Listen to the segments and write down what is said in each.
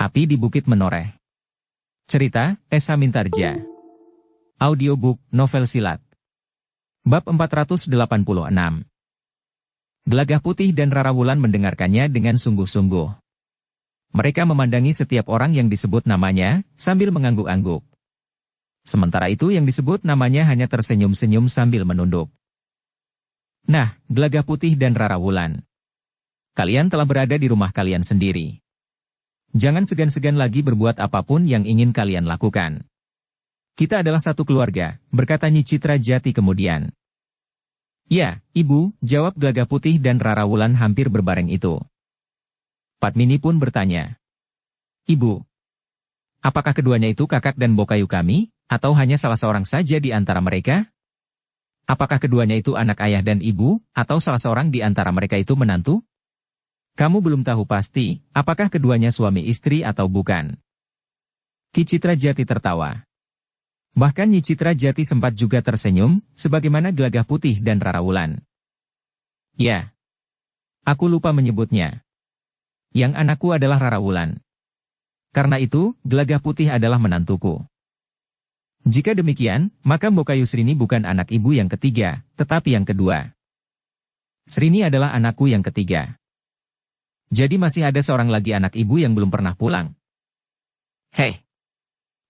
Api di Bukit Menoreh. Cerita, Esa Mintarja. Audiobook, novel silat. Bab 486. Gelagah Putih dan Rara Wulan mendengarkannya dengan sungguh-sungguh. Mereka memandangi setiap orang yang disebut namanya, sambil mengangguk-angguk. Sementara itu yang disebut namanya hanya tersenyum-senyum sambil menunduk. Nah, Gelagah Putih dan Rara Wulan. Kalian telah berada di rumah kalian sendiri. Jangan segan-segan lagi berbuat apapun yang ingin kalian lakukan. Kita adalah satu keluarga, berkata Nyi Citra Jati kemudian. Ya, Ibu, jawab Gelagah Putih dan Rara Wulan hampir berbareng itu. Padmini pun bertanya. Ibu, apakah keduanya itu kakak dan bokayu kami, atau hanya salah seorang saja di antara mereka? Apakah keduanya itu anak ayah dan ibu, atau salah seorang di antara mereka itu menantu? Kamu belum tahu pasti, apakah keduanya suami istri atau bukan. Ki Citra Jati tertawa. Bahkan Nyi Citra Jati sempat juga tersenyum, sebagaimana Gelagah Putih dan Rara Wulan. Ya, aku lupa menyebutnya. Yang anakku adalah Rara Wulan. Karena itu, Gelagah Putih adalah menantuku. Jika demikian, maka Bokayu Srini bukan anak ibu yang ketiga, tetapi yang kedua. Srini adalah anakku yang ketiga. Jadi masih ada seorang lagi anak ibu yang belum pernah pulang. Hei!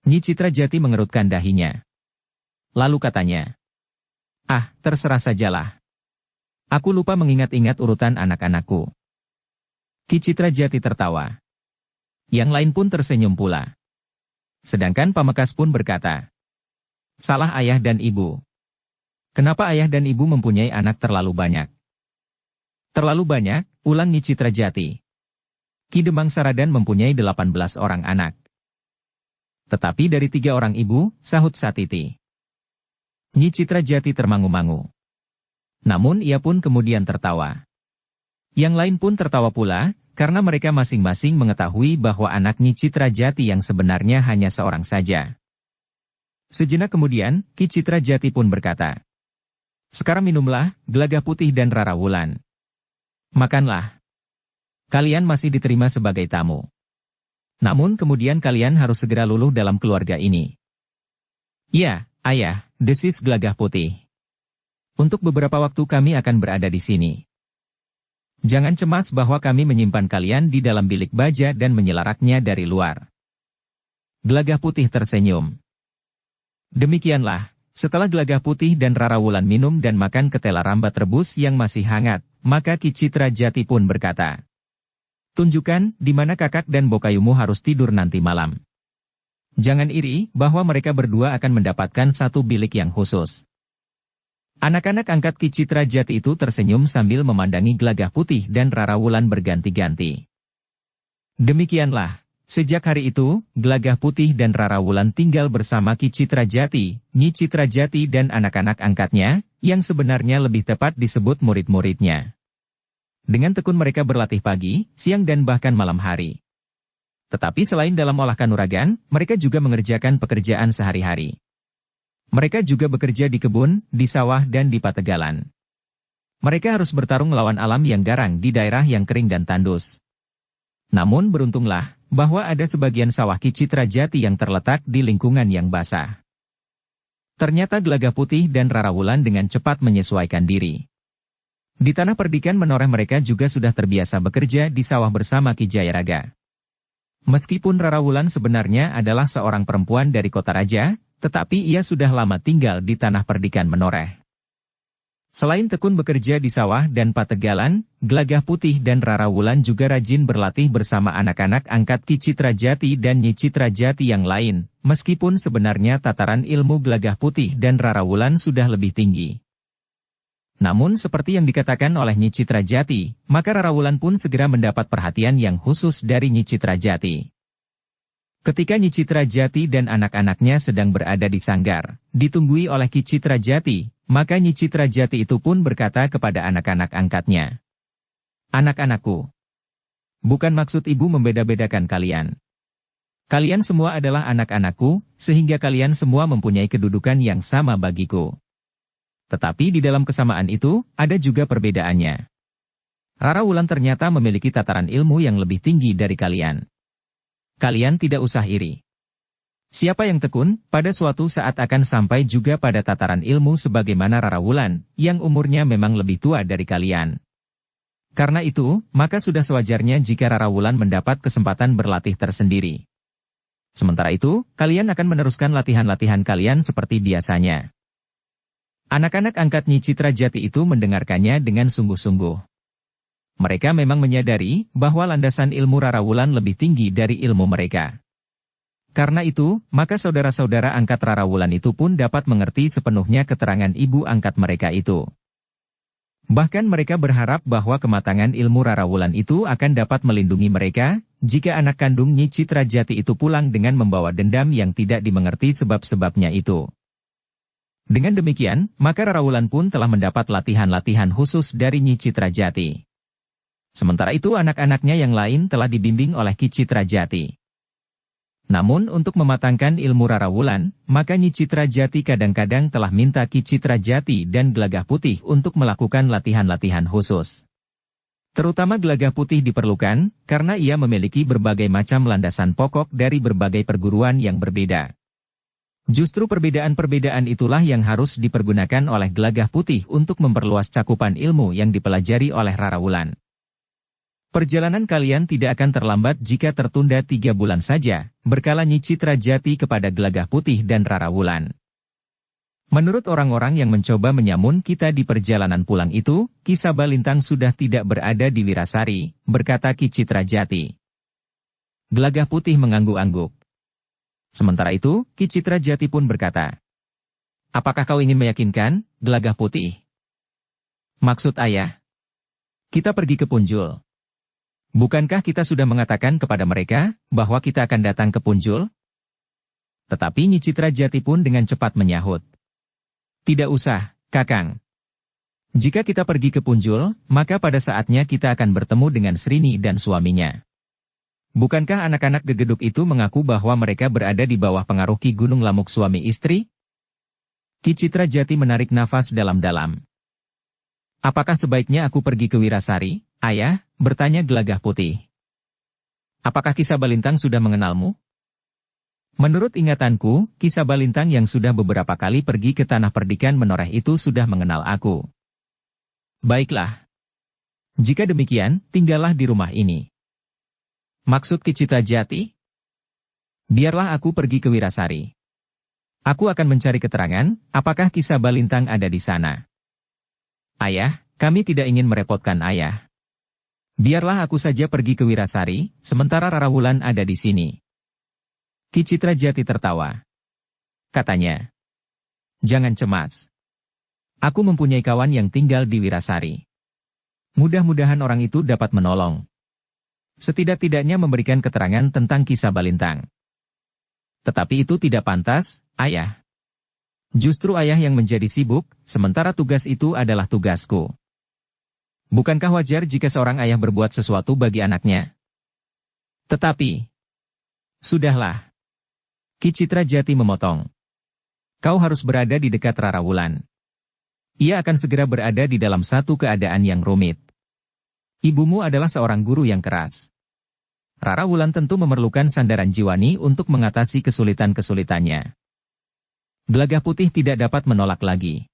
Nyi Citra Jati mengerutkan dahinya. Lalu katanya. Ah, terserah sajalah. Aku lupa mengingat-ingat urutan anak-anakku. Ki Citra Jati tertawa. Yang lain pun tersenyum pula. Sedangkan Pamekasan pun berkata. Salah ayah dan ibu. Kenapa ayah dan ibu mempunyai anak terlalu banyak? Terlalu banyak, ulang Nyi Citra Jati. Ki Demang Saradan mempunyai 18 orang anak. Tetapi dari 3 orang ibu, sahut Satiti. Nyi Citra Jati termangu-mangu. Namun ia pun kemudian tertawa. Yang lain pun tertawa pula, karena mereka masing-masing mengetahui bahwa anak Nyi Citra Jati yang sebenarnya hanya seorang saja. Sejenak kemudian, Ki Citra Jati pun berkata. Sekarang minumlah, Gelagah Putih dan Rara Wulan. Makanlah. Kalian masih diterima sebagai tamu. Namun kemudian kalian harus segera luluh dalam keluarga ini. Ya, ayah, desis Gelagah Putih. Untuk beberapa waktu kami akan berada di sini. Jangan cemas bahwa kami menyimpan kalian di dalam bilik baja dan menyelaraknya dari luar. Gelagah Putih tersenyum. Demikianlah. Setelah Gelagah Putih dan Rara Wulan minum dan makan ketela rambat rebus yang masih hangat, maka Ki Citra Jati pun berkata. Tunjukkan di mana kakak dan bokayumu harus tidur nanti malam. Jangan iri bahwa mereka berdua akan mendapatkan satu bilik yang khusus. Anak-anak angkat Ki Citra Jati itu tersenyum sambil memandangi Gelagah Putih dan Rara Wulan berganti-ganti. Demikianlah. Sejak hari itu, Gelagah Putih dan Rara Wulan tinggal bersama Ki Citra Jati, Nyi Citra Jati dan anak-anak angkatnya, yang sebenarnya lebih tepat disebut murid-muridnya. Dengan tekun mereka berlatih pagi, siang dan bahkan malam hari. Tetapi selain dalam olah kanuragan, mereka juga mengerjakan pekerjaan sehari-hari. Mereka juga bekerja di kebun, di sawah dan di pategalan. Mereka harus bertarung melawan alam yang garang di daerah yang kering dan tandus. Namun beruntunglah, bahwa ada sebagian sawah Ki Citra Jati yang terletak di lingkungan yang basah. Ternyata Gelagah Putih dan Rara Wulan dengan cepat menyesuaikan diri. Di tanah perdikan Menoreh mereka juga sudah terbiasa bekerja di sawah bersama Ki Jayaraga. Meskipun Rara Wulan sebenarnya adalah seorang perempuan dari kota raja, tetapi ia sudah lama tinggal di tanah perdikan Menoreh. Selain tekun bekerja di sawah dan pategalan, Gelagah Putih dan Rara Wulan juga rajin berlatih bersama anak-anak angkat Ki Citra Jati dan Nyi Citra Jati yang lain, meskipun sebenarnya tataran ilmu Gelagah Putih dan Rara Wulan sudah lebih tinggi. Namun seperti yang dikatakan oleh Nyi Citra Jati, maka Rara Wulan pun segera mendapat perhatian yang khusus dari Nyi Citra Jati. Ketika Nyi Citra Jati dan anak-anaknya sedang berada di sanggar, ditunggui oleh Ki Citra Jati, maka Nyi Citra Jati itu pun berkata kepada anak-anak angkatnya. Anak-anakku, bukan maksud ibu membeda-bedakan kalian. Kalian semua adalah anak-anakku, sehingga kalian semua mempunyai kedudukan yang sama bagiku. Tetapi di dalam kesamaan itu, ada juga perbedaannya. Rara Wulan ternyata memiliki tataran ilmu yang lebih tinggi dari kalian. Kalian tidak usah iri. Siapa yang tekun, pada suatu saat akan sampai juga pada tataran ilmu sebagaimana Rara Wulan, yang umurnya memang lebih tua dari kalian. Karena itu, maka sudah sewajarnya jika Rara Wulan mendapat kesempatan berlatih tersendiri. Sementara itu, kalian akan meneruskan latihan-latihan kalian seperti biasanya. Anak-anak angkat Nyi Citra Jati itu mendengarkannya dengan sungguh-sungguh. Mereka memang menyadari bahwa landasan ilmu Rara Wulan lebih tinggi dari ilmu mereka. Karena itu, maka saudara-saudara angkat Rara Wulan itu pun dapat mengerti sepenuhnya keterangan ibu angkat mereka itu. Bahkan mereka berharap bahwa kematangan ilmu Rara Wulan itu akan dapat melindungi mereka, jika anak kandung Nyi Citra Jati itu pulang dengan membawa dendam yang tidak dimengerti sebab-sebabnya itu. Dengan demikian, maka Rara Wulan pun telah mendapat latihan-latihan khusus dari Nyi Citra Jati. Sementara itu anak-anaknya yang lain telah dibimbing oleh Ki Citra Jati. Namun untuk mematangkan ilmu Rara Wulan, maka Nyi Citra Jati kadang-kadang telah minta Ki Citra Jati dan Gelagah Putih untuk melakukan latihan-latihan khusus. Terutama Gelagah Putih diperlukan, karena ia memiliki berbagai macam landasan pokok dari berbagai perguruan yang berbeda. Justru perbedaan-perbedaan itulah yang harus dipergunakan oleh Gelagah Putih untuk memperluas cakupan ilmu yang dipelajari oleh Rara Wulan. Perjalanan kalian tidak akan terlambat jika tertunda 3 bulan saja, berkala Nyi Citra Jati kepada Gelagah Putih dan Rara Wulan. Menurut orang-orang yang mencoba menyamun kita di perjalanan pulang itu, Ki Sabalintang sudah tidak berada di Wirasari, berkata Ki Citra Jati. Gelagah Putih mengangguk-angguk. Sementara itu, Ki Citra Jati pun berkata, "Apakah kau ingin meyakinkan, Gelagah Putih?" "Maksud ayah, kita pergi ke Punjul. Bukankah kita sudah mengatakan kepada mereka, bahwa kita akan datang ke Punjul?" Tetapi Nyi Citra Jati pun dengan cepat menyahut. "Tidak usah, Kakang. Jika kita pergi ke Punjul, maka pada saatnya kita akan bertemu dengan Srini dan suaminya. Bukankah anak-anak gegeduk itu mengaku bahwa mereka berada di bawah pengaruh Ki Gunung Lamuk suami istri?" Ki Citra Jati menarik nafas dalam-dalam. "Apakah sebaiknya aku pergi ke Wirasari, ayah?" bertanya Gelagah Putih. "Apakah Ki Sabalintang sudah mengenalmu?" "Menurut ingatanku, Ki Sabalintang yang sudah beberapa kali pergi ke tanah perdikan menoreh itu sudah mengenal aku." "Baiklah. Jika demikian, tinggallah di rumah ini." "Maksud Ki Citra Jati?" "Biarlah aku pergi ke Wirasari. Aku akan mencari keterangan, apakah Ki Sabalintang ada di sana." "Ayah, kami tidak ingin merepotkan ayah. Biarlah aku saja pergi ke Wirasari, sementara Rara Wulan ada di sini." Ki Citra Jati tertawa. Katanya, "Jangan cemas. Aku mempunyai kawan yang tinggal di Wirasari. Mudah-mudahan orang itu dapat menolong. Setidak-tidaknya memberikan keterangan tentang Ki Sabalintang. Tetapi itu tidak pantas, ayah. Justru ayah yang menjadi sibuk, sementara tugas itu adalah tugasku. Bukankah wajar jika seorang ayah berbuat sesuatu bagi anaknya?" "Tetapi, sudahlah." Ki Citra Jati memotong. "Kau harus berada di dekat Rara Wulan. Ia akan segera berada di dalam satu keadaan yang rumit. Ibumu adalah seorang guru yang keras. Rara Wulan tentu memerlukan sandaran jiwani untuk mengatasi kesulitan-kesulitannya." Gelagah Putih tidak dapat menolak lagi.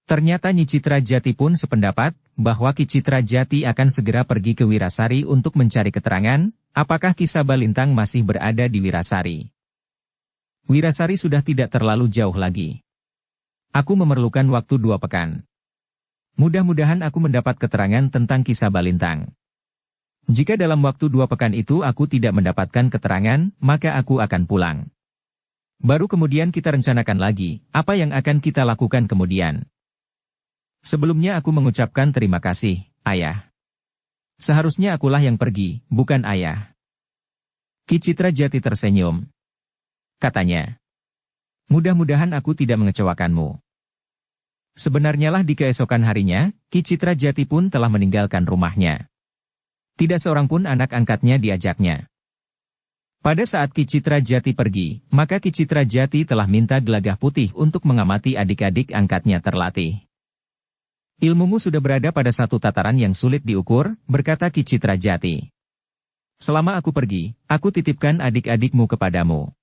Ternyata Nyi Citra Jati pun sependapat, bahwa Ki Citra Jati akan segera pergi ke Wirasari untuk mencari keterangan, apakah Ki Sabalintang masih berada di Wirasari. Wirasari sudah tidak terlalu jauh lagi. Aku memerlukan waktu 2 pekan. Mudah-mudahan aku mendapat keterangan tentang Ki Sabalintang. Jika dalam waktu 2 pekan itu aku tidak mendapatkan keterangan, maka aku akan pulang. Baru kemudian kita rencanakan lagi, apa yang akan kita lakukan kemudian. Sebelumnya aku mengucapkan terima kasih, ayah. Seharusnya akulah yang pergi, bukan ayah." Ki Citra Jati tersenyum. Katanya, "Mudah-mudahan aku tidak mengecewakanmu." Sebenarnya lah di keesokan harinya, Ki Citra Jati pun telah meninggalkan rumahnya. Tidak seorang pun anak angkatnya diajaknya. Pada saat Ki Citra Jati pergi, maka Ki Citra Jati telah minta Gelagah Putih untuk mengamati adik-adik angkatnya terlatih. "Ilmumu sudah berada pada satu tataran yang sulit diukur," berkata Ki Citra Jati. Selama aku pergi, aku titipkan adik-adikmu kepadamu.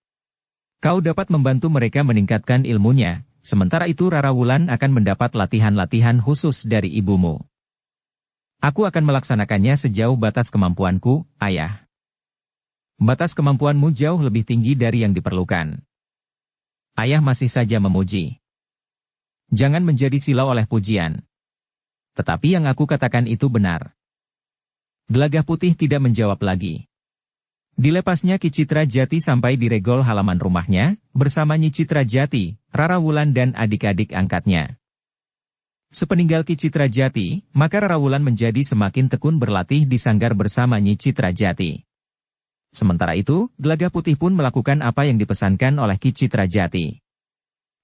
Kau dapat membantu mereka meningkatkan ilmunya, sementara itu Rara Wulan akan mendapat latihan-latihan khusus dari ibumu. Aku akan melaksanakannya sejauh batas kemampuanku, ayah. Batas kemampuanmu jauh lebih tinggi dari yang diperlukan. Ayah masih saja memuji. Jangan menjadi silau oleh pujian. Tetapi yang aku katakan itu benar. Gelagah Putih tidak menjawab lagi. Dilepasnya Ki Citra Jati sampai di regol halaman rumahnya, bersama Nyi Citra Jati, Rara Wulan dan adik-adik angkatnya. Sepeninggal Ki Citra Jati, maka Rara Wulan menjadi semakin tekun berlatih di sanggar bersama Nyi Citra Jati. Sementara itu, Gelagah Putih pun melakukan apa yang dipesankan oleh Ki Citra Jati.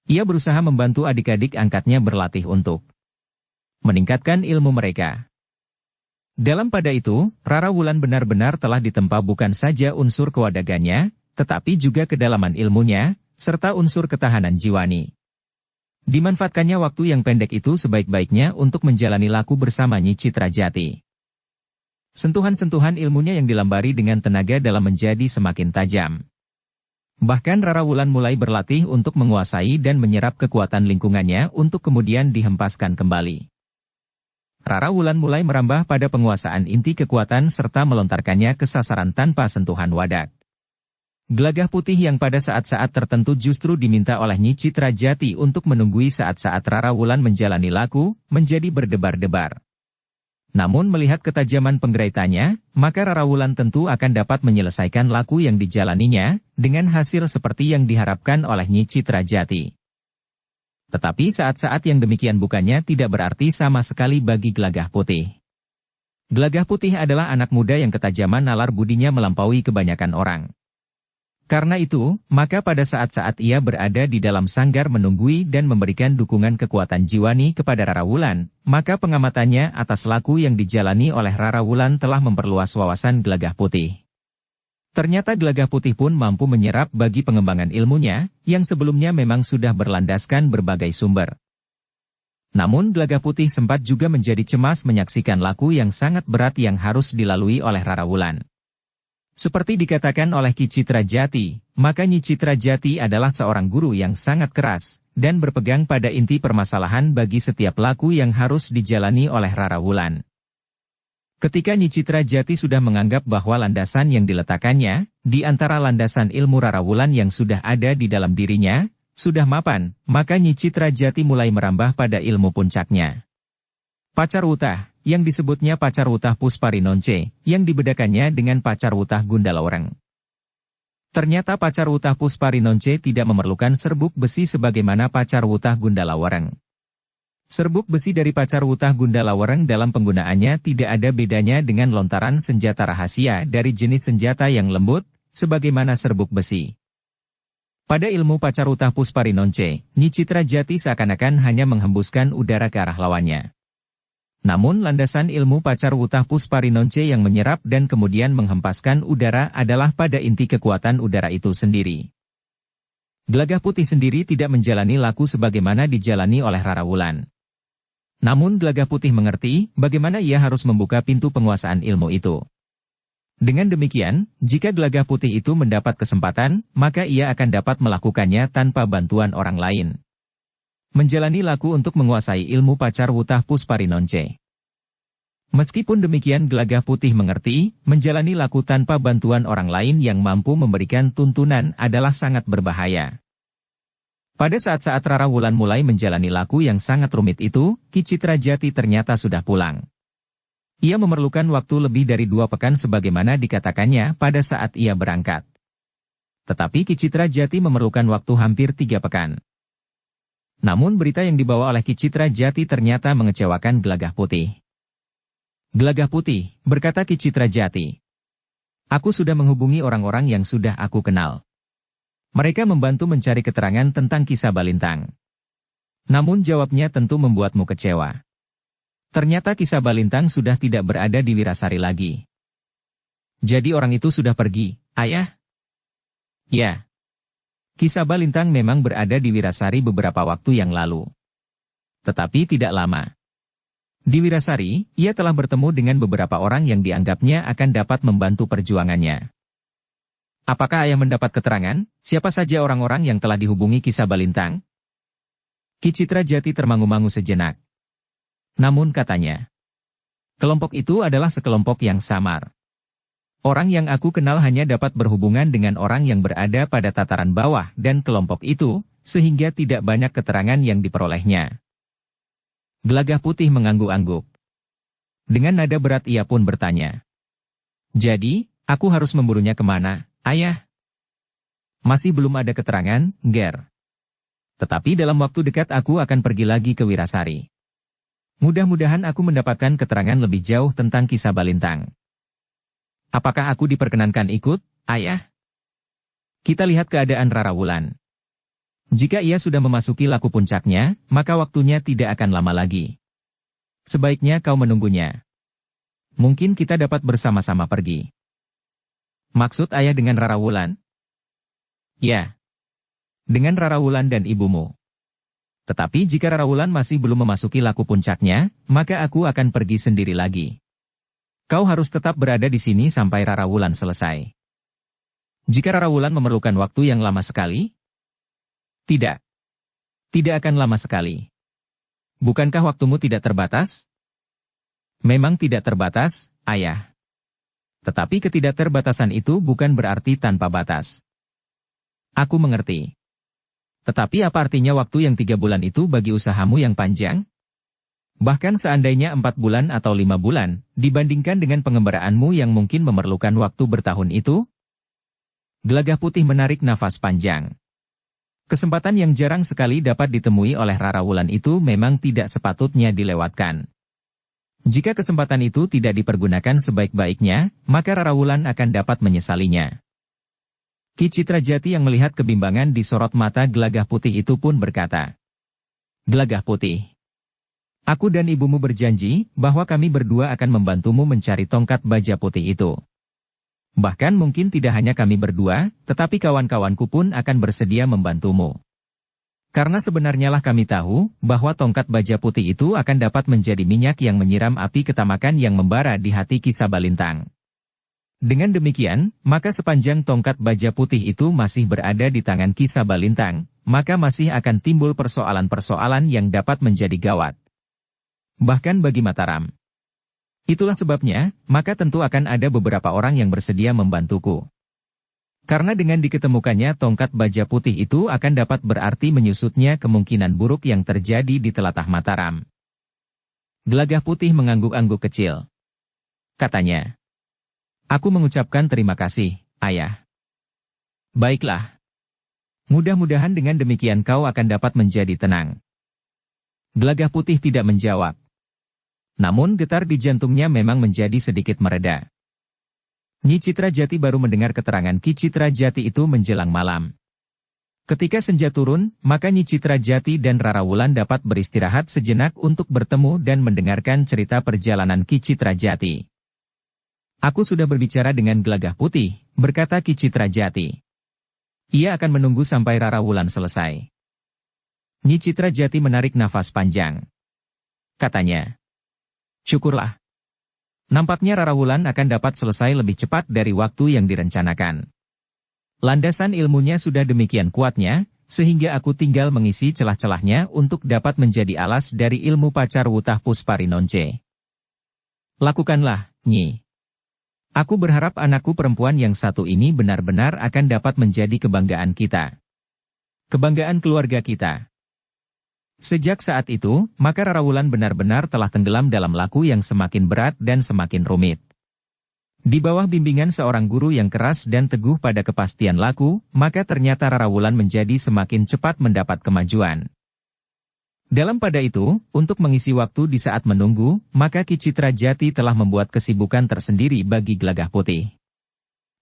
Ia berusaha membantu adik-adik angkatnya berlatih untuk meningkatkan ilmu mereka. Dalam pada itu, Rara Wulan benar-benar telah ditempa bukan saja unsur kewadagannya, tetapi juga kedalaman ilmunya, serta unsur ketahanan jiwani. Dimanfaatkannya waktu yang pendek itu sebaik-baiknya untuk menjalani laku bersama Nyi Citra Jati. Sentuhan-sentuhan ilmunya yang dilambari dengan tenaga dalam menjadi semakin tajam. Bahkan Rara Wulan mulai berlatih untuk menguasai dan menyerap kekuatan lingkungannya untuk kemudian dihempaskan kembali. Rara Wulan mulai merambah pada penguasaan inti kekuatan serta melontarkannya ke sasaran tanpa sentuhan wadak. Gelagah Putih yang pada saat-saat tertentu justru diminta oleh Nyi Citra Jati untuk menunggui saat-saat Rara Wulan menjalani laku, menjadi berdebar-debar. Namun melihat ketajaman penggeraitannya, maka Rara Wulan tentu akan dapat menyelesaikan laku yang dijalaninya, dengan hasil seperti yang diharapkan oleh Nyi Citra Jati. Tetapi saat-saat yang demikian bukannya tidak berarti sama sekali bagi Gelagah Putih. Gelagah Putih adalah anak muda yang ketajaman nalar budinya melampaui kebanyakan orang. Karena itu, maka pada saat-saat ia berada di dalam sanggar menunggui dan memberikan dukungan kekuatan jiwani kepada Rara Wulan, maka pengamatannya atas laku yang dijalani oleh Rara Wulan telah memperluas wawasan Gelagah Putih. Ternyata Gelagah Putih pun mampu menyerap bagi pengembangan ilmunya, yang sebelumnya memang sudah berlandaskan berbagai sumber. Namun Gelagah Putih sempat juga menjadi cemas menyaksikan laku yang sangat berat yang harus dilalui oleh Rara Wulan. Seperti dikatakan oleh Ki Citra Jati, maka Nyi Citra Jati adalah seorang guru yang sangat keras, dan berpegang pada inti permasalahan bagi setiap laku yang harus dijalani oleh Rara Wulan. Ketika Nyi Citra Jati sudah menganggap bahwa landasan yang diletakkannya, di antara landasan ilmu Rara Wulan yang sudah ada di dalam dirinya, sudah mapan, maka Nyi Citra Jati mulai merambah pada ilmu puncaknya. Pacarwutah, yang disebutnya Pacarwutah Pusparinonce, yang dibedakannya dengan Pacarwutah Gundalawereng. Ternyata Pacarwutah Pusparinonce tidak memerlukan serbuk besi sebagaimana Pacarwutah Gundalawereng. Serbuk besi dari Pacarwutah Gundalawereng dalam penggunaannya tidak ada bedanya dengan lontaran senjata rahasia dari jenis senjata yang lembut, sebagaimana serbuk besi. Pada ilmu Pacarwutah Pusparinonce, Nyi Citra Jati seakan-akan hanya menghembuskan udara ke arah lawannya. Namun landasan ilmu Pacarwutah Pusparinonce yang menyerap dan kemudian menghempaskan udara adalah pada inti kekuatan udara itu sendiri. Gelagah Putih sendiri tidak menjalani laku sebagaimana dijalani oleh Rara Wulan. Namun Gelagah Putih mengerti bagaimana ia harus membuka pintu penguasaan ilmu itu. Dengan demikian, jika Gelagah Putih itu mendapat kesempatan, maka ia akan dapat melakukannya tanpa bantuan orang lain. Menjalani laku untuk menguasai ilmu Pacarwutah Pusparinonce. Meskipun demikian Gelagah Putih mengerti, menjalani laku tanpa bantuan orang lain yang mampu memberikan tuntunan adalah sangat berbahaya. Pada saat-saat Rara Wulan mulai menjalani laku yang sangat rumit itu, Ki Citra Jati ternyata sudah pulang. Ia memerlukan waktu lebih dari 2 pekan sebagaimana dikatakannya pada saat ia berangkat. Tetapi Ki Citra Jati memerlukan waktu hampir 3 pekan. Namun berita yang dibawa oleh Ki Citra Jati ternyata mengecewakan Gelagah Putih. Gelagah Putih, berkata Ki Citra Jati. Aku sudah menghubungi orang-orang yang sudah aku kenal. Mereka membantu mencari keterangan tentang Ki Sabalintang. Namun jawabnya tentu membuatmu kecewa. Ternyata Ki Sabalintang sudah tidak berada di Wirasari lagi. Jadi orang itu sudah pergi, ayah? Ya. Ki Sabalintang memang berada di Wirasari beberapa waktu yang lalu. Tetapi tidak lama. Di Wirasari, ia telah bertemu dengan beberapa orang yang dianggapnya akan dapat membantu perjuangannya. Apakah ayah mendapat keterangan, siapa saja orang-orang yang telah dihubungi Ki Sabalintang? Ki Citra Jati termangu-mangu sejenak. Namun katanya, kelompok itu adalah sekelompok yang samar. Orang yang aku kenal hanya dapat berhubungan dengan orang yang berada pada tataran bawah dan kelompok itu, sehingga tidak banyak keterangan yang diperolehnya. Gelagah Putih mengangguk-angguk. Dengan nada berat ia pun bertanya. Jadi, aku harus memburunya kemana, ayah? Masih belum ada keterangan, Ger. Tetapi dalam waktu dekat aku akan pergi lagi ke Wirasari. Mudah-mudahan aku mendapatkan keterangan lebih jauh tentang Ki Sabalintang. Apakah aku diperkenankan ikut, ayah? Kita lihat keadaan Rara Wulan. Jika ia sudah memasuki laku puncaknya, maka waktunya tidak akan lama lagi. Sebaiknya kau menunggunya. Mungkin kita dapat bersama-sama pergi. Maksud ayah dengan Rara Wulan? Ya. Dengan Rara Wulan dan ibumu. Tetapi jika Rara Wulan masih belum memasuki laku puncaknya, maka aku akan pergi sendiri lagi. Kau harus tetap berada di sini sampai Rara Wulan selesai. Jika Rara Wulan memerlukan waktu yang lama sekali? Tidak. Tidak akan lama sekali. Bukankah waktumu tidak terbatas? Memang tidak terbatas, ayah. Tetapi ketidakterbatasan itu bukan berarti tanpa batas. Aku mengerti. Tetapi apa artinya waktu yang 3 bulan itu bagi usahamu yang panjang? Bahkan seandainya 4 bulan atau 5 bulan, dibandingkan dengan pengembaraanmu yang mungkin memerlukan waktu bertahun itu? Gelagah Putih menarik nafas panjang. Kesempatan yang jarang sekali dapat ditemui oleh Rara Wulan itu memang tidak sepatutnya dilewatkan. Jika kesempatan itu tidak dipergunakan sebaik-baiknya, maka Rara Wulan akan dapat menyesalinya. Ki Citra Jati yang melihat kebimbangan di sorot mata Gelagah Putih itu pun berkata, Gelagah Putih, aku dan ibumu berjanji bahwa kami berdua akan membantumu mencari tongkat baja putih itu. Bahkan mungkin tidak hanya kami berdua, tetapi kawan-kawanku pun akan bersedia membantumu. Karena sebenarnya lah kami tahu, bahwa tongkat baja putih itu akan dapat menjadi minyak yang menyiram api ketamakan yang membara di hati Ki Sabalintang. Dengan demikian, maka sepanjang tongkat baja putih itu masih berada di tangan Ki Sabalintang, maka masih akan timbul persoalan-persoalan yang dapat menjadi gawat. Bahkan bagi Mataram. Itulah sebabnya, maka tentu akan ada beberapa orang yang bersedia membantuku. Karena dengan diketemukannya tongkat baja putih itu akan dapat berarti menyusutnya kemungkinan buruk yang terjadi di telatah Mataram. Gelagah Putih mengangguk-angguk kecil. Katanya, aku mengucapkan terima kasih, ayah. Baiklah. Mudah-mudahan dengan demikian kau akan dapat menjadi tenang. Gelagah Putih tidak menjawab. Namun getar di jantungnya memang menjadi sedikit mereda. Nyi Citra Jati baru mendengar keterangan Ki Citra Jati itu menjelang malam. Ketika senja turun, maka Nyi Citra Jati dan Rara Wulan dapat beristirahat sejenak untuk bertemu dan mendengarkan cerita perjalanan Ki Citra Jati. Aku sudah berbicara dengan Gelagah Putih, berkata Ki Citra Jati. Ia akan menunggu sampai Rara Wulan selesai. Nyi Citra Jati menarik nafas panjang. Katanya, syukurlah. Nampaknya Rara Wulan akan dapat selesai lebih cepat dari waktu yang direncanakan. Landasan ilmunya sudah demikian kuatnya, sehingga aku tinggal mengisi celah-celahnya untuk dapat menjadi alas dari ilmu pacar Wutah Pusparinonce. Lakukanlah, Nyi. Aku berharap anakku perempuan yang satu ini benar-benar akan dapat menjadi kebanggaan kita. Kebanggaan keluarga kita. Sejak saat itu, maka Rara Wulan benar-benar telah tenggelam dalam laku yang semakin berat dan semakin rumit. Di bawah bimbingan seorang guru yang keras dan teguh pada kepastian laku, maka ternyata Rara Wulan menjadi semakin cepat mendapat kemajuan. Dalam pada itu, untuk mengisi waktu di saat menunggu, maka Ki Citra Jati telah membuat kesibukan tersendiri bagi Gelagah Putih.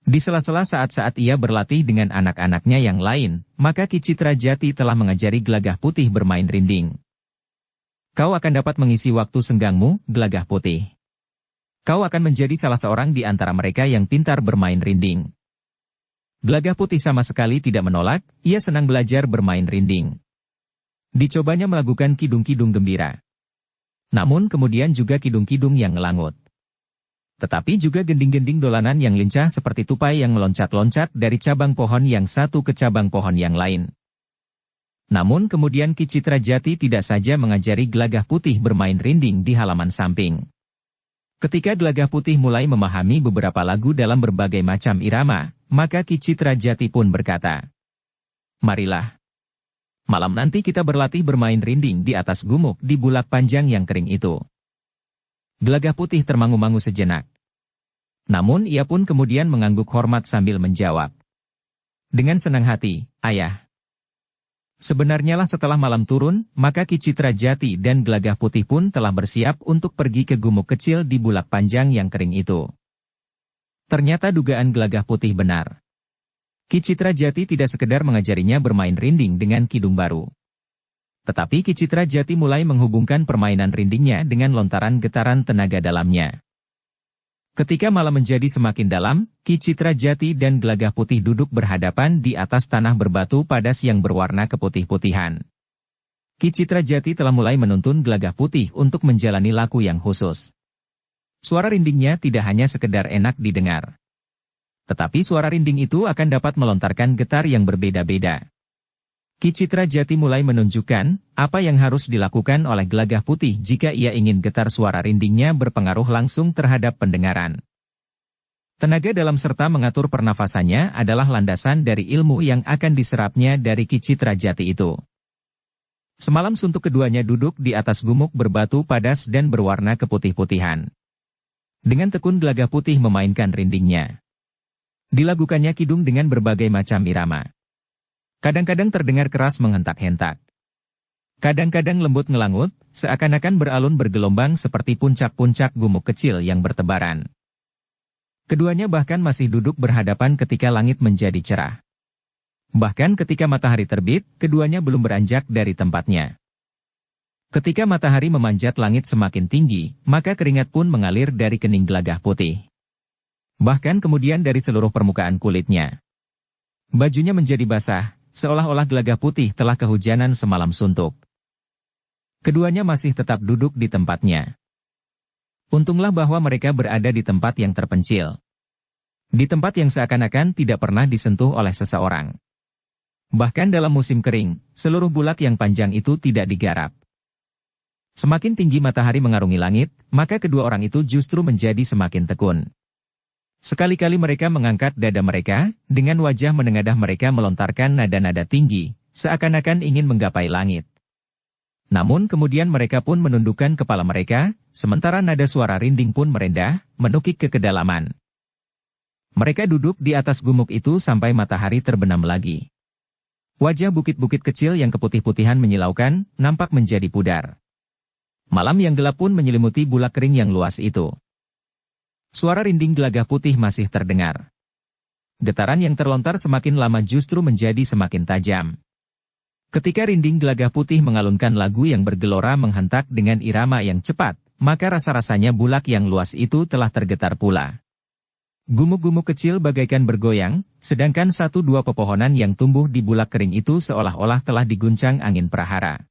Di sela-sela saat-saat ia berlatih dengan anak-anaknya yang lain, maka Ki Citra Jati telah mengajari Gelagah Putih bermain rinding. Kau akan dapat mengisi waktu senggangmu, Gelagah Putih. Kau akan menjadi salah seorang di antara mereka yang pintar bermain rinding. Gelagah Putih sama sekali tidak menolak, ia senang belajar bermain rinding. Dicobanya melakukan kidung-kidung gembira. Namun kemudian juga kidung-kidung yang ngelangut. Tetapi juga gending-gending dolanan yang lincah seperti tupai yang meloncat-loncat dari cabang pohon yang satu ke cabang pohon yang lain. Namun kemudian Ki Citra Jati tidak saja mengajari Gelagah Putih bermain rinding di halaman samping. Ketika Gelagah Putih mulai memahami beberapa lagu dalam berbagai macam irama, maka Ki Citra Jati pun berkata, "Marilah. Malam nanti kita berlatih bermain rinding di atas gumuk di bulak panjang yang kering itu." Gelagah Putih termangu-mangu sejenak. Namun ia pun kemudian mengangguk hormat sambil menjawab, "Dengan senang hati, Ayah." Sebenarnya lah setelah malam turun, maka Ki Citra Jati dan Gelagah Putih pun telah bersiap untuk pergi ke gumuk kecil di bulak panjang yang kering itu. Ternyata dugaan Gelagah Putih benar. Ki Citra Jati tidak sekedar mengajarinya bermain rinding dengan kidung baru. Tetapi Ki Citra Jati mulai menghubungkan permainan rindingnya dengan lontaran getaran tenaga dalamnya. Ketika malam menjadi semakin dalam, Ki Citra Jati dan Gelagah Putih duduk berhadapan di atas tanah berbatu padas yang berwarna keputih-putihan. Ki Citra Jati telah mulai menuntun Gelagah Putih untuk menjalani laku yang khusus. Suara rindingnya tidak hanya sekedar enak didengar. Tetapi suara rinding itu akan dapat melontarkan getar yang berbeda-beda. Ki Citra Jati mulai menunjukkan apa yang harus dilakukan oleh Gelagah Putih jika ia ingin getar suara rindingnya berpengaruh langsung terhadap pendengaran. Tenaga dalam serta mengatur pernafasannya adalah landasan dari ilmu yang akan diserapnya dari Ki Citra Jati itu. Semalam suntuk keduanya duduk di atas gumuk berbatu padas dan berwarna keputih-putihan. Dengan tekun Gelagah Putih memainkan rindingnya. Dilakukannya kidung dengan berbagai macam irama. Kadang-kadang terdengar keras menghentak-hentak. Kadang-kadang lembut ngelangut, seakan-akan beralun bergelombang seperti puncak-puncak gumuk kecil yang bertebaran. Keduanya bahkan masih duduk berhadapan ketika langit menjadi cerah. Bahkan ketika matahari terbit, keduanya belum beranjak dari tempatnya. Ketika matahari memanjat langit semakin tinggi, maka keringat pun mengalir dari kening Gelagah Putih. Bahkan kemudian dari seluruh permukaan kulitnya. Bajunya menjadi basah, seolah-olah Gelagah Putih telah kehujanan semalam suntuk. Keduanya masih tetap duduk di tempatnya. Untunglah bahwa mereka berada di tempat yang terpencil. Di tempat yang seakan-akan tidak pernah disentuh oleh seseorang. Bahkan dalam musim kering, seluruh bulak yang panjang itu tidak digarap. Semakin tinggi matahari mengarungi langit, maka kedua orang itu justru menjadi semakin tekun. Sekali-kali mereka mengangkat dada mereka, dengan wajah menengadah mereka melontarkan nada-nada tinggi, seakan-akan ingin menggapai langit. Namun kemudian mereka pun menundukkan kepala mereka, sementara nada suara rinding pun merendah, menukik ke kedalaman. Mereka duduk di atas gumuk itu sampai matahari terbenam lagi. Wajah bukit-bukit kecil yang keputih-putihan menyilaukan, nampak menjadi pudar. Malam yang gelap pun menyelimuti bulak kering yang luas itu. Suara rinding Gelagah Putih masih terdengar. Getaran yang terlontar semakin lama justru menjadi semakin tajam. Ketika rinding Gelagah Putih mengalunkan lagu yang bergelora menghentak dengan irama yang cepat, maka rasa-rasanya bulak yang luas itu telah tergetar pula. Gumuk-gumuk kecil bagaikan bergoyang, sedangkan satu dua pepohonan yang tumbuh di bulak kering itu seolah-olah telah diguncang angin prahara.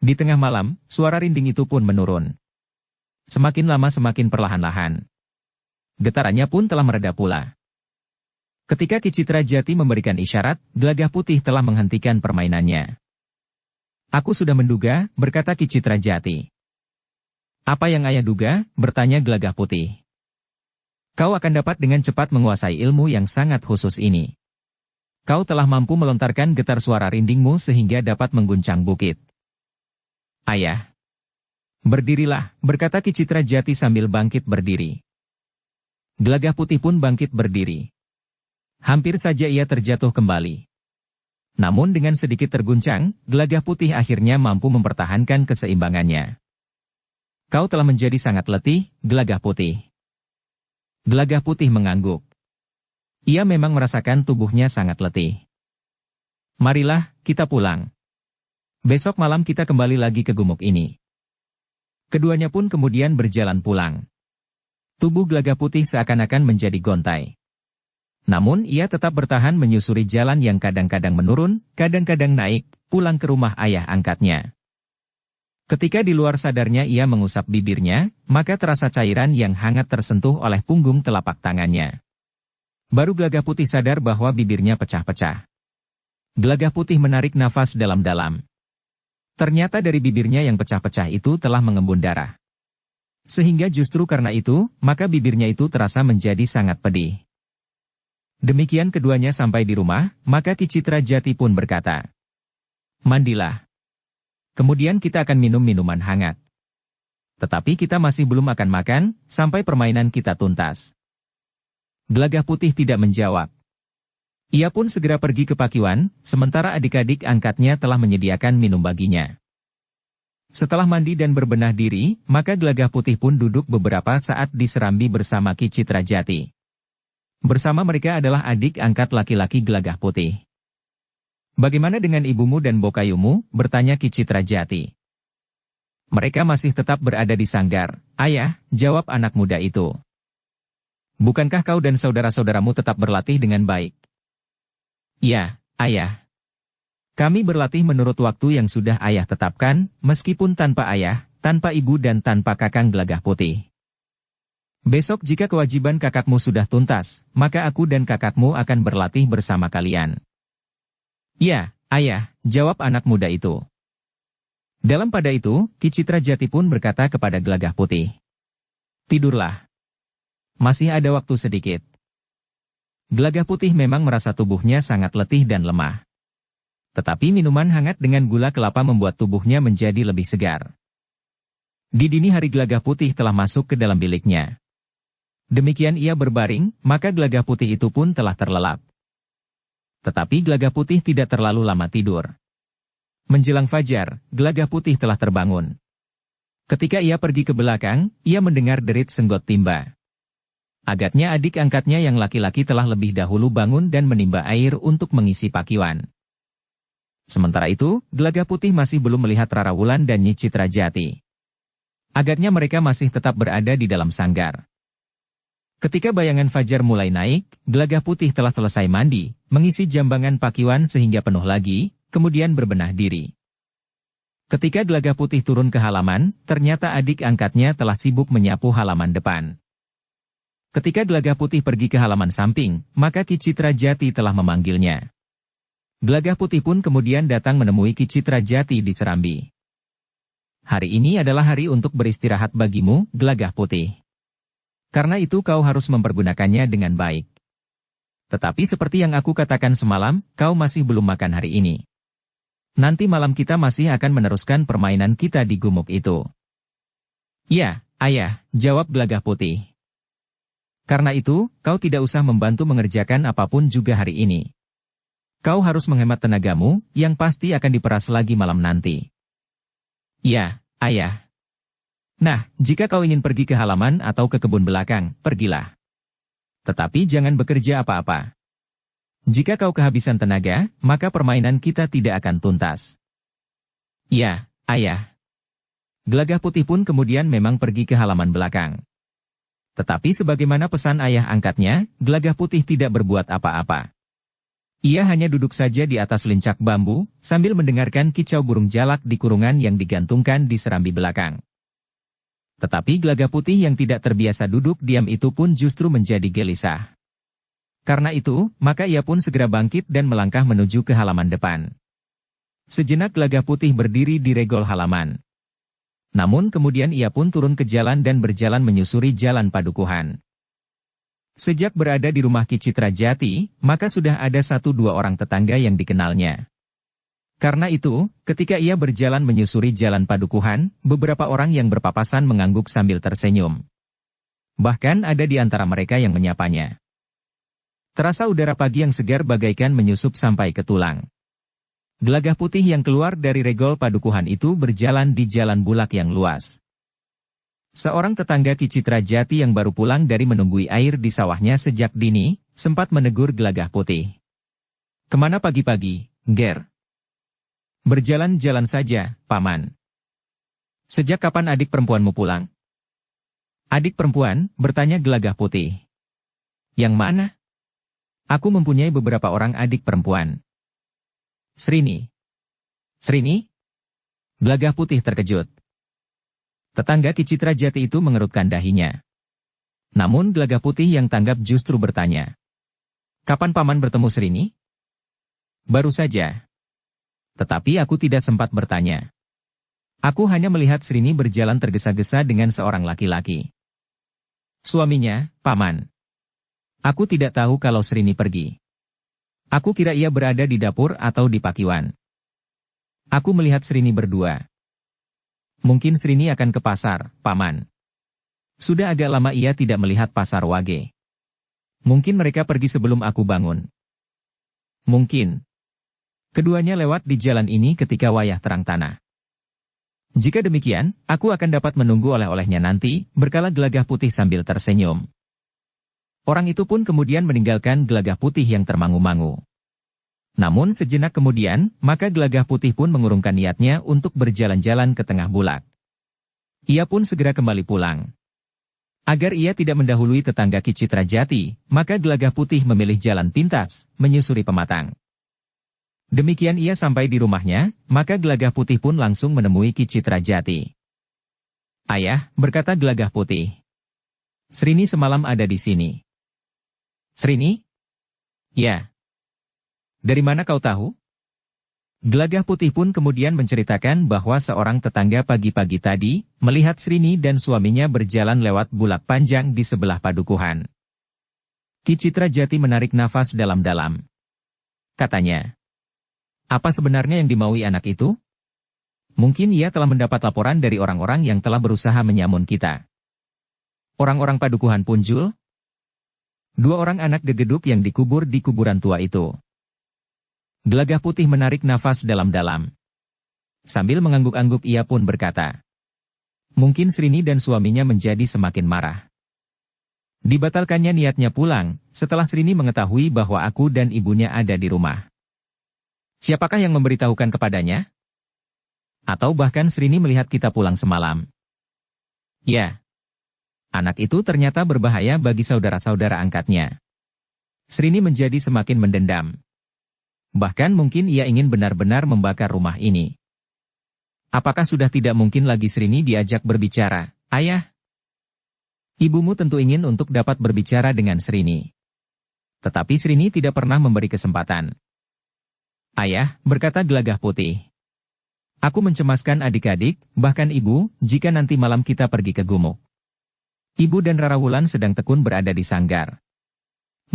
Di tengah malam, suara rinding itu pun menurun. Semakin lama semakin perlahan-lahan. Getarannya pun telah mereda pula. Ketika Ki Citra Jati memberikan isyarat, Gelagah Putih telah menghentikan permainannya. "Aku sudah menduga," berkata Ki Citra Jati. "Apa yang Ayah duga?" bertanya Gelagah Putih. "Kau akan dapat dengan cepat menguasai ilmu yang sangat khusus ini. Kau telah mampu melontarkan getar suara rindingmu sehingga dapat mengguncang bukit." "Ayah." "Berdirilah," berkata Ki Citra Jati sambil bangkit berdiri. Gelagah Putih pun bangkit berdiri. Hampir saja ia terjatuh kembali. Namun dengan sedikit terguncang, Gelagah Putih akhirnya mampu mempertahankan keseimbangannya. "Kau telah menjadi sangat letih, Gelagah Putih." Gelagah Putih mengangguk. Ia memang merasakan tubuhnya sangat letih. "Marilah, kita pulang. Besok malam kita kembali lagi ke gumuk ini." Keduanya pun kemudian berjalan pulang. Tubuh Gelagah Putih seakan-akan menjadi gontai. Namun ia tetap bertahan menyusuri jalan yang kadang-kadang menurun, kadang-kadang naik, pulang ke rumah ayah angkatnya. Ketika di luar sadarnya ia mengusap bibirnya, maka terasa cairan yang hangat tersentuh oleh punggung telapak tangannya. Baru Gelagah Putih sadar bahwa bibirnya pecah-pecah. Gelagah Putih menarik nafas dalam-dalam. Ternyata dari bibirnya yang pecah-pecah itu telah mengembun darah. Sehingga justru karena itu, maka bibirnya itu terasa menjadi sangat pedih. Demikian keduanya sampai di rumah, maka Ki Citra Jati pun berkata, "Mandilah. Kemudian kita akan minum minuman hangat. Tetapi kita masih belum akan makan, sampai permainan kita tuntas." Gelagah Putih tidak menjawab. Ia pun segera pergi ke Pakiwan, sementara adik-adik angkatnya telah menyediakan minum baginya. Setelah mandi dan berbenah diri, maka Gelagah Putih pun duduk beberapa saat di serambi bersama Ki Citra Jati. Bersama mereka adalah adik angkat laki-laki Gelagah Putih. "Bagaimana dengan ibumu dan bokayumu?" bertanya Ki Citra Jati. "Mereka masih tetap berada di sanggar, Ayah," jawab anak muda itu. "Bukankah kau dan saudara-saudaramu tetap berlatih dengan baik?" "Ya, Ayah. Kami berlatih menurut waktu yang sudah Ayah tetapkan, meskipun tanpa Ayah, tanpa ibu dan tanpa kakang Gelagah Putih. Besok jika kewajiban kakakmu sudah tuntas, maka aku dan kakakmu akan berlatih bersama kalian." "Ya, Ayah," jawab anak muda itu. Dalam pada itu, Ki Citra Jati pun berkata kepada Gelagah Putih, "Tidurlah. Masih ada waktu sedikit." Gelagah Putih memang merasa tubuhnya sangat letih dan lemah. Tetapi minuman hangat dengan gula kelapa membuat tubuhnya menjadi lebih segar. Di dini hari Gelagah Putih telah masuk ke dalam biliknya. Demikian ia berbaring, maka Gelagah Putih itu pun telah terlelap. Tetapi Gelagah Putih tidak terlalu lama tidur. Menjelang fajar, Gelagah Putih telah terbangun. Ketika ia pergi ke belakang, ia mendengar derit Senggot Timba. Agaknya adik angkatnya yang laki-laki telah lebih dahulu bangun dan menimba air untuk mengisi Pakiwan. Sementara itu, Gelagah Putih masih belum melihat Rara Wulan dan Nyi Citra Jati. Agaknya mereka masih tetap berada di dalam sanggar. Ketika bayangan fajar mulai naik, Gelagah Putih telah selesai mandi, mengisi jambangan Pakiwan sehingga penuh lagi, kemudian berbenah diri. Ketika Gelagah Putih turun ke halaman, ternyata adik angkatnya telah sibuk menyapu halaman depan. Ketika Gelagah Putih pergi ke halaman samping, maka Ki Citra Jati telah memanggilnya. Gelagah Putih pun kemudian datang menemui Ki Citra Jati di serambi. "Hari ini adalah hari untuk beristirahat bagimu, Gelagah Putih. Karena itu kau harus mempergunakannya dengan baik. Tetapi seperti yang aku katakan semalam, kau masih belum makan hari ini. Nanti malam kita masih akan meneruskan permainan kita di gumuk itu." "Ya, Ayah," jawab Gelagah Putih. "Karena itu, kau tidak usah membantu mengerjakan apapun juga hari ini. Kau harus menghemat tenagamu, yang pasti akan diperas lagi malam nanti." "Ya, Ayah." "Nah, jika kau ingin pergi ke halaman atau ke kebun belakang, pergilah. Tetapi jangan bekerja apa-apa. Jika kau kehabisan tenaga, maka permainan kita tidak akan tuntas." "Ya, Ayah." Gelagah Putih pun kemudian memang pergi ke halaman belakang. Tetapi sebagaimana pesan ayah angkatnya, Gelagah Putih tidak berbuat apa-apa. Ia hanya duduk saja di atas lincak bambu, sambil mendengarkan kicau burung jalak di kurungan yang digantungkan di serambi belakang. Tetapi Gelagah Putih yang tidak terbiasa duduk diam itu pun justru menjadi gelisah. Karena itu, maka ia pun segera bangkit dan melangkah menuju ke halaman depan. Sejenak Gelagah Putih berdiri di regol halaman. Namun kemudian ia pun turun ke jalan dan berjalan menyusuri jalan padukuhan. Sejak berada di rumah Ki Citra Jati, maka sudah ada 1-2 orang tetangga yang dikenalnya. Karena itu, ketika ia berjalan menyusuri jalan padukuhan, beberapa orang yang berpapasan mengangguk sambil tersenyum. Bahkan ada di antara mereka yang menyapanya. Terasa udara pagi yang segar bagaikan menyusup sampai ke tulang. Gelagah Putih yang keluar dari regol padukuhan itu berjalan di jalan bulak yang luas. Seorang tetangga Ki Citra Jati yang baru pulang dari menunggui air di sawahnya sejak dini, sempat menegur Gelagah Putih. "Kemana pagi-pagi, Ger?" "Berjalan-jalan saja, Paman." "Sejak kapan adik perempuanmu pulang?" "Adik perempuan?" bertanya Gelagah Putih. "Yang mana?" "Aku mempunyai beberapa orang adik perempuan." "Srini." "Srini?" Gelagah Putih terkejut. Tetangga Ki Citra Jati itu mengerutkan dahinya. Namun Gelagah Putih yang tanggap justru bertanya. Kapan Paman bertemu Srini? Baru saja. Tetapi aku tidak sempat bertanya. Aku hanya melihat Srini berjalan tergesa-gesa dengan seorang laki-laki. Suaminya, Paman. Aku tidak tahu kalau Srini pergi. Aku kira ia berada di dapur atau di pakiwan. Aku melihat Srini berdua. Mungkin Srini akan ke pasar, Paman. Sudah agak lama ia tidak melihat pasar Wage. Mungkin mereka pergi sebelum aku bangun. Mungkin. Keduanya lewat di jalan ini ketika wayah terang tanah. Jika demikian, aku akan dapat menunggu oleh-olehnya nanti, berkala Gelagah Putih sambil tersenyum. Orang itu pun kemudian meninggalkan Gelagah Putih yang termangu-mangu. Namun sejenak kemudian, maka Gelagah Putih pun mengurungkan niatnya untuk berjalan-jalan ke tengah bulak. Ia pun segera kembali pulang. Agar ia tidak mendahului tetangga Ki Citra Jati, maka Gelagah Putih memilih jalan pintas, menyusuri pematang. Demikian ia sampai di rumahnya, maka Gelagah Putih pun langsung menemui Ki Citra Jati. Ayah, berkata Gelagah Putih. Srini semalam ada di sini. Srini? Ya. Dari mana kau tahu? Gelagah Putih pun kemudian menceritakan bahwa seorang tetangga pagi-pagi tadi, melihat Srini dan suaminya berjalan lewat bulak panjang di sebelah padukuhan. Ki Citra Jati menarik nafas dalam-dalam. Katanya, apa sebenarnya yang dimaui anak itu? Mungkin ia telah mendapat laporan dari orang-orang yang telah berusaha menyamun kita. Orang-orang padukuhan Punjul? 2 orang anak gegeduk yang dikubur di kuburan tua itu. Gelagah Putih menarik nafas dalam-dalam. Sambil mengangguk-angguk ia pun berkata. Mungkin Srini dan suaminya menjadi semakin marah. Dibatalkannya niatnya pulang, setelah Srini mengetahui bahwa aku dan ibunya ada di rumah. Siapakah yang memberitahukan kepadanya? Atau bahkan Srini melihat kita pulang semalam? Ya. Anak itu ternyata berbahaya bagi saudara-saudara angkatnya. Srini menjadi semakin mendendam. Bahkan mungkin ia ingin benar-benar membakar rumah ini. Apakah sudah tidak mungkin lagi Srini diajak berbicara, Ayah? Ibumu tentu ingin untuk dapat berbicara dengan Srini. Tetapi Srini tidak pernah memberi kesempatan. Ayah, berkata Gelagah Putih. Aku mencemaskan adik-adik, bahkan ibu, jika nanti malam kita pergi ke gumuk. Ibu dan Rara Wulan sedang tekun berada di sanggar.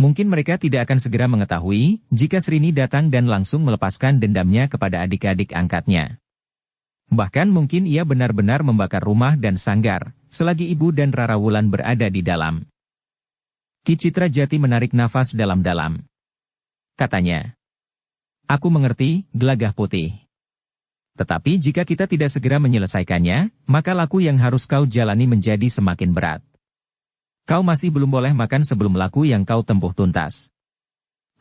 Mungkin mereka tidak akan segera mengetahui, jika Srini datang dan langsung melepaskan dendamnya kepada adik-adik angkatnya. Bahkan mungkin ia benar-benar membakar rumah dan sanggar, selagi ibu dan Rara Wulan berada di dalam. Ki Citra Jati menarik nafas dalam-dalam. Katanya, aku mengerti, Gelagah Putih. Tetapi jika kita tidak segera menyelesaikannya, maka laku yang harus kau jalani menjadi semakin berat. Kau masih belum boleh makan sebelum laku yang kau tempuh tuntas.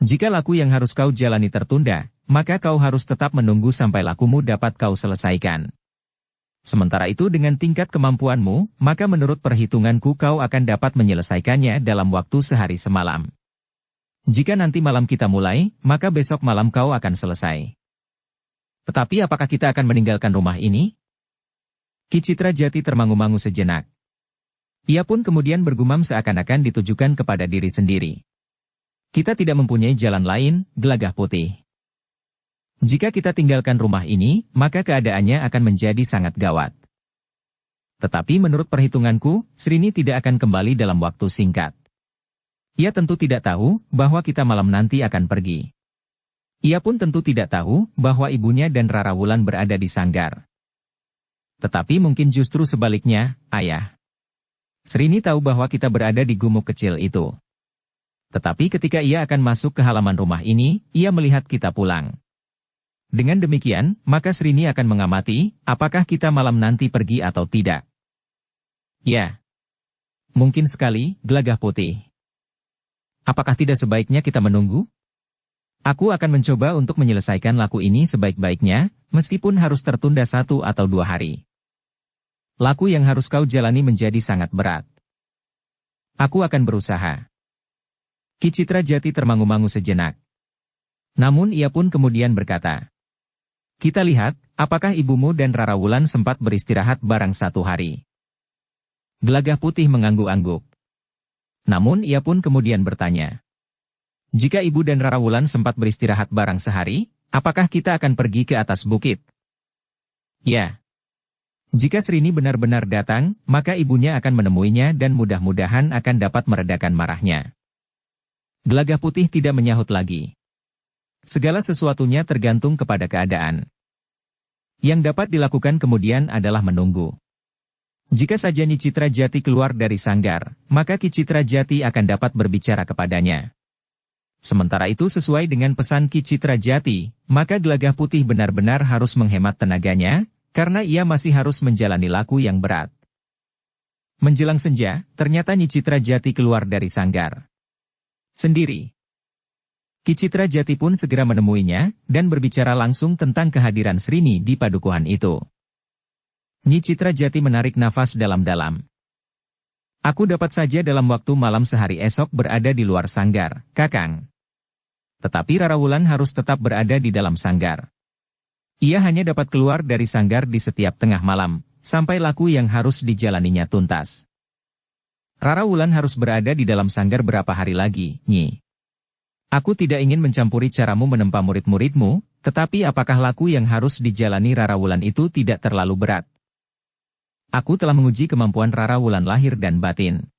Jika laku yang harus kau jalani tertunda, maka kau harus tetap menunggu sampai lakumu dapat kau selesaikan. Sementara itu dengan tingkat kemampuanmu, maka menurut perhitunganku kau akan dapat menyelesaikannya dalam waktu sehari semalam. Jika nanti malam kita mulai, maka besok malam kau akan selesai. Tetapi apakah kita akan meninggalkan rumah ini? Ki Citra Jati termangu-mangu sejenak. Ia pun kemudian bergumam seakan-akan ditujukan kepada diri sendiri. Kita tidak mempunyai jalan lain, Gelagah Putih. Jika kita tinggalkan rumah ini, maka keadaannya akan menjadi sangat gawat. Tetapi menurut perhitunganku, Srini tidak akan kembali dalam waktu singkat. Ia tentu tidak tahu bahwa kita malam nanti akan pergi. Ia pun tentu tidak tahu bahwa ibunya dan Rara Wulan berada di sanggar. Tetapi mungkin justru sebaliknya, Ayah. Srini tahu bahwa kita berada di gumuk kecil itu. Tetapi ketika ia akan masuk ke halaman rumah ini, ia melihat kita pulang. Dengan demikian, maka Srini akan mengamati, apakah kita malam nanti pergi atau tidak. Ya. Mungkin sekali, Gelagah Putih. Apakah tidak sebaiknya kita menunggu? Aku akan mencoba untuk menyelesaikan laku ini sebaik-baiknya, meskipun harus tertunda 1 atau 2 hari. Laku yang harus kau jalani menjadi sangat berat. Aku akan berusaha. Ki Citra Jati termangu-mangu sejenak. Namun ia pun kemudian berkata, kita lihat, apakah ibumu dan Rara Wulan sempat beristirahat barang 1 hari. Gelagah Putih mengangguk-angguk. Namun ia pun kemudian bertanya. Jika ibu dan Rara Wulan sempat beristirahat bareng sehari, apakah kita akan pergi ke atas bukit? Ya. Jika Srini benar-benar datang, maka ibunya akan menemuinya dan mudah-mudahan akan dapat meredakan marahnya. Gelagah Putih tidak menyahut lagi. Segala sesuatunya tergantung kepada keadaan. Yang dapat dilakukan kemudian adalah menunggu. Jika saja Nyi Citra Jati keluar dari sanggar, maka Ki Citra Jati akan dapat berbicara kepadanya. Sementara itu sesuai dengan pesan Ki Citra Jati, maka Gelagah Putih benar-benar harus menghemat tenaganya, karena ia masih harus menjalani laku yang berat. Menjelang senja, ternyata Nyi Citra Jati keluar dari sanggar. Sendiri. Ki Citra Jati pun segera menemuinya, dan berbicara langsung tentang kehadiran Srini di padukuhan itu. Nyi Citra Jati menarik nafas dalam-dalam. Aku dapat saja dalam waktu malam sehari esok berada di luar sanggar, Kakang. Tetapi Rara Wulan harus tetap berada di dalam sanggar. Ia hanya dapat keluar dari sanggar di setiap tengah malam, sampai laku yang harus dijalaninya tuntas. Rara Wulan harus berada di dalam sanggar berapa hari lagi, Nyi? Aku tidak ingin mencampuri caramu menempa murid-muridmu, tetapi apakah laku yang harus dijalani Rara Wulan itu tidak terlalu berat? Aku telah menguji kemampuan Rara Wulan lahir dan batin.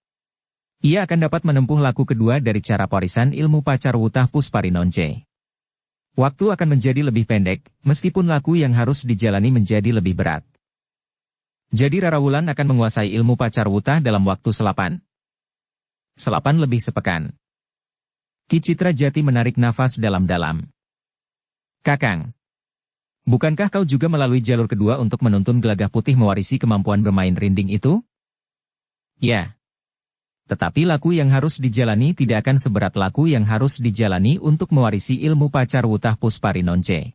Ia akan dapat menempuh laku kedua dari cara warisan ilmu Pacarwutah Pusparinonce. Waktu akan menjadi lebih pendek, meskipun laku yang harus dijalani menjadi lebih berat. Jadi Rara Wulan akan menguasai ilmu Pacarwutah dalam waktu selapan lebih sepekan. Ki Citra Jati menarik nafas dalam-dalam. Kakang. Bukankah kau juga melalui jalur kedua untuk menuntun Gelagah Putih mewarisi kemampuan bermain rinding itu? Ya. Tetapi laku yang harus dijalani tidak akan seberat laku yang harus dijalani untuk mewarisi ilmu Pacarwutah Pusparinonce.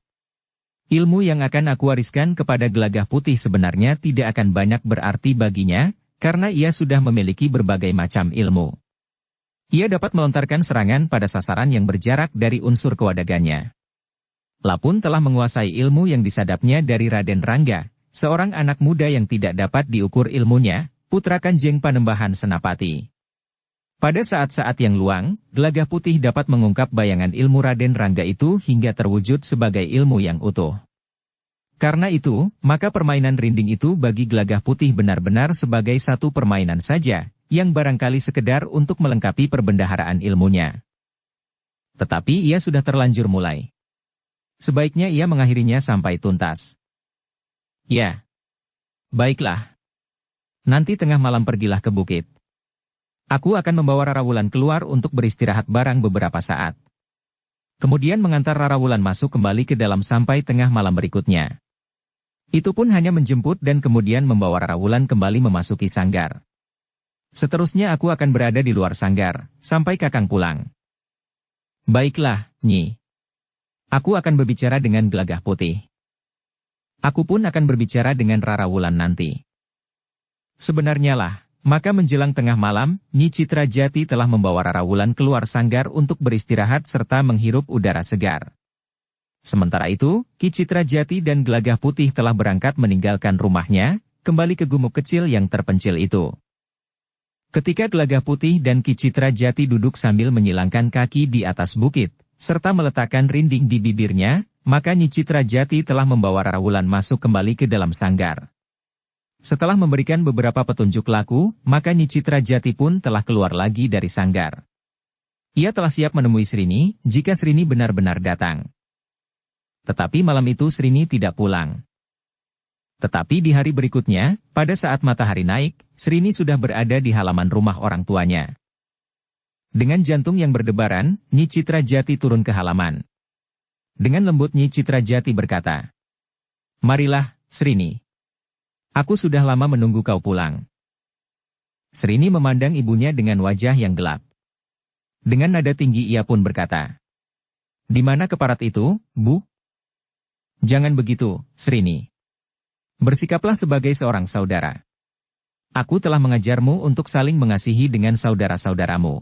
Ilmu yang akan aku wariskan kepada Gelagah Putih sebenarnya tidak akan banyak berarti baginya, karena ia sudah memiliki berbagai macam ilmu. Ia dapat melontarkan serangan pada sasaran yang berjarak dari unsur kewadagannya. Lapun telah menguasai ilmu yang disadapnya dari Raden Rangga, seorang anak muda yang tidak dapat diukur ilmunya, putra Kanjeng Panembahan Senapati. Pada saat-saat yang luang, Gelagah Putih dapat mengungkap bayangan ilmu Raden Rangga itu hingga terwujud sebagai ilmu yang utuh. Karena itu, maka permainan rinding itu bagi Gelagah Putih benar-benar sebagai satu permainan saja, yang barangkali sekedar untuk melengkapi perbendaharaan ilmunya. Tetapi ia sudah terlanjur mulai. Sebaiknya ia mengakhirinya sampai tuntas. Ya. Baiklah. Nanti tengah malam pergilah ke bukit. Aku akan membawa Rara Wulan keluar untuk beristirahat barang beberapa saat. Kemudian mengantar Rara Wulan masuk kembali ke dalam sampai tengah malam berikutnya. Itu pun hanya menjemput dan kemudian membawa Rara Wulan kembali memasuki sanggar. Seterusnya aku akan berada di luar sanggar, sampai Kakang pulang. Baiklah, Nyi. Aku akan berbicara dengan Gelagah Putih. Aku pun akan berbicara dengan Rara Wulan nanti. Sebenarnya lah, maka menjelang tengah malam, Nyi Citra Jati telah membawa Rara Wulan keluar sanggar untuk beristirahat serta menghirup udara segar. Sementara itu, Ki Citra Jati dan Gelagah Putih telah berangkat meninggalkan rumahnya, kembali ke gumuk kecil yang terpencil itu. Ketika Gelagah Putih dan Ki Citra Jati duduk sambil menyilangkan kaki di atas bukit, serta meletakkan rinding di bibirnya, maka Nyi Citra Jati telah membawa Rara Wulan masuk kembali ke dalam sanggar. Setelah memberikan beberapa petunjuk laku, maka Nyi Citra Jati pun telah keluar lagi dari sanggar. Ia telah siap menemui Srini, jika Srini benar-benar datang. Tetapi malam itu Srini tidak pulang. Tetapi di hari berikutnya, pada saat matahari naik, Srini sudah berada di halaman rumah orang tuanya. Dengan jantung yang berdebaran, Nyi Citra Jati turun ke halaman. Dengan lembut Nyi Citra Jati berkata, "Marilah, Srini. Aku sudah lama menunggu kau pulang." Srini memandang ibunya dengan wajah yang gelap. Dengan nada tinggi ia pun berkata, "Di mana keparat itu, Bu?" "Jangan begitu, Srini. Bersikaplah sebagai seorang saudara. Aku telah mengajarmu untuk saling mengasihi dengan saudara-saudaramu.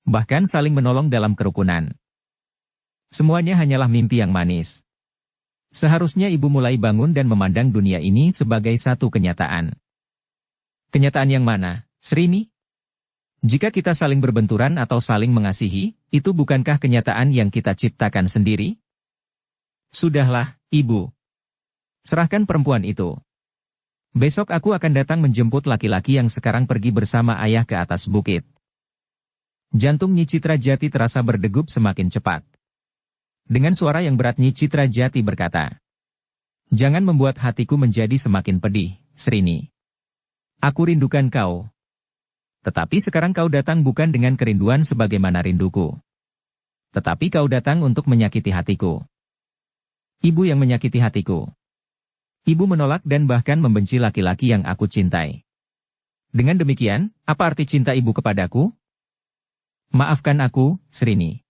Bahkan saling menolong dalam kerukunan. Semuanya hanyalah mimpi yang manis. Seharusnya ibu mulai bangun dan memandang dunia ini sebagai satu kenyataan. Kenyataan yang mana, Srini? Jika kita saling berbenturan atau saling mengasihi, itu bukankah kenyataan yang kita ciptakan sendiri? Sudahlah, Ibu. Serahkan perempuan itu. Besok aku akan datang menjemput laki-laki yang sekarang pergi bersama ayah ke atas bukit. Jantung Nyi Citra Jati terasa berdegup semakin cepat. Dengan suara yang berat Nyi Citra Jati berkata, "Jangan membuat hatiku menjadi semakin pedih, Srini. Aku rindukan kau. Tetapi sekarang kau datang bukan dengan kerinduan sebagaimana rinduku. Tetapi kau datang untuk menyakiti hatiku. Ibu yang menyakiti hatiku. Ibu menolak dan bahkan membenci laki-laki yang aku cintai. Dengan demikian, apa arti cinta ibu kepadaku? Maafkan aku, Srini.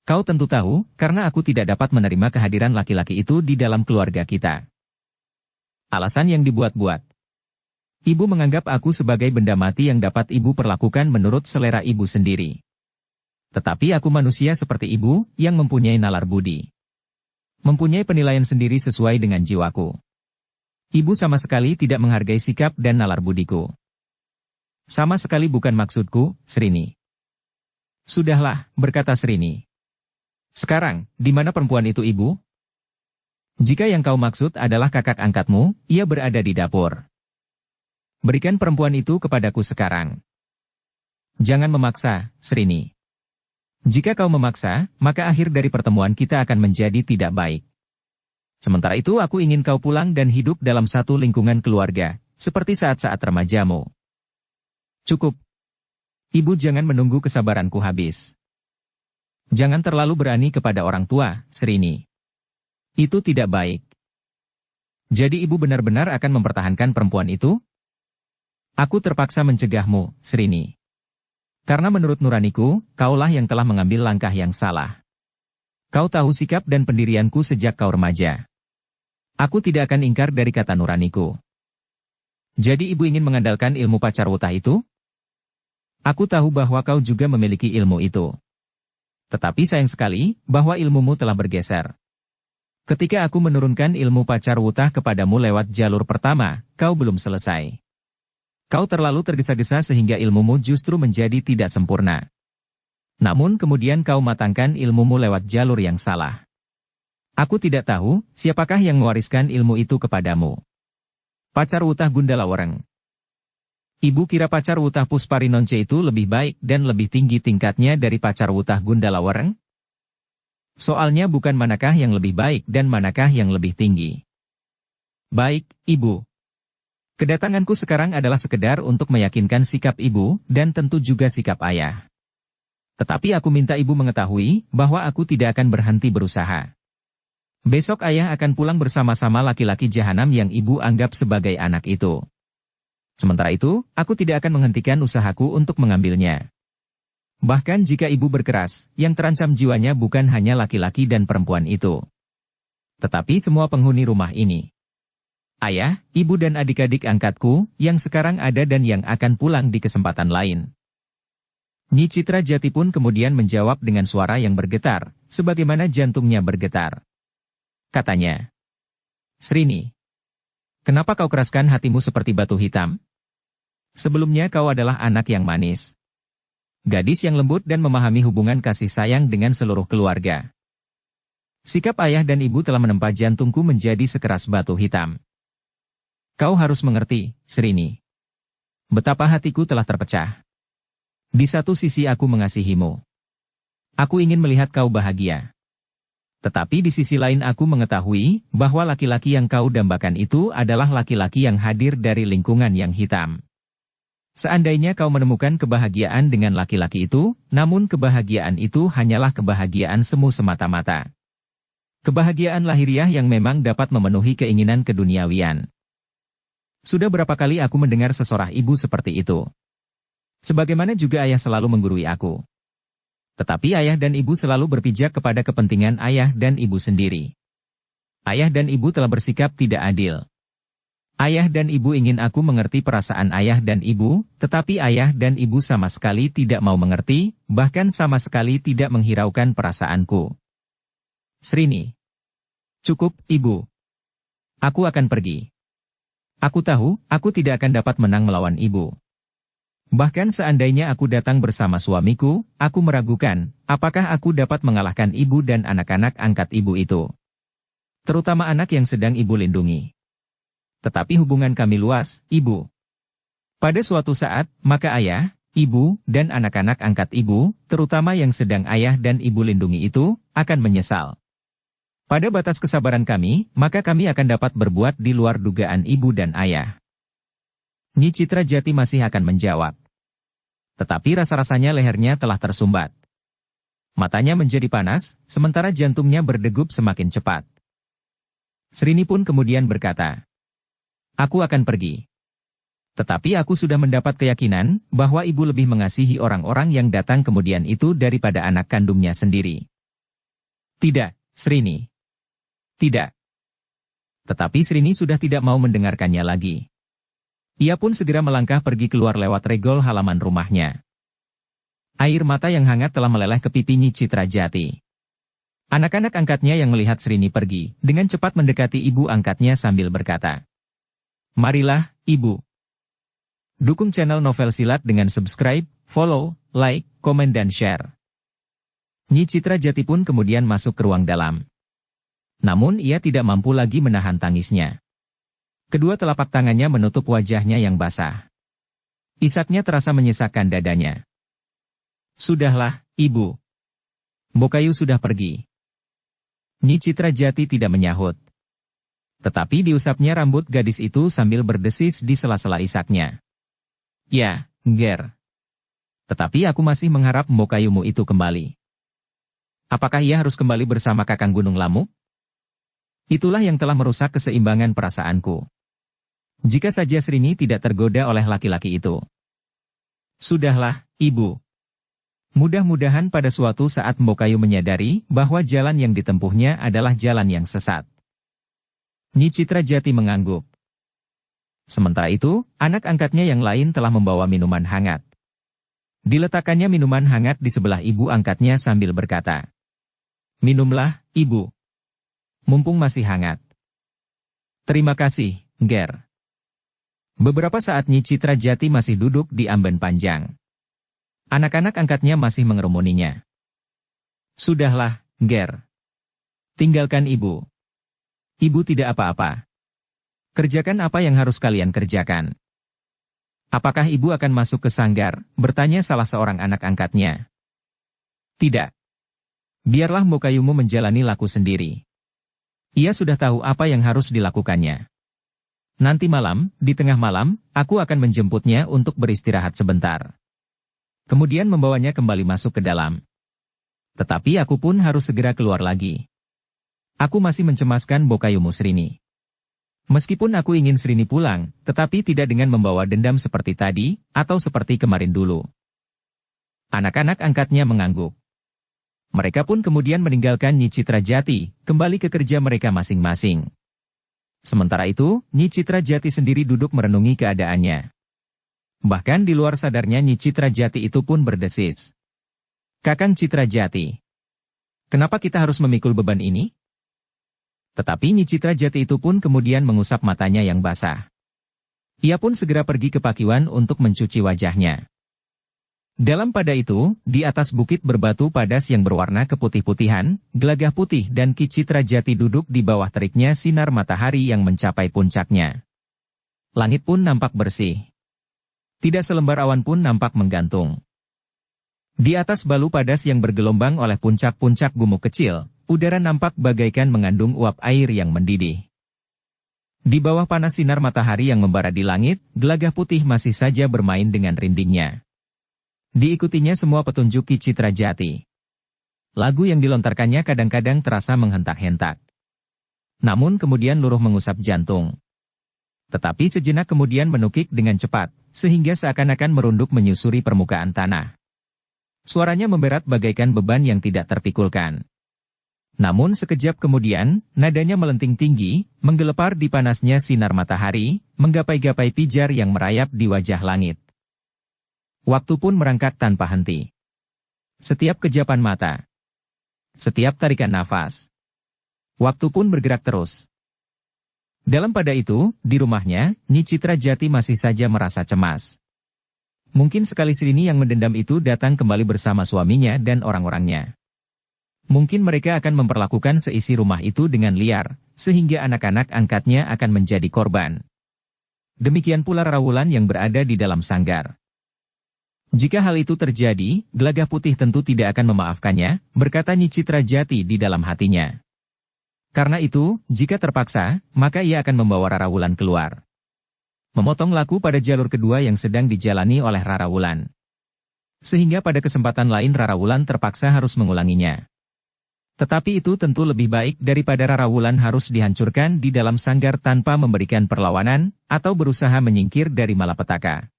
Kau tentu tahu, karena aku tidak dapat menerima kehadiran laki-laki itu di dalam keluarga kita. Alasan yang dibuat-buat. Ibu menganggap aku sebagai benda mati yang dapat ibu perlakukan menurut selera ibu sendiri. Tetapi aku manusia seperti ibu, yang mempunyai nalar budi. Mempunyai penilaian sendiri sesuai dengan jiwaku. Ibu sama sekali tidak menghargai sikap dan nalar budiku. Sama sekali bukan maksudku, Srini. Sudahlah, berkata Srini. Sekarang, di mana perempuan itu, Ibu? Jika yang kau maksud adalah kakak angkatmu, ia berada di dapur. Berikan perempuan itu kepadaku sekarang. Jangan memaksa, Srini. Jika kau memaksa, maka akhir dari pertemuan kita akan menjadi tidak baik. Sementara itu aku ingin kau pulang dan hidup dalam satu lingkungan keluarga, seperti saat-saat remajamu. Cukup. Ibu jangan menunggu kesabaranku habis. Jangan terlalu berani kepada orang tua, Srini. Itu tidak baik. Jadi ibu benar-benar akan mempertahankan perempuan itu? Aku terpaksa mencegahmu, Srini. Karena menurut nuraniku, kaulah yang telah mengambil langkah yang salah. Kau tahu sikap dan pendirianku sejak kau remaja. Aku tidak akan ingkar dari kata nuraniku. Jadi ibu ingin mengandalkan ilmu pacarwutah itu? Aku tahu bahwa kau juga memiliki ilmu itu. Tetapi sayang sekali, bahwa ilmumu telah bergeser. Ketika aku menurunkan ilmu pacarwutah kepadamu lewat jalur pertama, kau belum selesai. Kau terlalu tergesa-gesa sehingga ilmumu justru menjadi tidak sempurna. Namun kemudian kau matangkan ilmumu lewat jalur yang salah. Aku tidak tahu, siapakah yang mewariskan ilmu itu kepadamu. Pacarwutah Gundalawereng. Ibu kira pacarwutah Pusparinonce itu lebih baik dan lebih tinggi tingkatnya dari pacarwutah Gundalawereng? Soalnya bukan manakah yang lebih baik dan manakah yang lebih tinggi. Baik, Ibu. Kedatanganku sekarang adalah sekedar untuk meyakinkan sikap ibu, dan tentu juga sikap ayah. Tetapi aku minta ibu mengetahui, bahwa aku tidak akan berhenti berusaha. Besok ayah akan pulang bersama-sama laki-laki jahanam yang ibu anggap sebagai anak itu. Sementara itu, aku tidak akan menghentikan usahaku untuk mengambilnya. Bahkan jika ibu berkeras, yang terancam jiwanya bukan hanya laki-laki dan perempuan itu. Tetapi semua penghuni rumah ini. Ayah, ibu dan adik-adik angkatku, yang sekarang ada dan yang akan pulang di kesempatan lain. Nyi Citra Jati pun kemudian menjawab dengan suara yang bergetar, sebagaimana jantungnya bergetar. Katanya, Srini, kenapa kau keraskan hatimu seperti batu hitam? Sebelumnya kau adalah anak yang manis. Gadis yang lembut dan memahami hubungan kasih sayang dengan seluruh keluarga. Sikap ayah dan ibu telah menempa jantungku menjadi sekeras batu hitam. Kau harus mengerti, Srini. Betapa hatiku telah terpecah. Di satu sisi aku mengasihimu. Aku ingin melihat kau bahagia. Tetapi di sisi lain aku mengetahui, bahwa laki-laki yang kau dambakan itu adalah laki-laki yang hadir dari lingkungan yang hitam. Seandainya kau menemukan kebahagiaan dengan laki-laki itu, namun kebahagiaan itu hanyalah kebahagiaan semu semata-mata. Kebahagiaan lahiriah yang memang dapat memenuhi keinginan keduniawian. Sudah berapa kali aku mendengar sesorah ibu seperti itu. Sebagaimana juga ayah selalu menggurui aku. Tetapi ayah dan ibu selalu berpijak kepada kepentingan ayah dan ibu sendiri. Ayah dan ibu telah bersikap tidak adil. Ayah dan ibu ingin aku mengerti perasaan ayah dan ibu, tetapi ayah dan ibu sama sekali tidak mau mengerti, bahkan sama sekali tidak menghiraukan perasaanku. Srini. Cukup, ibu. Aku akan pergi. Aku tahu, aku tidak akan dapat menang melawan ibu. Bahkan seandainya aku datang bersama suamiku, aku meragukan, apakah aku dapat mengalahkan ibu dan anak-anak angkat ibu itu. Terutama anak yang sedang ibu lindungi. Tetapi hubungan kami luas, ibu. Pada suatu saat, maka ayah, ibu, dan anak-anak angkat ibu, terutama yang sedang ayah dan ibu lindungi itu, akan menyesal. Pada batas kesabaran kami, maka kami akan dapat berbuat di luar dugaan ibu dan ayah. Nyi Citra Jati masih akan menjawab. Tetapi rasa-rasanya lehernya telah tersumbat. Matanya menjadi panas, sementara jantungnya berdegup semakin cepat. Srini pun kemudian berkata, "Aku akan pergi. Tetapi aku sudah mendapat keyakinan bahwa ibu lebih mengasihi orang-orang yang datang kemudian itu daripada anak kandungnya sendiri." "Tidak, Srini. Tidak." Tetapi Srini sudah tidak mau mendengarkannya lagi. Ia pun segera melangkah pergi keluar lewat regol halaman rumahnya. Air mata yang hangat telah meleleh ke pipi Nyi Citra Jati. Anak-anak angkatnya yang melihat Srini pergi, dengan cepat mendekati ibu angkatnya sambil berkata, "Marilah, ibu. Dukung channel Novel Silat dengan subscribe, follow, like, komen dan share." Nyi Citra Jati pun kemudian masuk ke ruang dalam. Namun ia tidak mampu lagi menahan tangisnya. Kedua telapak tangannya menutup wajahnya yang basah. Isaknya terasa menyesakkan dadanya. "Sudahlah, ibu. Bokayu sudah pergi." Nyi Citra Jati tidak menyahut. Tetapi diusapnya rambut gadis itu sambil berdesis di sela-sela isaknya. "Ya, Nger. Tetapi aku masih mengharap Mbokayumu itu kembali." "Apakah ia harus kembali bersama Kakang Gunung Lamuk?" "Itulah yang telah merusak keseimbangan perasaanku. Jika saja Srini tidak tergoda oleh laki-laki itu." "Sudahlah, ibu. Mudah-mudahan pada suatu saat Mbokayu menyadari bahwa jalan yang ditempuhnya adalah jalan yang sesat." Nyi Citra Jati mengangguk. Sementara itu, anak angkatnya yang lain telah membawa minuman hangat. Diletakkannya minuman hangat di sebelah ibu angkatnya sambil berkata, "Minumlah, ibu. Mumpung masih hangat." "Terima kasih, Nger." Beberapa saat Nyi Citra Jati masih duduk di amben panjang. Anak-anak angkatnya masih mengerumuninya. "Sudahlah, Nger. Tinggalkan ibu. Ibu tidak apa-apa. Kerjakan apa yang harus kalian kerjakan." "Apakah ibu akan masuk ke sanggar?" bertanya salah seorang anak angkatnya. "Tidak. Biarlah Mbokayumu menjalani laku sendiri. Ia sudah tahu apa yang harus dilakukannya. Nanti malam, di tengah malam, aku akan menjemputnya untuk beristirahat sebentar. Kemudian membawanya kembali masuk ke dalam. Tetapi aku pun harus segera keluar lagi. Aku masih mencemaskan Mbokayumu Srini. Meskipun aku ingin Srini pulang, tetapi tidak dengan membawa dendam seperti tadi, atau seperti kemarin dulu." Anak-anak angkatnya mengangguk. Mereka pun kemudian meninggalkan Nyi Citra Jati, kembali ke kerja mereka masing-masing. Sementara itu, Nyi Citra Jati sendiri duduk merenungi keadaannya. Bahkan di luar sadarnya Nyi Citra Jati itu pun berdesis, "Kakang Citra Jati, kenapa kita harus memikul beban ini?" Tetapi Nyi Citra Jati itu pun kemudian mengusap matanya yang basah. Ia pun segera pergi ke Pakiwan untuk mencuci wajahnya. Dalam pada itu, di atas bukit berbatu padas yang berwarna keputih-putihan, Gelagah Putih dan Ki Citra Jati duduk di bawah teriknya sinar matahari yang mencapai puncaknya. Langit pun nampak bersih. Tidak selembar awan pun nampak menggantung. Di atas balu padas yang bergelombang oleh puncak-puncak gumuk kecil, udara nampak bagaikan mengandung uap air yang mendidih. Di bawah panas sinar matahari yang membara di langit, Gelagah Putih masih saja bermain dengan rindingnya. Diikutinya semua petunjuk Ki Citra Jati. Lagu yang dilontarkannya kadang-kadang terasa menghentak-hentak. Namun kemudian luruh mengusap jantung. Tetapi sejenak kemudian menukik dengan cepat, sehingga seakan-akan merunduk menyusuri permukaan tanah. Suaranya memberat bagaikan beban yang tidak terpikulkan. Namun sekejap kemudian, nadanya melenting tinggi, menggelepar di panasnya sinar matahari, menggapai-gapai pijar yang merayap di wajah langit. Waktu pun merangkak tanpa henti. Setiap kejapan mata, setiap tarikan nafas, waktu pun bergerak terus. Dalam pada itu, di rumahnya, Nyi Citra Jati masih saja merasa cemas. Mungkin sekali Srini yang mendendam itu datang kembali bersama suaminya dan orang-orangnya. Mungkin mereka akan memperlakukan seisi rumah itu dengan liar, sehingga anak-anak angkatnya akan menjadi korban. Demikian pula Rara Wulan yang berada di dalam sanggar. Jika hal itu terjadi, Gelagah Putih tentu tidak akan memaafkannya, berkata Nyi Citra Jati di dalam hatinya. Karena itu, jika terpaksa, maka ia akan membawa Rara Wulan keluar. Memotong laku pada jalur kedua yang sedang dijalani oleh Rara Wulan. Sehingga pada kesempatan lain Rara Wulan terpaksa harus mengulanginya. Tetapi itu tentu lebih baik daripada Rara Wulan harus dihancurkan di dalam sanggar tanpa memberikan perlawanan, atau berusaha menyingkir dari malapetaka.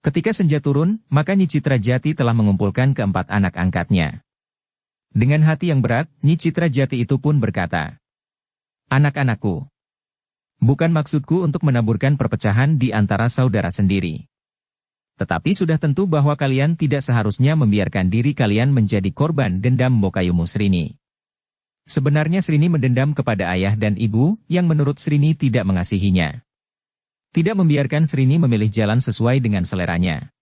Ketika senja turun, maka Nyi Citra Jati telah mengumpulkan keempat anak angkatnya. Dengan hati yang berat, Nyi Citra Jati itu pun berkata, "Anak-anakku, bukan maksudku untuk menaburkan perpecahan di antara saudara sendiri. Tetapi sudah tentu bahwa kalian tidak seharusnya membiarkan diri kalian menjadi korban dendam Mokayumu Srini. Sebenarnya Srini mendendam kepada ayah dan ibu, yang menurut Srini tidak mengasihinya. Tidak membiarkan Srini memilih jalan sesuai dengan seleranya.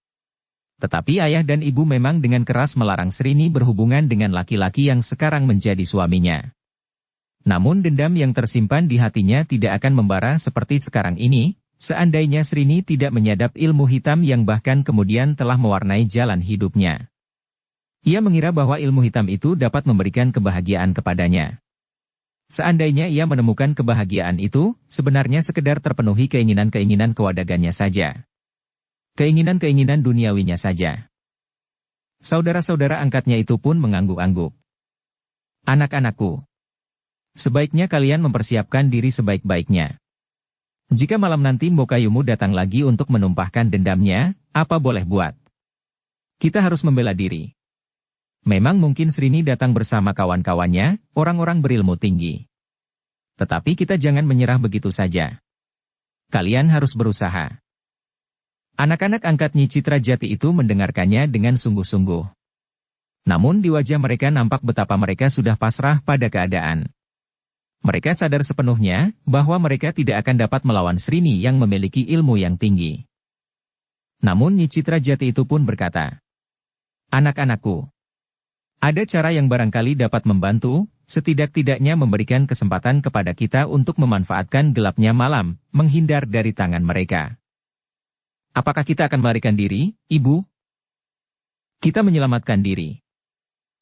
Tetapi ayah dan ibu memang dengan keras melarang Srini berhubungan dengan laki-laki yang sekarang menjadi suaminya. Namun dendam yang tersimpan di hatinya tidak akan membara seperti sekarang ini, seandainya Srini tidak menyadap ilmu hitam yang bahkan kemudian telah mewarnai jalan hidupnya. Ia mengira bahwa ilmu hitam itu dapat memberikan kebahagiaan kepadanya. Seandainya ia menemukan kebahagiaan itu, sebenarnya sekedar terpenuhi keinginan-keinginan kewadagannya saja. Keinginan-keinginan duniawinya saja. Saudara-saudara angkatnya itu pun mengangguk-angguk. Anak-anakku, sebaiknya kalian mempersiapkan diri sebaik-baiknya. Jika malam nanti Mokayumu datang lagi untuk menumpahkan dendamnya, apa boleh buat? Kita harus membela diri. Memang mungkin Srini datang bersama kawan-kawannya, orang-orang berilmu tinggi. Tetapi kita jangan menyerah begitu saja. Kalian harus berusaha. Anak-anak angkat Nyi Citra Jati itu mendengarkannya dengan sungguh-sungguh. Namun di wajah mereka nampak betapa mereka sudah pasrah pada keadaan. Mereka sadar sepenuhnya bahwa mereka tidak akan dapat melawan Srini yang memiliki ilmu yang tinggi. Namun Nyi Citra Jati itu pun berkata, "Anak-anakku, ada cara yang barangkali dapat membantu, setidak-tidaknya memberikan kesempatan kepada kita untuk memanfaatkan gelapnya malam, menghindar dari tangan mereka. Apakah kita akan melarikan diri, Ibu?" Kita menyelamatkan diri.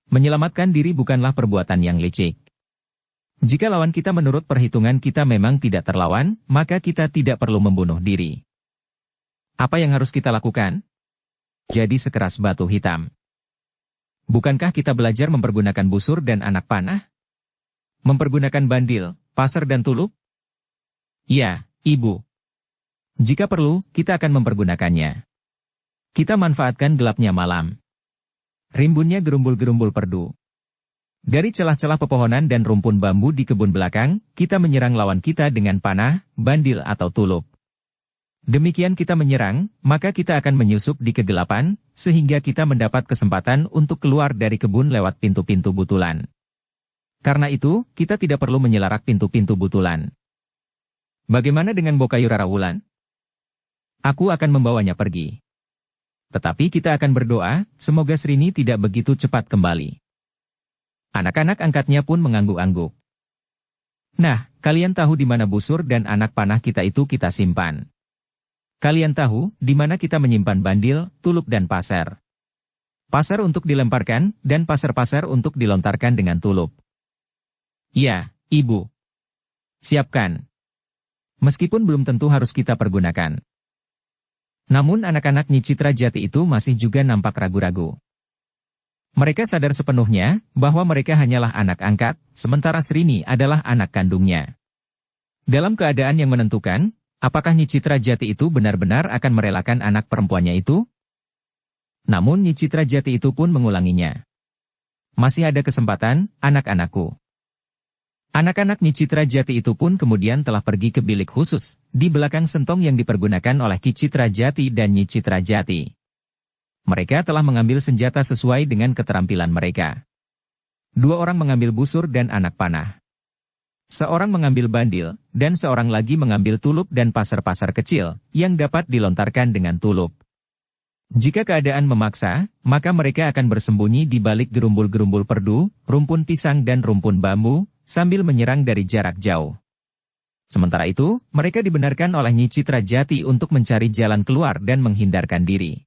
Menyelamatkan diri bukanlah perbuatan yang licik. Jika lawan kita menurut perhitungan kita memang tidak terlawan, maka kita tidak perlu membunuh diri. Apa yang harus kita lakukan? Jadi sekeras batu hitam. Bukankah kita belajar mempergunakan busur dan anak panah? Mempergunakan bandil, pasar dan tulup? Ya, Ibu. Jika perlu, kita akan mempergunakannya. Kita manfaatkan gelapnya malam. Rimbunnya gerumbul-gerumbul perdu. Dari celah-celah pepohonan dan rumpun bambu di kebun belakang, kita menyerang lawan kita dengan panah, bandil atau tulup. Demikian kita menyerang, maka kita akan menyusup di kegelapan, sehingga kita mendapat kesempatan untuk keluar dari kebun lewat pintu-pintu butulan. Karena itu, kita tidak perlu menyelarak pintu-pintu butulan. Bagaimana dengan Bokayu Rara Wulan? Aku akan membawanya pergi. Tetapi kita akan berdoa, semoga Srini tidak begitu cepat kembali. Anak-anak angkatnya pun mengangguk-angguk. Nah, kalian tahu di mana busur dan anak panah kita itu kita simpan. Kalian tahu di mana kita menyimpan bandil, tulup dan pasar. Pasar untuk dilemparkan, dan pasar-pasar untuk dilontarkan dengan tulup. Ya, Ibu. Siapkan. Meskipun belum tentu harus kita pergunakan. Namun anak-anak Nyi Citra Jati itu masih juga nampak ragu-ragu. Mereka sadar sepenuhnya bahwa mereka hanyalah anak angkat, sementara Srini adalah anak kandungnya. Dalam keadaan yang menentukan, apakah Nyi Citra Jati itu benar-benar akan merelakan anak perempuannya itu? Namun Nyi Citra Jati itu pun mengulanginya. Masih ada kesempatan, anak-anakku. Anak-anak Nyi Citra Jati itu pun kemudian telah pergi ke bilik khusus, di belakang sentong yang dipergunakan oleh Ki Citra Jati dan Nyi Citra Jati. Mereka telah mengambil senjata sesuai dengan keterampilan mereka. Dua orang mengambil busur dan anak panah. Seorang mengambil bandil, dan seorang lagi mengambil tulup dan pasar-pasar kecil, yang dapat dilontarkan dengan tulup. Jika keadaan memaksa, maka mereka akan bersembunyi di balik gerumbul-gerumbul perdu, rumpun pisang dan rumpun bambu, sambil menyerang dari jarak jauh. Sementara itu, mereka dibenarkan oleh Nyi Citra Jati untuk mencari jalan keluar dan menghindarkan diri.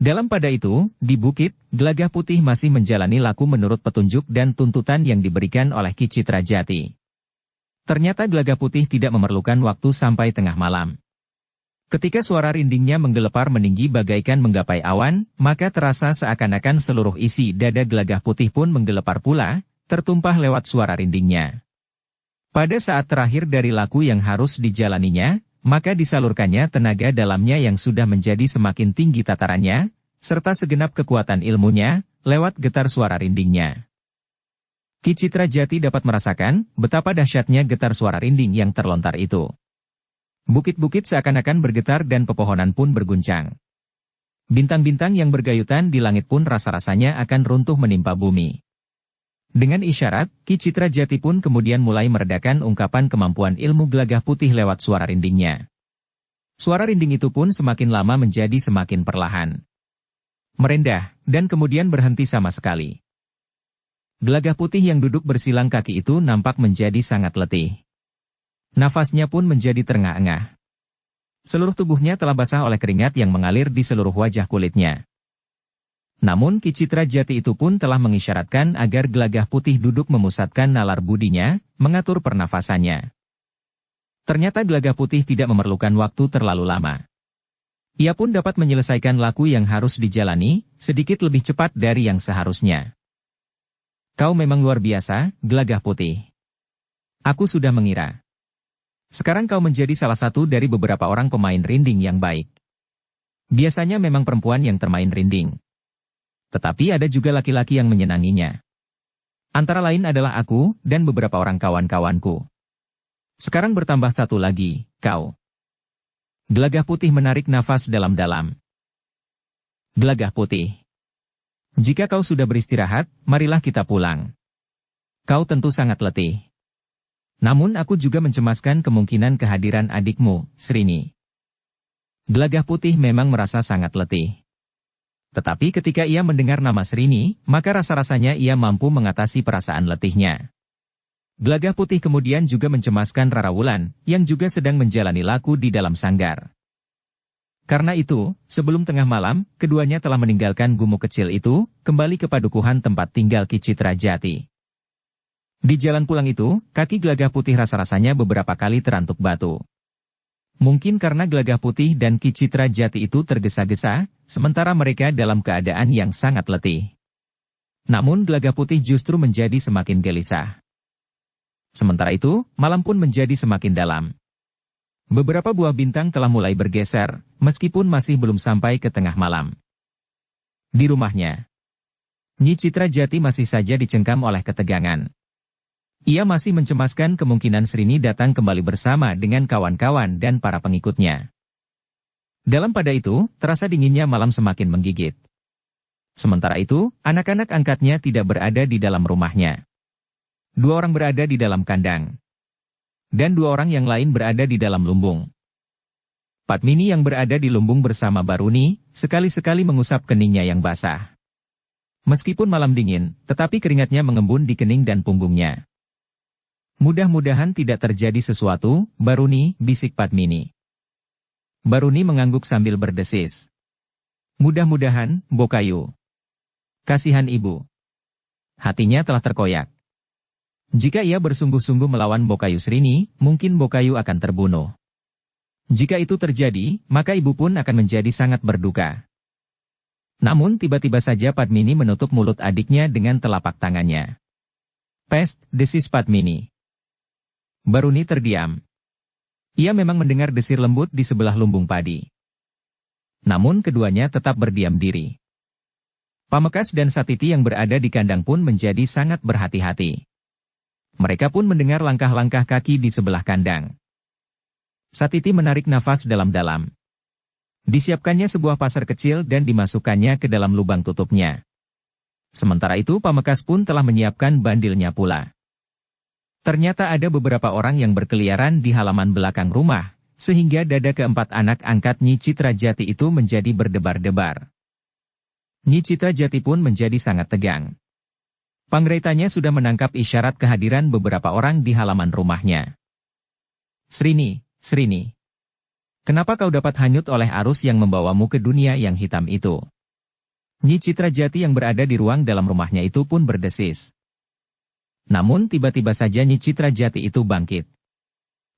Dalam pada itu, di bukit, Gelagah Putih masih menjalani laku menurut petunjuk dan tuntutan yang diberikan oleh Ki Citra Jati. Ternyata Gelagah Putih tidak memerlukan waktu sampai tengah malam. Ketika suara rindingnya menggelepar meninggi bagaikan menggapai awan, maka terasa seakan-akan seluruh isi dada Gelagah Putih pun menggelepar pula, tertumpah lewat suara rindingnya. Pada saat terakhir dari laku yang harus dijalaninya, maka disalurkannya tenaga dalamnya yang sudah menjadi semakin tinggi tatarannya, serta segenap kekuatan ilmunya, lewat getar suara rindingnya. Ki Citra Jati dapat merasakan betapa dahsyatnya getar suara rinding yang terlontar itu. Bukit-bukit seakan-akan bergetar dan pepohonan pun berguncang. Bintang-bintang yang bergayutan di langit pun rasa-rasanya akan runtuh menimpa bumi. Dengan isyarat, Ki Citra Jati pun kemudian mulai meredakan ungkapan kemampuan ilmu Gelagah Putih lewat suara rindingnya. Suara rinding itu pun semakin lama menjadi semakin perlahan. Merendah, dan kemudian berhenti sama sekali. Gelagah Putih yang duduk bersilang kaki itu nampak menjadi sangat letih. Nafasnya pun menjadi terengah-engah. Seluruh tubuhnya telah basah oleh keringat yang mengalir di seluruh wajah kulitnya. Namun Ki Citra Jati itu pun telah mengisyaratkan agar Gelagah Putih duduk memusatkan nalar budinya, mengatur pernafasannya. Ternyata Gelagah Putih tidak memerlukan waktu terlalu lama. Ia pun dapat menyelesaikan laku yang harus dijalani, sedikit lebih cepat dari yang seharusnya. Kau memang luar biasa, Gelagah Putih. Aku sudah mengira. Sekarang kau menjadi salah satu dari beberapa orang pemain rinding yang baik. Biasanya memang perempuan yang termain rinding. Tetapi ada juga laki-laki yang menyenanginya. Antara lain adalah aku, dan beberapa orang kawan-kawanku. Sekarang bertambah satu lagi, kau. Gelagah Putih menarik nafas dalam-dalam. Gelagah Putih. Jika kau sudah beristirahat, marilah kita pulang. Kau tentu sangat letih. Namun aku juga mencemaskan kemungkinan kehadiran adikmu, Srini. Gelagah Putih memang merasa sangat letih. Tetapi ketika ia mendengar nama Srini, maka rasa-rasanya ia mampu mengatasi perasaan letihnya. Gelagah Putih kemudian juga mencemaskan Rara Wulan, yang juga sedang menjalani laku di dalam sanggar. Karena itu, sebelum tengah malam, keduanya telah meninggalkan gumuk kecil itu, kembali ke padukuhan tempat tinggal Ki Citra Jati. Di jalan pulang itu, kaki Gelagah Putih rasa-rasanya beberapa kali terantuk batu. Mungkin karena Gelagah Putih dan Ki Citra Jati itu tergesa-gesa, sementara mereka dalam keadaan yang sangat letih. Namun Gelagah Putih justru menjadi semakin gelisah. Sementara itu, malam pun menjadi semakin dalam. Beberapa buah bintang telah mulai bergeser, meskipun masih belum sampai ke tengah malam. Di rumahnya, Nyi Citra Jati masih saja dicengkam oleh ketegangan. Ia masih mencemaskan kemungkinan Srini datang kembali bersama dengan kawan-kawan dan para pengikutnya. Dalam pada itu, terasa dinginnya malam semakin menggigit. Sementara itu, anak-anak angkatnya tidak berada di dalam rumahnya. 2 orang berada di dalam kandang. Dan 2 orang yang lain berada di dalam lumbung. Padmini yang berada di lumbung bersama Baruni, sekali-sekali mengusap keningnya yang basah. Meskipun malam dingin, tetapi keringatnya mengembun di kening dan punggungnya. Mudah-mudahan tidak terjadi sesuatu, Baruni, bisik Padmini. Baruni mengangguk sambil berdesis. Mudah-mudahan, Bokayu. Kasihan ibu. Hatinya telah terkoyak. Jika ia bersungguh-sungguh melawan Bokayu Srini, mungkin Bokayu akan terbunuh. Jika itu terjadi, maka ibu pun akan menjadi sangat berduka. Namun tiba-tiba saja Padmini menutup mulut adiknya dengan telapak tangannya. Pest, desis Padmini. Baruni terdiam. Ia memang mendengar desir lembut di sebelah lumbung padi. Namun keduanya tetap berdiam diri. Pamekas dan Satiti yang berada di kandang pun menjadi sangat berhati-hati. Mereka pun mendengar langkah-langkah kaki di sebelah kandang. Satiti menarik nafas dalam-dalam. Disiapkannya sebuah pasar kecil dan dimasukkannya ke dalam lubang tutupnya. Sementara itu Pamekas pun telah menyiapkan bandilnya pula. Ternyata ada beberapa orang yang berkeliaran di halaman belakang rumah, sehingga dada keempat anak angkat Nyi Citra Jati itu menjadi berdebar-debar. Nyi Citra Jati pun menjadi sangat tegang. Pangreitanya sudah menangkap isyarat kehadiran beberapa orang di halaman rumahnya. Srini, Srini. Kenapa kau dapat hanyut oleh arus yang membawamu ke dunia yang hitam itu? Nyi Citra Jati yang berada di ruang dalam rumahnya itu pun berdesis. Namun tiba-tiba saja Nyi Citra Jati itu bangkit.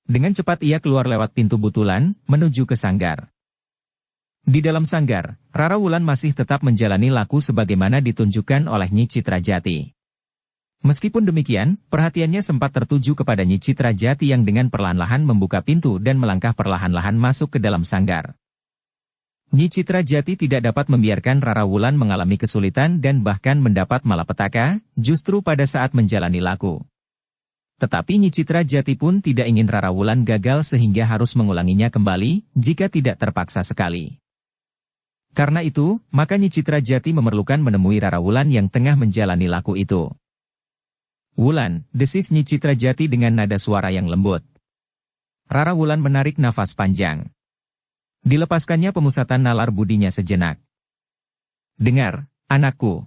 Dengan cepat ia keluar lewat pintu butulan, menuju ke sanggar. Di dalam sanggar, Rara Wulan masih tetap menjalani laku sebagaimana ditunjukkan oleh Nyi Citra Jati. Meskipun demikian, perhatiannya sempat tertuju kepada Nyi Citra Jati yang dengan perlahan-lahan membuka pintu dan melangkah perlahan-lahan masuk ke dalam sanggar. Nyi Citra Jati tidak dapat membiarkan Rara Wulan mengalami kesulitan dan bahkan mendapat malapetaka, justru pada saat menjalani laku. Tetapi Nyi Citra Jati pun tidak ingin Rara Wulan gagal sehingga harus mengulanginya kembali, jika tidak terpaksa sekali. Karena itu, maka Nyi Citra Jati memerlukan menemui Rara Wulan yang tengah menjalani laku itu. Wulan, desis Nyi Citra Jati dengan nada suara yang lembut. Rara Wulan menarik nafas panjang. Dilepaskannya pemusatan nalar budinya sejenak. Dengar, anakku.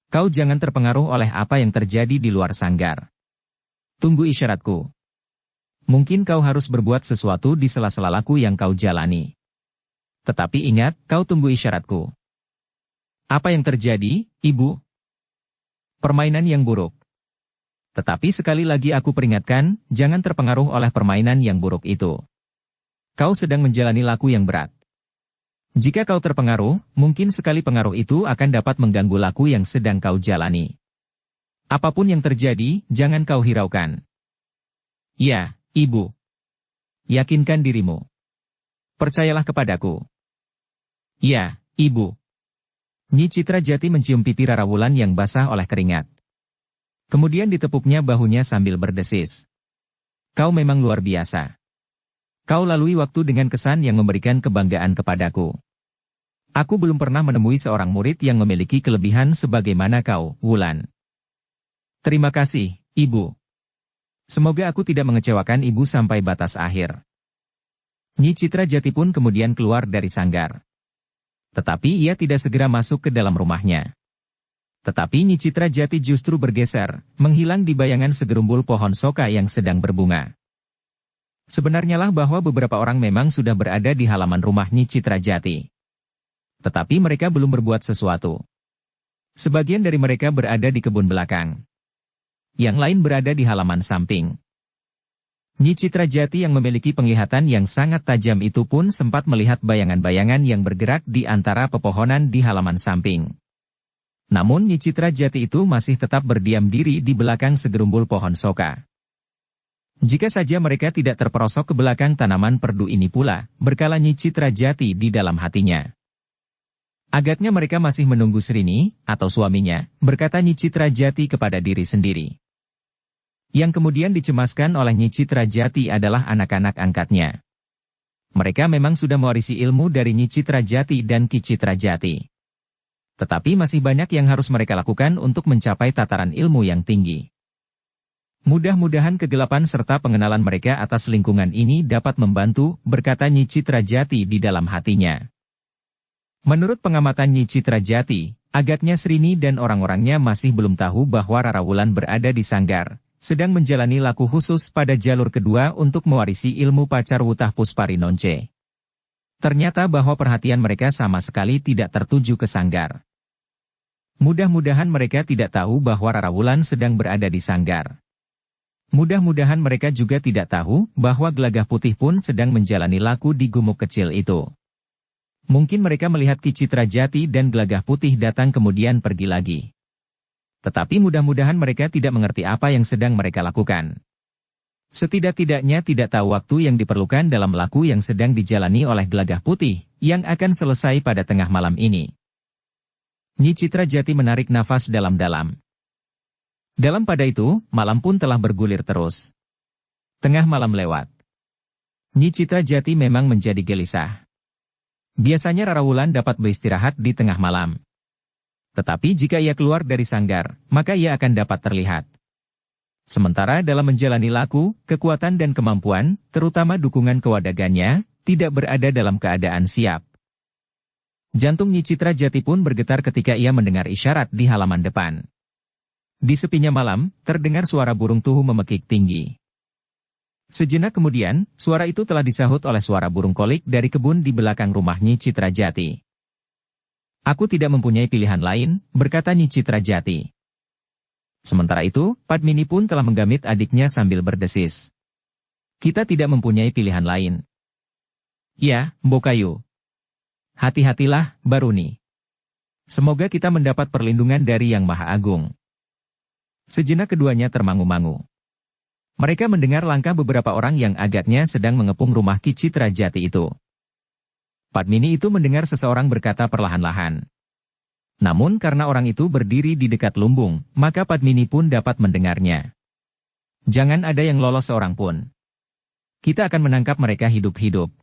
Kau jangan terpengaruh oleh apa yang terjadi di luar sanggar. Tunggu isyaratku. Mungkin kau harus berbuat sesuatu di sela-sela laku yang kau jalani. Tetapi ingat, kau tunggu isyaratku. Apa yang terjadi, Ibu? Permainan yang buruk. Tetapi sekali lagi aku peringatkan, jangan terpengaruh oleh permainan yang buruk itu. Kau sedang menjalani laku yang berat. Jika kau terpengaruh, mungkin sekali pengaruh itu akan dapat mengganggu laku yang sedang kau jalani. Apapun yang terjadi, jangan kau hiraukan. Ya, Ibu. Yakinkan dirimu. Percayalah kepadaku. Ya, Ibu. Nyi Citra Jati mencium pipi Rara Wulan yang basah oleh keringat. Kemudian ditepuknya bahunya sambil berdesis. Kau memang luar biasa. Kau lalui waktu dengan kesan yang memberikan kebanggaan kepadaku. Aku belum pernah menemui seorang murid yang memiliki kelebihan sebagaimana kau, Wulan. Terima kasih, Ibu. Semoga aku tidak mengecewakan Ibu sampai batas akhir. Nyi Citra Jati pun kemudian keluar dari sanggar. Tetapi ia tidak segera masuk ke dalam rumahnya. Tetapi Nyi Citra Jati justru bergeser, menghilang di bayangan segerumbul pohon soka yang sedang berbunga. Sebenarnya lah bahwa beberapa orang memang sudah berada di halaman rumah Nyi Citra Jati. Tetapi mereka belum berbuat sesuatu. Sebagian dari mereka berada di kebun belakang. Yang lain berada di halaman samping. Nyi Citra Jati yang memiliki penglihatan yang sangat tajam itu pun sempat melihat bayangan-bayangan yang bergerak di antara pepohonan di halaman samping. Namun Nyi Citra Jati itu masih tetap berdiam diri di belakang segerumbul pohon soka. Jika saja mereka tidak terperosok ke belakang tanaman perdu ini pula, berkala Nyi Citra Jati di dalam hatinya. Agaknya mereka masih menunggu Srini, atau suaminya, berkata Nyi Citra Jati kepada diri sendiri. Yang kemudian dicemaskan oleh Nyi Citra Jati adalah anak-anak angkatnya. Mereka memang sudah mewarisi ilmu dari Nyi Citra Jati dan Ki Citra Jati. Tetapi masih banyak yang harus mereka lakukan untuk mencapai tataran ilmu yang tinggi. Mudah-mudahan kegelapan serta pengenalan mereka atas lingkungan ini dapat membantu, berkata Nyi Citra Jati di dalam hatinya. Menurut pengamatan Nyi Citra Jati, agaknya Srini dan orang-orangnya masih belum tahu bahwa Rara Wulan berada di sanggar, sedang menjalani laku khusus pada jalur kedua untuk mewarisi ilmu Pacar Wutah Puspari Nonce. Ternyata bahwa perhatian mereka sama sekali tidak tertuju ke sanggar. Mudah-mudahan mereka tidak tahu bahwa Rara Wulan sedang berada di sanggar. Mudah-mudahan mereka juga tidak tahu bahwa Gelagah Putih pun sedang menjalani laku di gumuk kecil itu. Mungkin mereka melihat Ki Citra Jati dan Gelagah Putih datang kemudian pergi lagi. Tetapi mudah-mudahan mereka tidak mengerti apa yang sedang mereka lakukan. Setidak-tidaknya tidak tahu waktu yang diperlukan dalam laku yang sedang dijalani oleh Gelagah Putih, yang akan selesai pada tengah malam ini. Nyi Citra Jati menarik nafas dalam-dalam. Dalam pada itu, malam pun telah bergulir terus. Tengah malam lewat. Nyi Citra Jati memang menjadi gelisah. Biasanya Rara Wulan dapat beristirahat di tengah malam. Tetapi jika ia keluar dari sanggar, maka ia akan dapat terlihat. Sementara dalam menjalani laku, kekuatan dan kemampuan, terutama dukungan kewadagannya, tidak berada dalam keadaan siap. Jantung Nyi Citra Jati pun bergetar ketika ia mendengar isyarat di halaman depan. Di sepinya malam, terdengar suara burung tuhu memekik tinggi. Sejenak kemudian, suara itu telah disahut oleh suara burung kolik dari kebun di belakang rumah Nyi Citra Jati. Aku tidak mempunyai pilihan lain, berkata Nyi Citra Jati. Sementara itu, Padmini pun telah menggamit adiknya sambil berdesis. Kita tidak mempunyai pilihan lain. Ya, Mbokayu. Hati-hatilah, Baruni. Semoga kita mendapat perlindungan dari Yang Maha Agung. Sejenak keduanya termangu-mangu. Mereka mendengar langkah beberapa orang yang agaknya sedang mengepung rumah Ki Citra Jati itu. Padmini itu mendengar seseorang berkata perlahan-lahan. Namun karena orang itu berdiri di dekat lumbung, maka Padmini pun dapat mendengarnya. Jangan ada yang lolos seorang pun. Kita akan menangkap mereka hidup-hidup.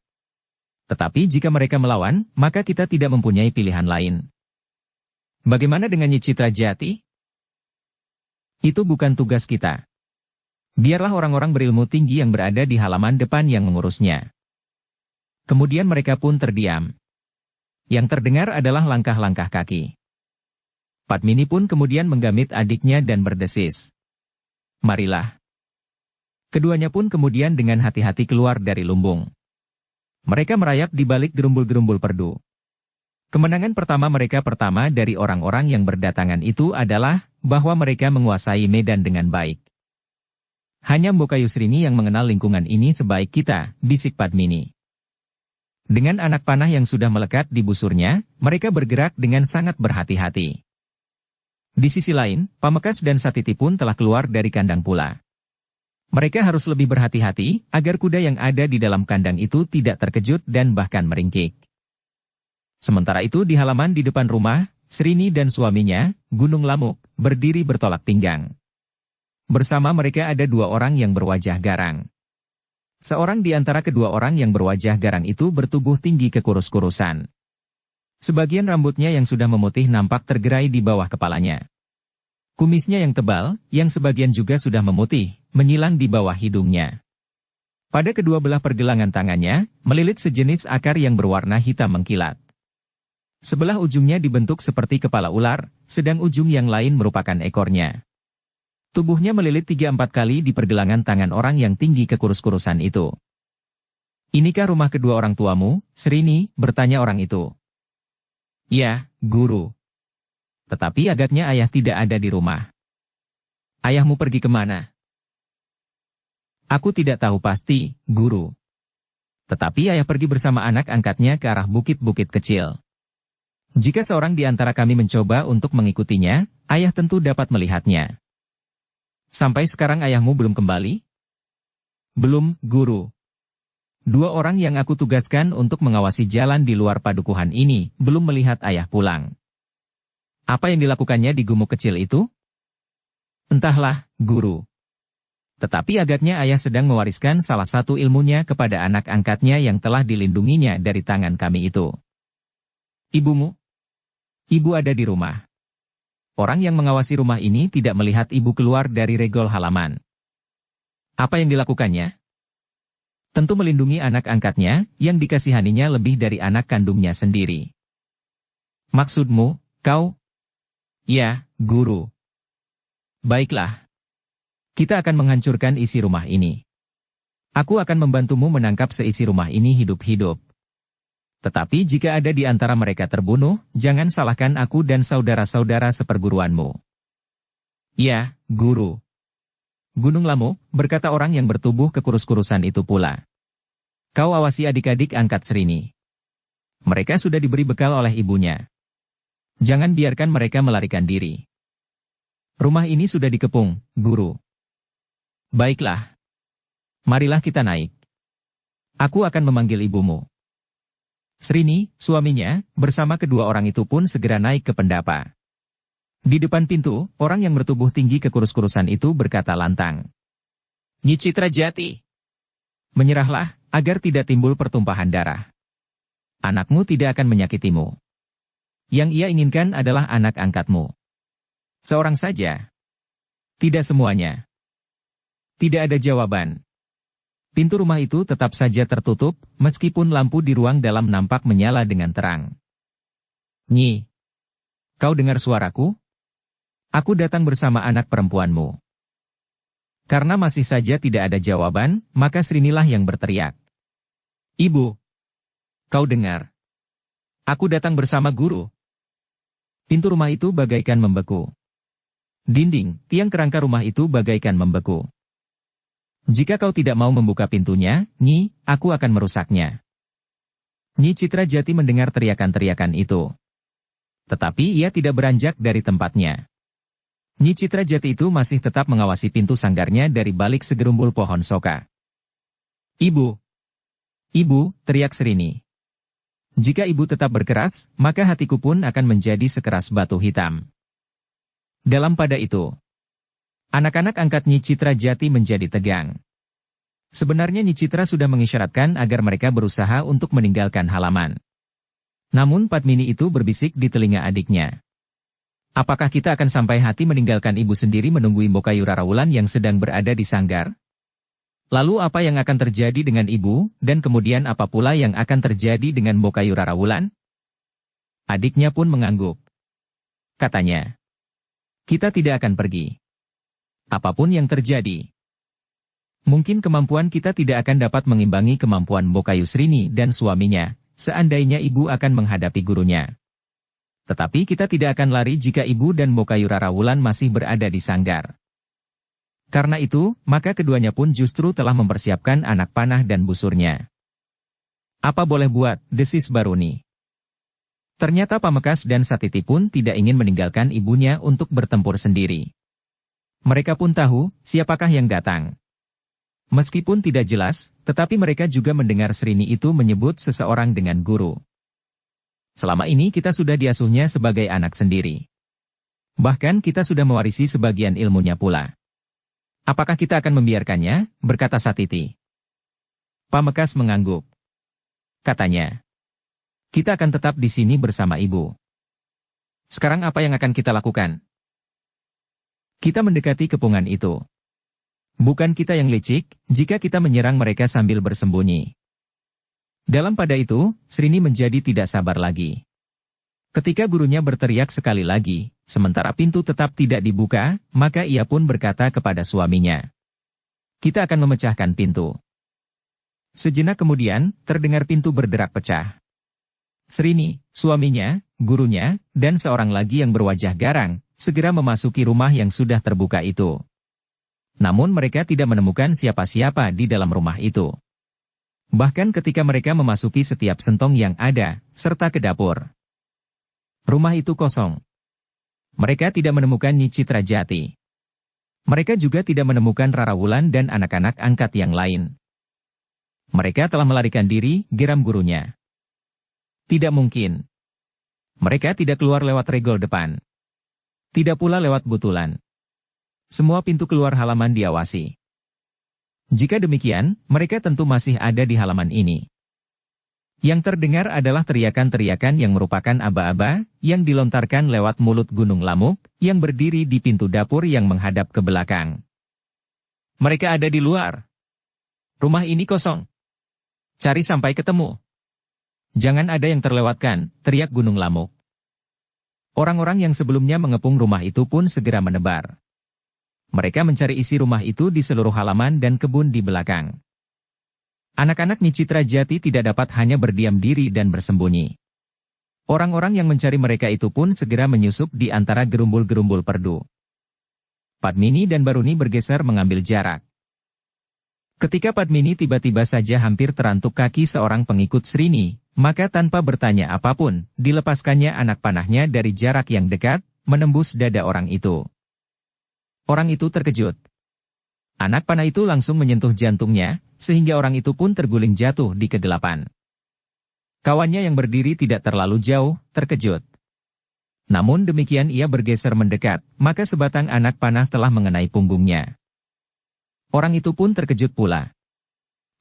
Tetapi jika mereka melawan, maka kita tidak mempunyai pilihan lain. Bagaimana dengan Nyi Citra Jati? Itu bukan tugas kita. Biarlah orang-orang berilmu tinggi yang berada di halaman depan yang mengurusnya. Kemudian mereka pun terdiam. Yang terdengar adalah langkah-langkah kaki. Padmini pun kemudian menggamit adiknya dan berdesis. Marilah. Keduanya pun kemudian dengan hati-hati keluar dari lumbung. Mereka merayap di balik gerumbul-gerumbul perdu. Kemenangan pertama mereka dari orang-orang yang berdatangan itu adalah bahwa mereka menguasai medan dengan baik. Hanya Mbokayu Srini yang mengenal lingkungan ini sebaik kita, bisik Padmini. Dengan anak panah yang sudah melekat di busurnya, mereka bergerak dengan sangat berhati-hati. Di sisi lain, Pamekas dan Satiti pun telah keluar dari kandang pula. Mereka harus lebih berhati-hati, agar kuda yang ada di dalam kandang itu tidak terkejut dan bahkan meringkik. Sementara itu di halaman di depan rumah, Srini dan suaminya, Gunung Lamuk, berdiri bertolak pinggang. Bersama mereka ada dua orang yang berwajah garang. Seorang di antara kedua orang yang berwajah garang itu bertubuh tinggi kekurus-kurusan. Sebagian rambutnya yang sudah memutih nampak tergerai di bawah kepalanya. Kumisnya yang tebal, yang sebagian juga sudah memutih, menyilang di bawah hidungnya. Pada kedua belah pergelangan tangannya, melilit sejenis akar yang berwarna hitam mengkilat. Sebelah ujungnya dibentuk seperti kepala ular, sedang ujung yang lain merupakan ekornya. Tubuhnya melilit 3-4 kali di pergelangan tangan orang yang tinggi kekurus-kurusan itu. Inikah rumah kedua orang tuamu, Srini? Bertanya orang itu. Ya, Guru. Tetapi agaknya ayah tidak ada di rumah. Ayahmu pergi kemana? Aku tidak tahu pasti, Guru. Tetapi ayah pergi bersama anak angkatnya ke arah bukit-bukit kecil. Jika seorang di antara kami mencoba untuk mengikutinya, ayah tentu dapat melihatnya. Sampai sekarang ayahmu belum kembali? Belum, Guru. Dua orang yang aku tugaskan untuk mengawasi jalan di luar padukuhan ini, belum melihat ayah pulang. Apa yang dilakukannya di gumuk kecil itu? Entahlah, Guru. Tetapi agaknya ayah sedang mewariskan salah satu ilmunya kepada anak angkatnya yang telah dilindunginya dari tangan kami itu. Ibumu? Ibu ada di rumah. Orang yang mengawasi rumah ini tidak melihat ibu keluar dari regol halaman. Apa yang dilakukannya? Tentu melindungi anak angkatnya, yang dikasihaninya lebih dari anak kandungnya sendiri. Maksudmu, kau? Ya, Guru. Baiklah. Kita akan menghancurkan isi rumah ini. Aku akan membantumu menangkap seisi rumah ini hidup-hidup. Tetapi jika ada di antara mereka terbunuh, jangan salahkan aku dan saudara-saudara seperguruanmu. Ya, Guru. Gunung Lamuk, berkata orang yang bertubuh kekurus-kurusan itu pula. Kau awasi adik-adik angkat Srini. Mereka sudah diberi bekal oleh ibunya. Jangan biarkan mereka melarikan diri. Rumah ini sudah dikepung, Guru. Baiklah. Marilah kita naik. Aku akan memanggil ibumu. Srini, suaminya, bersama kedua orang itu pun segera naik ke pendapa. Di depan pintu, orang yang bertubuh tinggi kekurus-kurusan itu berkata lantang. Nyi Citra Jati. Menyerahlah, agar tidak timbul pertumpahan darah. Anakmu tidak akan menyakitimu. Yang ia inginkan adalah anak angkatmu. Seorang saja. Tidak semuanya. Tidak ada jawaban. Pintu rumah itu tetap saja tertutup, meskipun lampu di ruang dalam nampak menyala dengan terang. Nyi, kau dengar suaraku? Aku datang bersama anak perempuanmu. Karena masih saja tidak ada jawaban, maka Srinilah yang berteriak. Ibu, kau dengar? Aku datang bersama guru. Pintu rumah itu bagaikan membeku. Dinding, tiang kerangka rumah itu bagaikan membeku. Jika kau tidak mau membuka pintunya, Nyi, aku akan merusaknya. Nyi Citra Jati mendengar teriakan-teriakan itu. Tetapi ia tidak beranjak dari tempatnya. Nyi Citra Jati itu masih tetap mengawasi pintu sanggarnya dari balik segerumbul pohon soka. Ibu! Ibu, teriak Srini. Jika ibu tetap berkeras, maka hatiku pun akan menjadi sekeras batu hitam. Dalam pada itu, anak-anak angkat Nyi Citra Jati menjadi tegang. Sebenarnya Nyi Citra sudah mengisyaratkan agar mereka berusaha untuk meninggalkan halaman. Namun Padmini itu berbisik di telinga adiknya. Apakah kita akan sampai hati meninggalkan ibu sendiri menunggui Mbokayu Rarawulan yang sedang berada di sanggar? Lalu apa yang akan terjadi dengan ibu, dan kemudian apa pula yang akan terjadi dengan Mbokayu Rarawulan? Adiknya pun mengangguk. Katanya, kita tidak akan pergi. Apapun yang terjadi. Mungkin kemampuan kita tidak akan dapat mengimbangi kemampuan Mbokayu Srini dan suaminya, seandainya ibu akan menghadapi gurunya. Tetapi kita tidak akan lari jika ibu dan Mbokayu Rarawulan masih berada di sanggar. Karena itu, maka keduanya pun justru telah mempersiapkan anak panah dan busurnya. Apa boleh buat, desis Baruni. Ternyata Pamekas dan Satiti pun tidak ingin meninggalkan ibunya untuk bertempur sendiri. Mereka pun tahu, siapakah yang datang. Meskipun tidak jelas, tetapi mereka juga mendengar Srini itu menyebut seseorang dengan guru. Selama ini kita sudah diasuhnya sebagai anak sendiri. Bahkan kita sudah mewarisi sebagian ilmunya pula. Apakah kita akan membiarkannya? Berkata Satiti. Pamekas mengangguk. Katanya, kita akan tetap di sini bersama ibu. Sekarang apa yang akan kita lakukan? Kita mendekati kepungan itu. Bukan kita yang licik, jika kita menyerang mereka sambil bersembunyi. Dalam pada itu, Srini menjadi tidak sabar lagi. Ketika gurunya berteriak sekali lagi, sementara pintu tetap tidak dibuka, maka ia pun berkata kepada suaminya. Kita akan memecahkan pintu. Sejenak kemudian, terdengar pintu berderak pecah. Srini, suaminya, gurunya, dan seorang lagi yang berwajah garang, segera memasuki rumah yang sudah terbuka itu. Namun mereka tidak menemukan siapa-siapa di dalam rumah itu. Bahkan ketika mereka memasuki setiap sentong yang ada, serta ke dapur. Rumah itu kosong. Mereka tidak menemukan Nyi Citra Jati. Mereka juga tidak menemukan Rarawulan dan anak-anak angkat yang lain. Mereka telah melarikan diri, geram gurunya. Tidak mungkin. Mereka tidak keluar lewat regol depan. Tidak pula lewat butulan. Semua pintu keluar halaman diawasi. Jika demikian, mereka tentu masih ada di halaman ini. Yang terdengar adalah teriakan-teriakan yang merupakan aba-aba, yang dilontarkan lewat mulut Gunung Lamuk, yang berdiri di pintu dapur yang menghadap ke belakang. Mereka ada di luar. Rumah ini kosong. Cari sampai ketemu. Jangan ada yang terlewatkan, teriak Gunung Lamuk. Orang-orang yang sebelumnya mengepung rumah itu pun segera menebar. Mereka mencari isi rumah itu di seluruh halaman dan kebun di belakang. Anak-anak Nyi Citra Jati tidak dapat hanya berdiam diri dan bersembunyi. Orang-orang yang mencari mereka itu pun segera menyusup di antara gerumbul-gerumbul perdu. Padmini dan Baruni bergeser mengambil jarak. Ketika Padmini tiba-tiba saja hampir terantuk kaki seorang pengikut Srini, maka tanpa bertanya apapun, dilepaskannya anak panahnya dari jarak yang dekat, menembus dada orang itu. Orang itu terkejut. Anak panah itu langsung menyentuh jantungnya, sehingga orang itu pun terguling jatuh di kegelapan. Kawannya yang berdiri tidak terlalu jauh, terkejut. Namun demikian ia bergeser mendekat, maka sebatang anak panah telah mengenai punggungnya. Orang itu pun terkejut pula.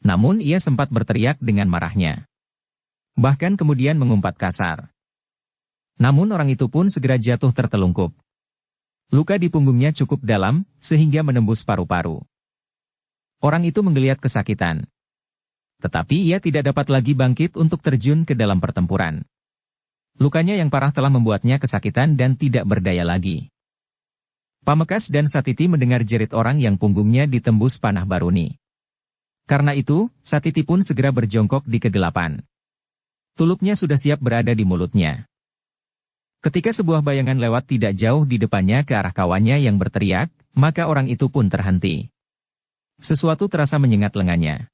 Namun ia sempat berteriak dengan marahnya. Bahkan kemudian mengumpat kasar. Namun orang itu pun segera jatuh tertelungkup. Luka di punggungnya cukup dalam, sehingga menembus paru-paru. Orang itu menggeliat kesakitan. Tetapi ia tidak dapat lagi bangkit untuk terjun ke dalam pertempuran. Lukanya yang parah telah membuatnya kesakitan dan tidak berdaya lagi. Pamekas dan Satiti mendengar jerit orang yang punggungnya ditembus panah Baruni. Karena itu, Satiti pun segera berjongkok di kegelapan. Tulupnya sudah siap berada di mulutnya. Ketika sebuah bayangan lewat tidak jauh di depannya ke arah kawannya yang berteriak, maka orang itu pun terhenti. Sesuatu terasa menyengat lengannya.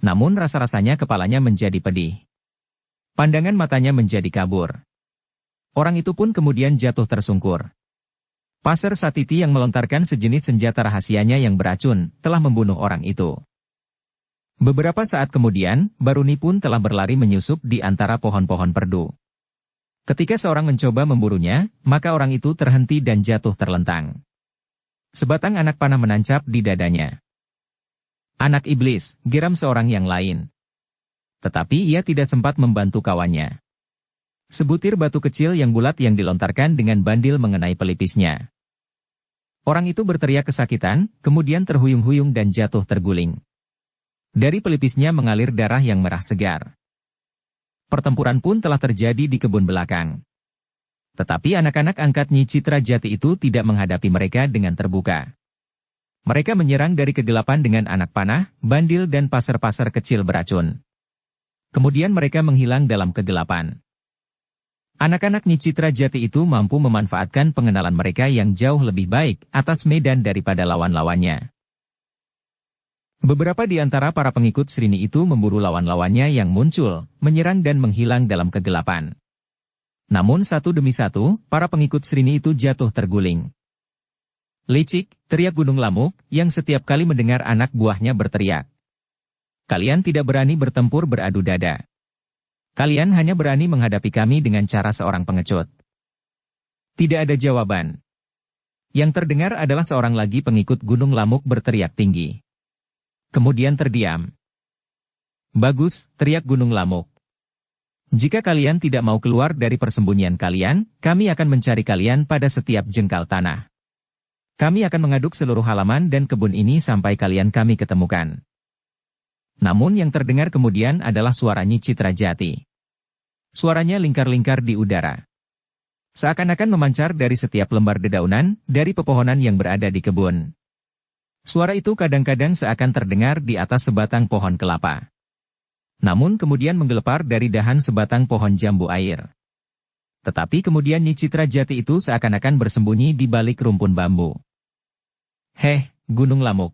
Namun rasa-rasanya kepalanya menjadi pedih. Pandangan matanya menjadi kabur. Orang itu pun kemudian jatuh tersungkur. Passer Satiti yang melontarkan sejenis senjata rahasianya yang beracun, telah membunuh orang itu. Beberapa saat kemudian, Baruni pun telah berlari menyusup di antara pohon-pohon perdu. Ketika seorang mencoba memburunya, maka orang itu terhenti dan jatuh terlentang. Sebatang anak panah menancap di dadanya. Anak iblis, geram seorang yang lain. Tetapi ia tidak sempat membantu kawannya. Sebutir batu kecil yang bulat yang dilontarkan dengan bandil mengenai pelipisnya. Orang itu berteriak kesakitan, kemudian terhuyung-huyung dan jatuh terguling. Dari pelipisnya mengalir darah yang merah segar. Pertempuran pun telah terjadi di kebun belakang. Tetapi anak-anak angkat Nyi Citra Jati itu tidak menghadapi mereka dengan terbuka. Mereka menyerang dari kegelapan dengan anak panah, bandil dan pasar-pasar kecil beracun. Kemudian mereka menghilang dalam kegelapan. Anak-anak Nyi Citra Jati itu mampu memanfaatkan pengenalan mereka yang jauh lebih baik atas medan daripada lawan-lawannya. Beberapa di antara para pengikut Srini itu memburu lawan-lawannya yang muncul, menyerang dan menghilang dalam kegelapan. Namun satu demi satu, para pengikut Srini itu jatuh terguling. Licik, teriak Gunung Lamuk, yang setiap kali mendengar anak buahnya berteriak. Kalian tidak berani bertempur beradu dada. Kalian hanya berani menghadapi kami dengan cara seorang pengecut. Tidak ada jawaban. Yang terdengar adalah seorang lagi pengikut Gunung Lamuk berteriak tinggi. Kemudian terdiam. Bagus, teriak Gunung Lamuk. Jika kalian tidak mau keluar dari persembunyian kalian, kami akan mencari kalian pada setiap jengkal tanah. Kami akan mengaduk seluruh halaman dan kebun ini sampai kalian kami ketemukan. Namun yang terdengar kemudian adalah suara Nyi Citra Jati. Suaranya lingkar-lingkar di udara. Seakan-akan memancar dari setiap lembar dedaunan, dari pepohonan yang berada di kebun. Suara itu kadang-kadang seakan terdengar di atas sebatang pohon kelapa. Namun kemudian menggelepar dari dahan sebatang pohon jambu air. Tetapi kemudian Nyi Citra Jati itu seakan-akan bersembunyi di balik rumpun bambu. Heh, Gunung Lamuk.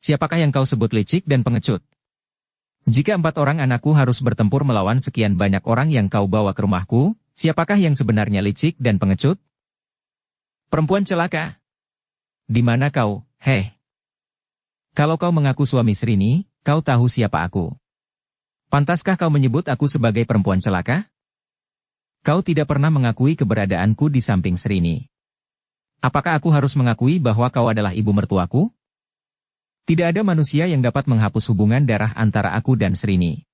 Siapakah yang kau sebut licik dan pengecut? Jika 4 orang anakku harus bertempur melawan sekian banyak orang yang kau bawa ke rumahku, siapakah yang sebenarnya licik dan pengecut? Perempuan celaka. Di mana kau, heh? Kalau kau mengaku suami Srini, kau tahu siapa aku. Pantaskah kau menyebut aku sebagai perempuan celaka? Kau tidak pernah mengakui keberadaanku di samping Srini. Apakah aku harus mengakui bahwa kau adalah ibu mertuaku? Tidak ada manusia yang dapat menghapus hubungan darah antara aku dan Srini.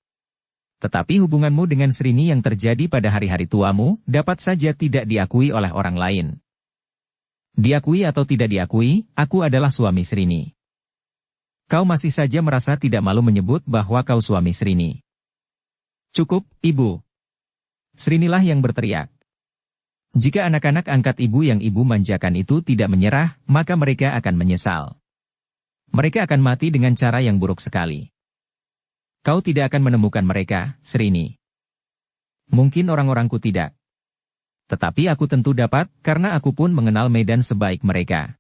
Tetapi hubunganmu dengan Srini yang terjadi pada hari-hari tuamu, dapat saja tidak diakui oleh orang lain. Diakui atau tidak diakui, aku adalah suami Srini. Kau masih saja merasa tidak malu menyebut bahwa kau suami Srini. Cukup, Ibu. Srinilah yang berteriak. Jika anak-anak angkat ibu yang ibu manjakan itu tidak menyerah, maka mereka akan menyesal. Mereka akan mati dengan cara yang buruk sekali. Kau tidak akan menemukan mereka, Srini. Mungkin orang-orangku tidak. Tetapi aku tentu dapat, karena aku pun mengenal medan sebaik mereka.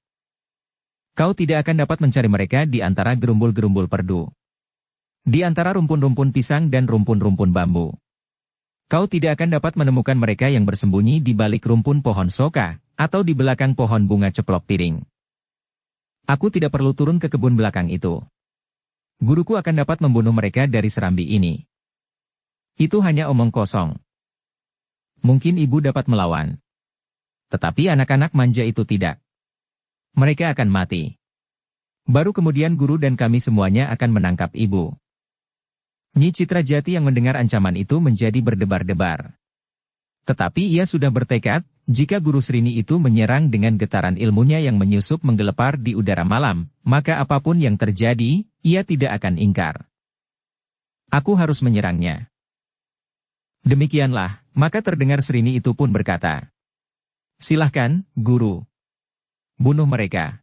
Kau tidak akan dapat mencari mereka di antara gerumbul-gerumbul perdu. Di antara rumpun-rumpun pisang dan rumpun-rumpun bambu. Kau tidak akan dapat menemukan mereka yang bersembunyi di balik rumpun pohon soka, atau di belakang pohon bunga ceplok piring. Aku tidak perlu turun ke kebun belakang itu. Guruku akan dapat membunuh mereka dari serambi ini. Itu hanya omong kosong. Mungkin ibu dapat melawan. Tetapi anak-anak manja itu tidak. Mereka akan mati. Baru kemudian guru dan kami semuanya akan menangkap ibu. Nyi Citra Jati yang mendengar ancaman itu menjadi berdebar-debar. Tetapi ia sudah bertekad, jika Guru Srini itu menyerang dengan getaran ilmunya yang menyusup menggelepar di udara malam, maka apapun yang terjadi, ia tidak akan ingkar. Aku harus menyerangnya. Demikianlah, maka terdengar Srini itu pun berkata, "Silahkan, Guru. Bunuh mereka."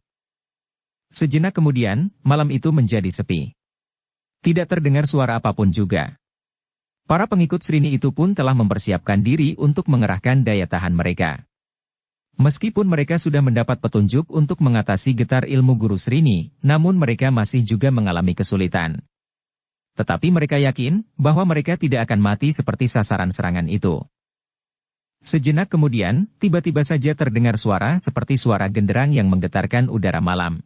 Sejenak kemudian, malam itu menjadi sepi. Tidak terdengar suara apapun juga. Para pengikut Srini itu pun telah mempersiapkan diri untuk mengerahkan daya tahan mereka. Meskipun mereka sudah mendapat petunjuk untuk mengatasi getar ilmu Guru Srini, namun mereka masih juga mengalami kesulitan. Tetapi mereka yakin bahwa mereka tidak akan mati seperti sasaran serangan itu. Sejenak kemudian, tiba-tiba saja terdengar suara seperti suara genderang yang menggetarkan udara malam.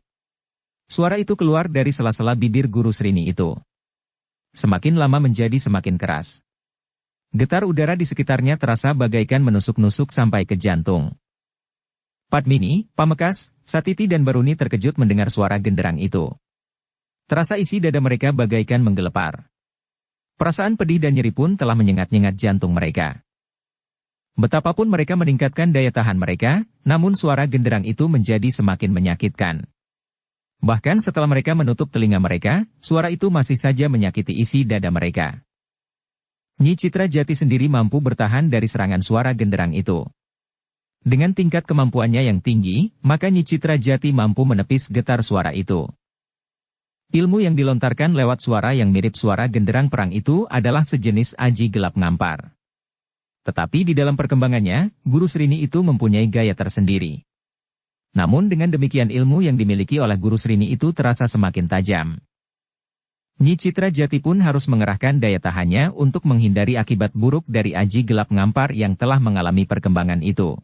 Suara itu keluar dari sela-sela bibir Guru Srini itu. Semakin lama menjadi semakin keras. Getar udara di sekitarnya terasa bagaikan menusuk-nusuk sampai ke jantung. Padmini, Pamekas, Satiti dan Baruni terkejut mendengar suara genderang itu. Terasa isi dada mereka bagaikan menggelepar. Perasaan pedih dan nyeri pun telah menyengat-nyengat jantung mereka. Betapapun mereka meningkatkan daya tahan mereka, namun suara genderang itu menjadi semakin menyakitkan. Bahkan setelah mereka menutup telinga mereka, suara itu masih saja menyakiti isi dada mereka. Nyi Citra Jati sendiri mampu bertahan dari serangan suara genderang itu. Dengan tingkat kemampuannya yang tinggi, maka Nyi Citra Jati mampu menepis getar suara itu. Ilmu yang dilontarkan lewat suara yang mirip suara genderang perang itu adalah sejenis aji gelap ngampar. Tetapi di dalam perkembangannya, Guru Srini itu mempunyai gaya tersendiri. Namun dengan demikian ilmu yang dimiliki oleh Guru Srini itu terasa semakin tajam. Nyi Citra Jati pun harus mengerahkan daya tahannya untuk menghindari akibat buruk dari aji gelap ngampar yang telah mengalami perkembangan itu.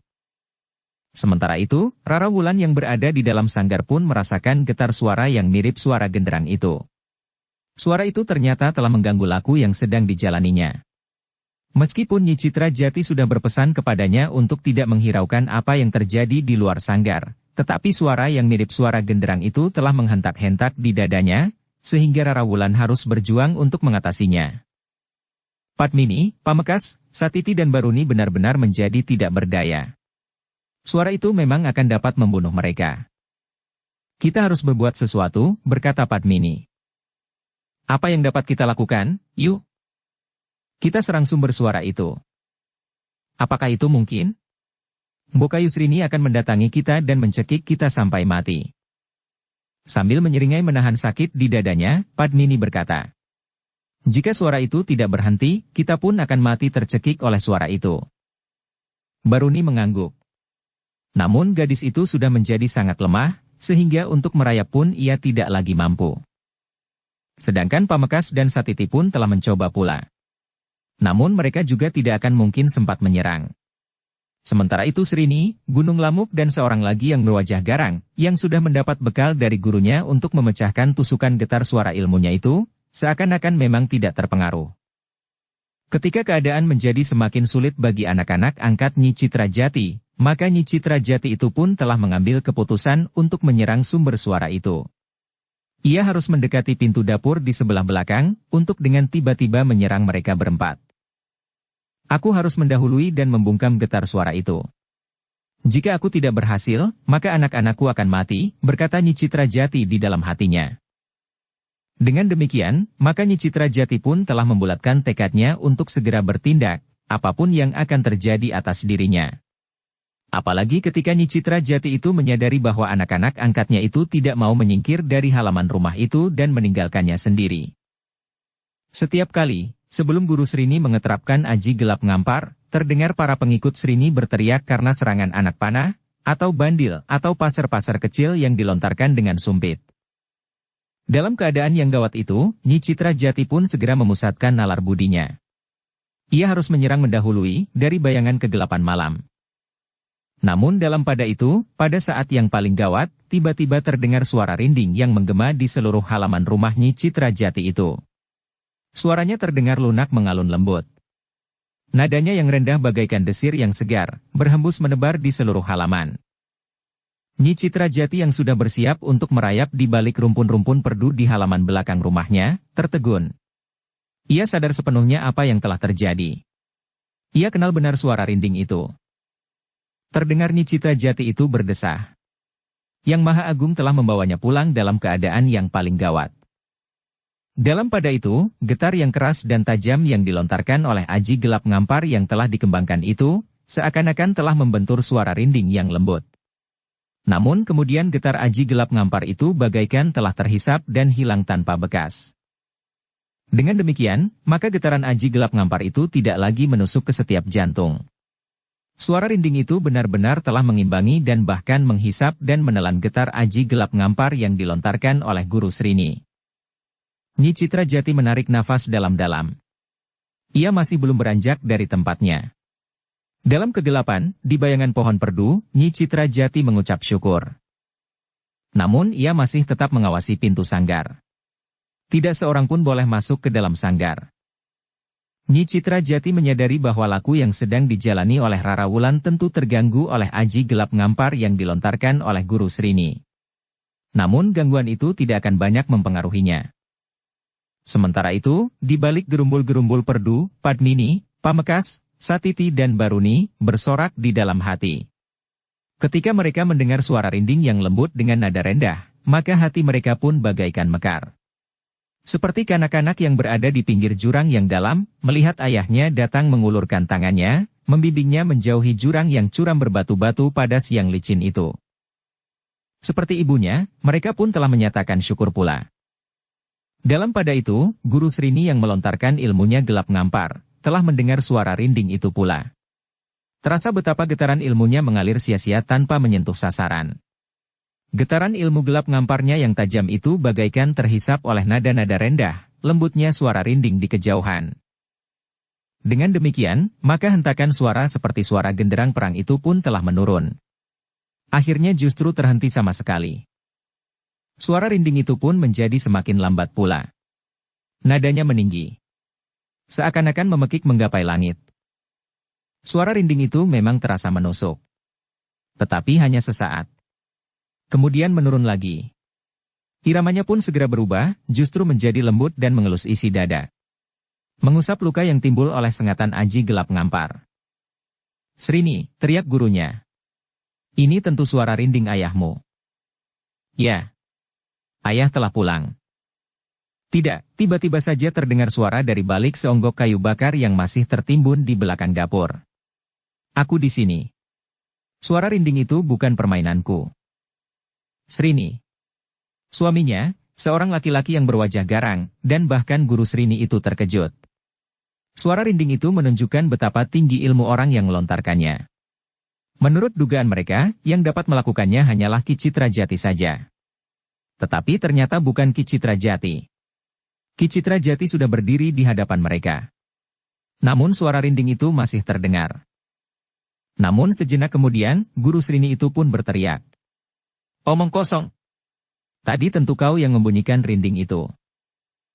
Sementara itu, Rara Wulan yang berada di dalam sanggar pun merasakan getar suara yang mirip suara genderang itu. Suara itu ternyata telah mengganggu laku yang sedang dijalaninya. Meskipun Nyi Citra Jati sudah berpesan kepadanya untuk tidak menghiraukan apa yang terjadi di luar sanggar, tetapi suara yang mirip suara genderang itu telah menghentak-hentak di dadanya, sehingga Rara Wulan harus berjuang untuk mengatasinya. Padmini, Pamekas, Satiti dan Baruni benar-benar menjadi tidak berdaya. Suara itu memang akan dapat membunuh mereka. Kita harus berbuat sesuatu, berkata Padmini. Apa yang dapat kita lakukan? Yuk. Kita serang sumber suara itu. Apakah itu mungkin? Bokayu Srini akan mendatangi kita dan mencekik kita sampai mati. Sambil menyeringai menahan sakit di dadanya, Padmini berkata. Jika suara itu tidak berhenti, kita pun akan mati tercekik oleh suara itu. Baruni mengangguk. Namun gadis itu sudah menjadi sangat lemah, sehingga untuk merayap pun ia tidak lagi mampu. Sedangkan Pamekas dan Satiti pun telah mencoba pula. Namun mereka juga tidak akan mungkin sempat menyerang. Sementara itu Srini, Gunung Lamuk dan seorang lagi yang berwajah garang, yang sudah mendapat bekal dari gurunya untuk memecahkan tusukan getar suara ilmunya itu, seakan-akan memang tidak terpengaruh. Ketika keadaan menjadi semakin sulit bagi anak-anak angkat Nyi Citra Jati, maka Nyi Citra Jati itu pun telah mengambil keputusan untuk menyerang sumber suara itu. Ia harus mendekati pintu dapur di sebelah belakang, untuk dengan tiba-tiba menyerang mereka berempat. Aku harus mendahului dan membungkam getar suara itu. Jika aku tidak berhasil, maka anak-anakku akan mati, berkata Nyi Citra Jati di dalam hatinya. Dengan demikian, maka Nyi Citra Jati pun telah membulatkan tekadnya untuk segera bertindak, apapun yang akan terjadi atas dirinya. Apalagi ketika Nyi Citra Jati itu menyadari bahwa anak-anak angkatnya itu tidak mau menyingkir dari halaman rumah itu dan meninggalkannya sendiri. Setiap kali, sebelum Guru Srini mengeterapkan aji gelap ngampar, terdengar para pengikut Srini berteriak karena serangan anak panah, atau bandil, atau pasar-pasar kecil yang dilontarkan dengan sumpit. Dalam keadaan yang gawat itu, Nyi Citra Jati pun segera memusatkan nalar budinya. Ia harus menyerang mendahului dari bayangan kegelapan malam. Namun dalam pada itu, pada saat yang paling gawat, tiba-tiba terdengar suara rinding yang menggema di seluruh halaman rumah Nyi Citra Jati itu. Suaranya terdengar lunak mengalun lembut. Nadanya yang rendah bagaikan desir yang segar, berhembus menebar di seluruh halaman. Nyi Citra Jati yang sudah bersiap untuk merayap di balik rumpun-rumpun perdu di halaman belakang rumahnya, tertegun. Ia sadar sepenuhnya apa yang telah terjadi. Ia kenal benar suara rinding itu. Terdengar Nyi Citra Jati itu berdesah. Yang Maha Agung telah membawanya pulang dalam keadaan yang paling gawat. Dalam pada itu, getar yang keras dan tajam yang dilontarkan oleh aji gelap ngampar yang telah dikembangkan itu, seakan-akan telah membentur suara rinding yang lembut. Namun kemudian getar aji gelap ngampar itu bagaikan telah terhisap dan hilang tanpa bekas. Dengan demikian, maka getaran aji gelap ngampar itu tidak lagi menusuk ke setiap jantung. Suara rinding itu benar-benar telah mengimbangi dan bahkan menghisap dan menelan getar aji gelap ngampar yang dilontarkan oleh Guru Srini. Nyi Citra Jati menarik nafas dalam-dalam. Ia masih belum beranjak dari tempatnya. Dalam kegelapan, di bayangan pohon perdu, Nyi Citra Jati mengucap syukur. Namun ia masih tetap mengawasi pintu sanggar. Tidak seorang pun boleh masuk ke dalam sanggar. Nyi Citra Jati menyadari bahwa laku yang sedang dijalani oleh Rara Wulan tentu terganggu oleh aji gelap ngampar yang dilontarkan oleh Guru Srini. Namun gangguan itu tidak akan banyak mempengaruhinya. Sementara itu, di balik gerumbul-gerumbul perdu, Padmini, Pamekas, Satiti dan Baruni bersorak di dalam hati. Ketika mereka mendengar suara rinding yang lembut dengan nada rendah, maka hati mereka pun bagaikan mekar. Seperti kanak-kanak yang berada di pinggir jurang yang dalam, melihat ayahnya datang mengulurkan tangannya, membimbingnya menjauhi jurang yang curam berbatu-batu pada siang licin itu. Seperti ibunya, mereka pun telah menyatakan syukur pula. Dalam pada itu, Guru Srini yang melontarkan ilmunya gelap ngampar, telah mendengar suara rinding itu pula. Terasa betapa getaran ilmunya mengalir sia-sia tanpa menyentuh sasaran. Getaran ilmu gelap ngamparnya yang tajam itu bagaikan terhisap oleh nada-nada rendah, lembutnya suara rinding di kejauhan. Dengan demikian, maka hentakan suara seperti suara genderang perang itu pun telah menurun. Akhirnya justru terhenti sama sekali. Suara rinding itu pun menjadi semakin lambat pula. Nadanya meninggi. Seakan-akan memekik menggapai langit. Suara rinding itu memang terasa menusuk. Tetapi hanya sesaat. Kemudian menurun lagi. Iramanya pun segera berubah, justru menjadi lembut dan mengelus isi dada. Mengusap luka yang timbul oleh sengatan aji gelap ngampar. Srini, teriak gurunya. Ini tentu suara rinding ayahmu. Ya. Ayah telah pulang. Tidak, tiba-tiba saja terdengar suara dari balik seonggok kayu bakar yang masih tertimbun di belakang dapur. Aku di sini. Suara rinding itu bukan permainanku. Srini. Suaminya, seorang laki-laki yang berwajah garang, dan bahkan Guru Srini itu terkejut. Suara rinding itu menunjukkan betapa tinggi ilmu orang yang melontarkannya. Menurut dugaan mereka, yang dapat melakukannya hanyalah Ki Citra Jati saja. Tetapi ternyata bukan Ki Citra Jati. Ki Citra Jati sudah berdiri di hadapan mereka. Namun suara rinding itu masih terdengar. Namun sejenak kemudian, Guru Srini itu pun berteriak. Omong kosong. Tadi tentu kau yang membunyikan rinding itu.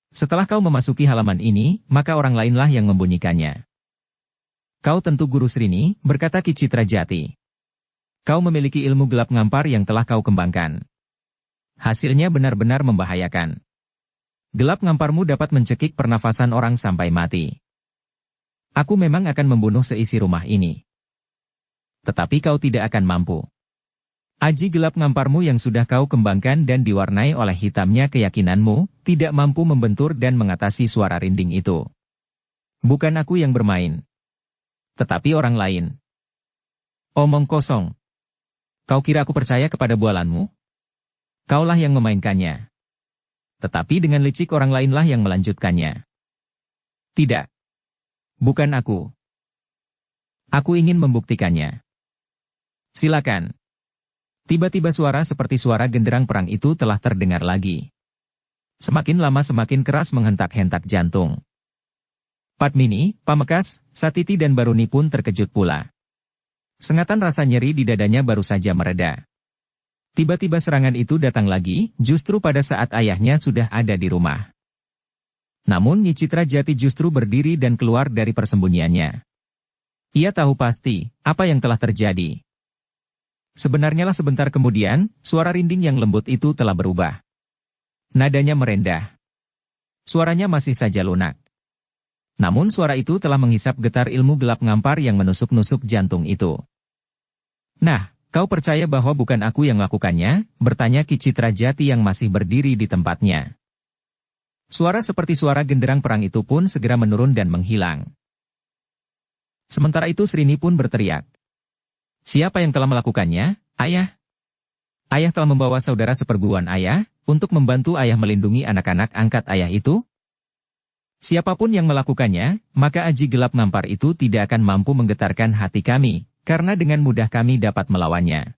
Setelah kau memasuki halaman ini, maka orang lainlah yang membunyikannya. Kau tentu Guru Srini, berkata Ki Citra Jati. Kau memiliki ilmu gelap ngampar yang telah kau kembangkan. Hasilnya benar-benar membahayakan. Gelap ngamparmu dapat mencekik pernafasan orang sampai mati. Aku memang akan membunuh seisi rumah ini. Tetapi kau tidak akan mampu. Aji gelap ngamparmu yang sudah kau kembangkan dan diwarnai oleh hitamnya keyakinanmu, tidak mampu membentur dan mengatasi suara rinding itu. Bukan aku yang bermain. Tetapi orang lain. Omong kosong. Kau kira aku percaya kepada bualanmu? Kaulah yang memainkannya. Tetapi dengan licik orang lainlah yang melanjutkannya. Tidak. Bukan aku. Aku ingin membuktikannya. Silakan. Tiba-tiba suara seperti suara genderang perang itu telah terdengar lagi. Semakin lama semakin keras menghentak-hentak jantung. Padmini, Pamekas, Satiti dan Baruni pun terkejut pula. Sengatan rasa nyeri di dadanya baru saja mereda. Tiba-tiba serangan itu datang lagi, justru pada saat ayahnya sudah ada di rumah. Namun Nyi Citra Jati justru berdiri dan keluar dari persembunyiannya. Ia tahu pasti apa yang telah terjadi. Sebenarnya lah sebentar kemudian, suara rinding yang lembut itu telah berubah. Nadanya merendah. Suaranya masih saja lunak. Namun suara itu telah menghisap getar ilmu gelap ngampar yang menusuk-nusuk jantung itu. Nah, kau percaya bahwa bukan aku yang melakukannya? Bertanya Ki Citrajati yang masih berdiri di tempatnya. Suara seperti suara genderang perang itu pun segera menurun dan menghilang. Sementara itu Srini pun berteriak. Siapa yang telah melakukannya? Ayah. Ayah telah membawa saudara seperguruan ayah, untuk membantu ayah melindungi anak-anak angkat ayah itu? Siapapun yang melakukannya, maka aji gelap ngampar itu tidak akan mampu menggetarkan hati kami, karena dengan mudah kami dapat melawannya.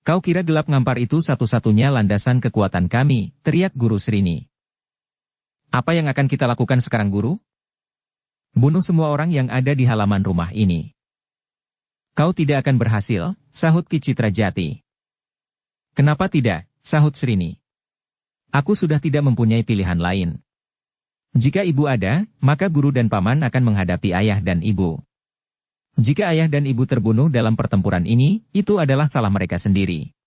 Kau kira gelap ngampar itu satu-satunya landasan kekuatan kami, teriak Guru Srini. Apa yang akan kita lakukan sekarang Guru? Bunuh semua orang yang ada di halaman rumah ini. Kau tidak akan berhasil, sahut Ki Citrajati. Kenapa tidak, sahut Srini. Aku sudah tidak mempunyai pilihan lain. Jika ibu ada, maka guru dan paman akan menghadapi ayah dan ibu. Jika ayah dan ibu terbunuh dalam pertempuran ini, itu adalah salah mereka sendiri.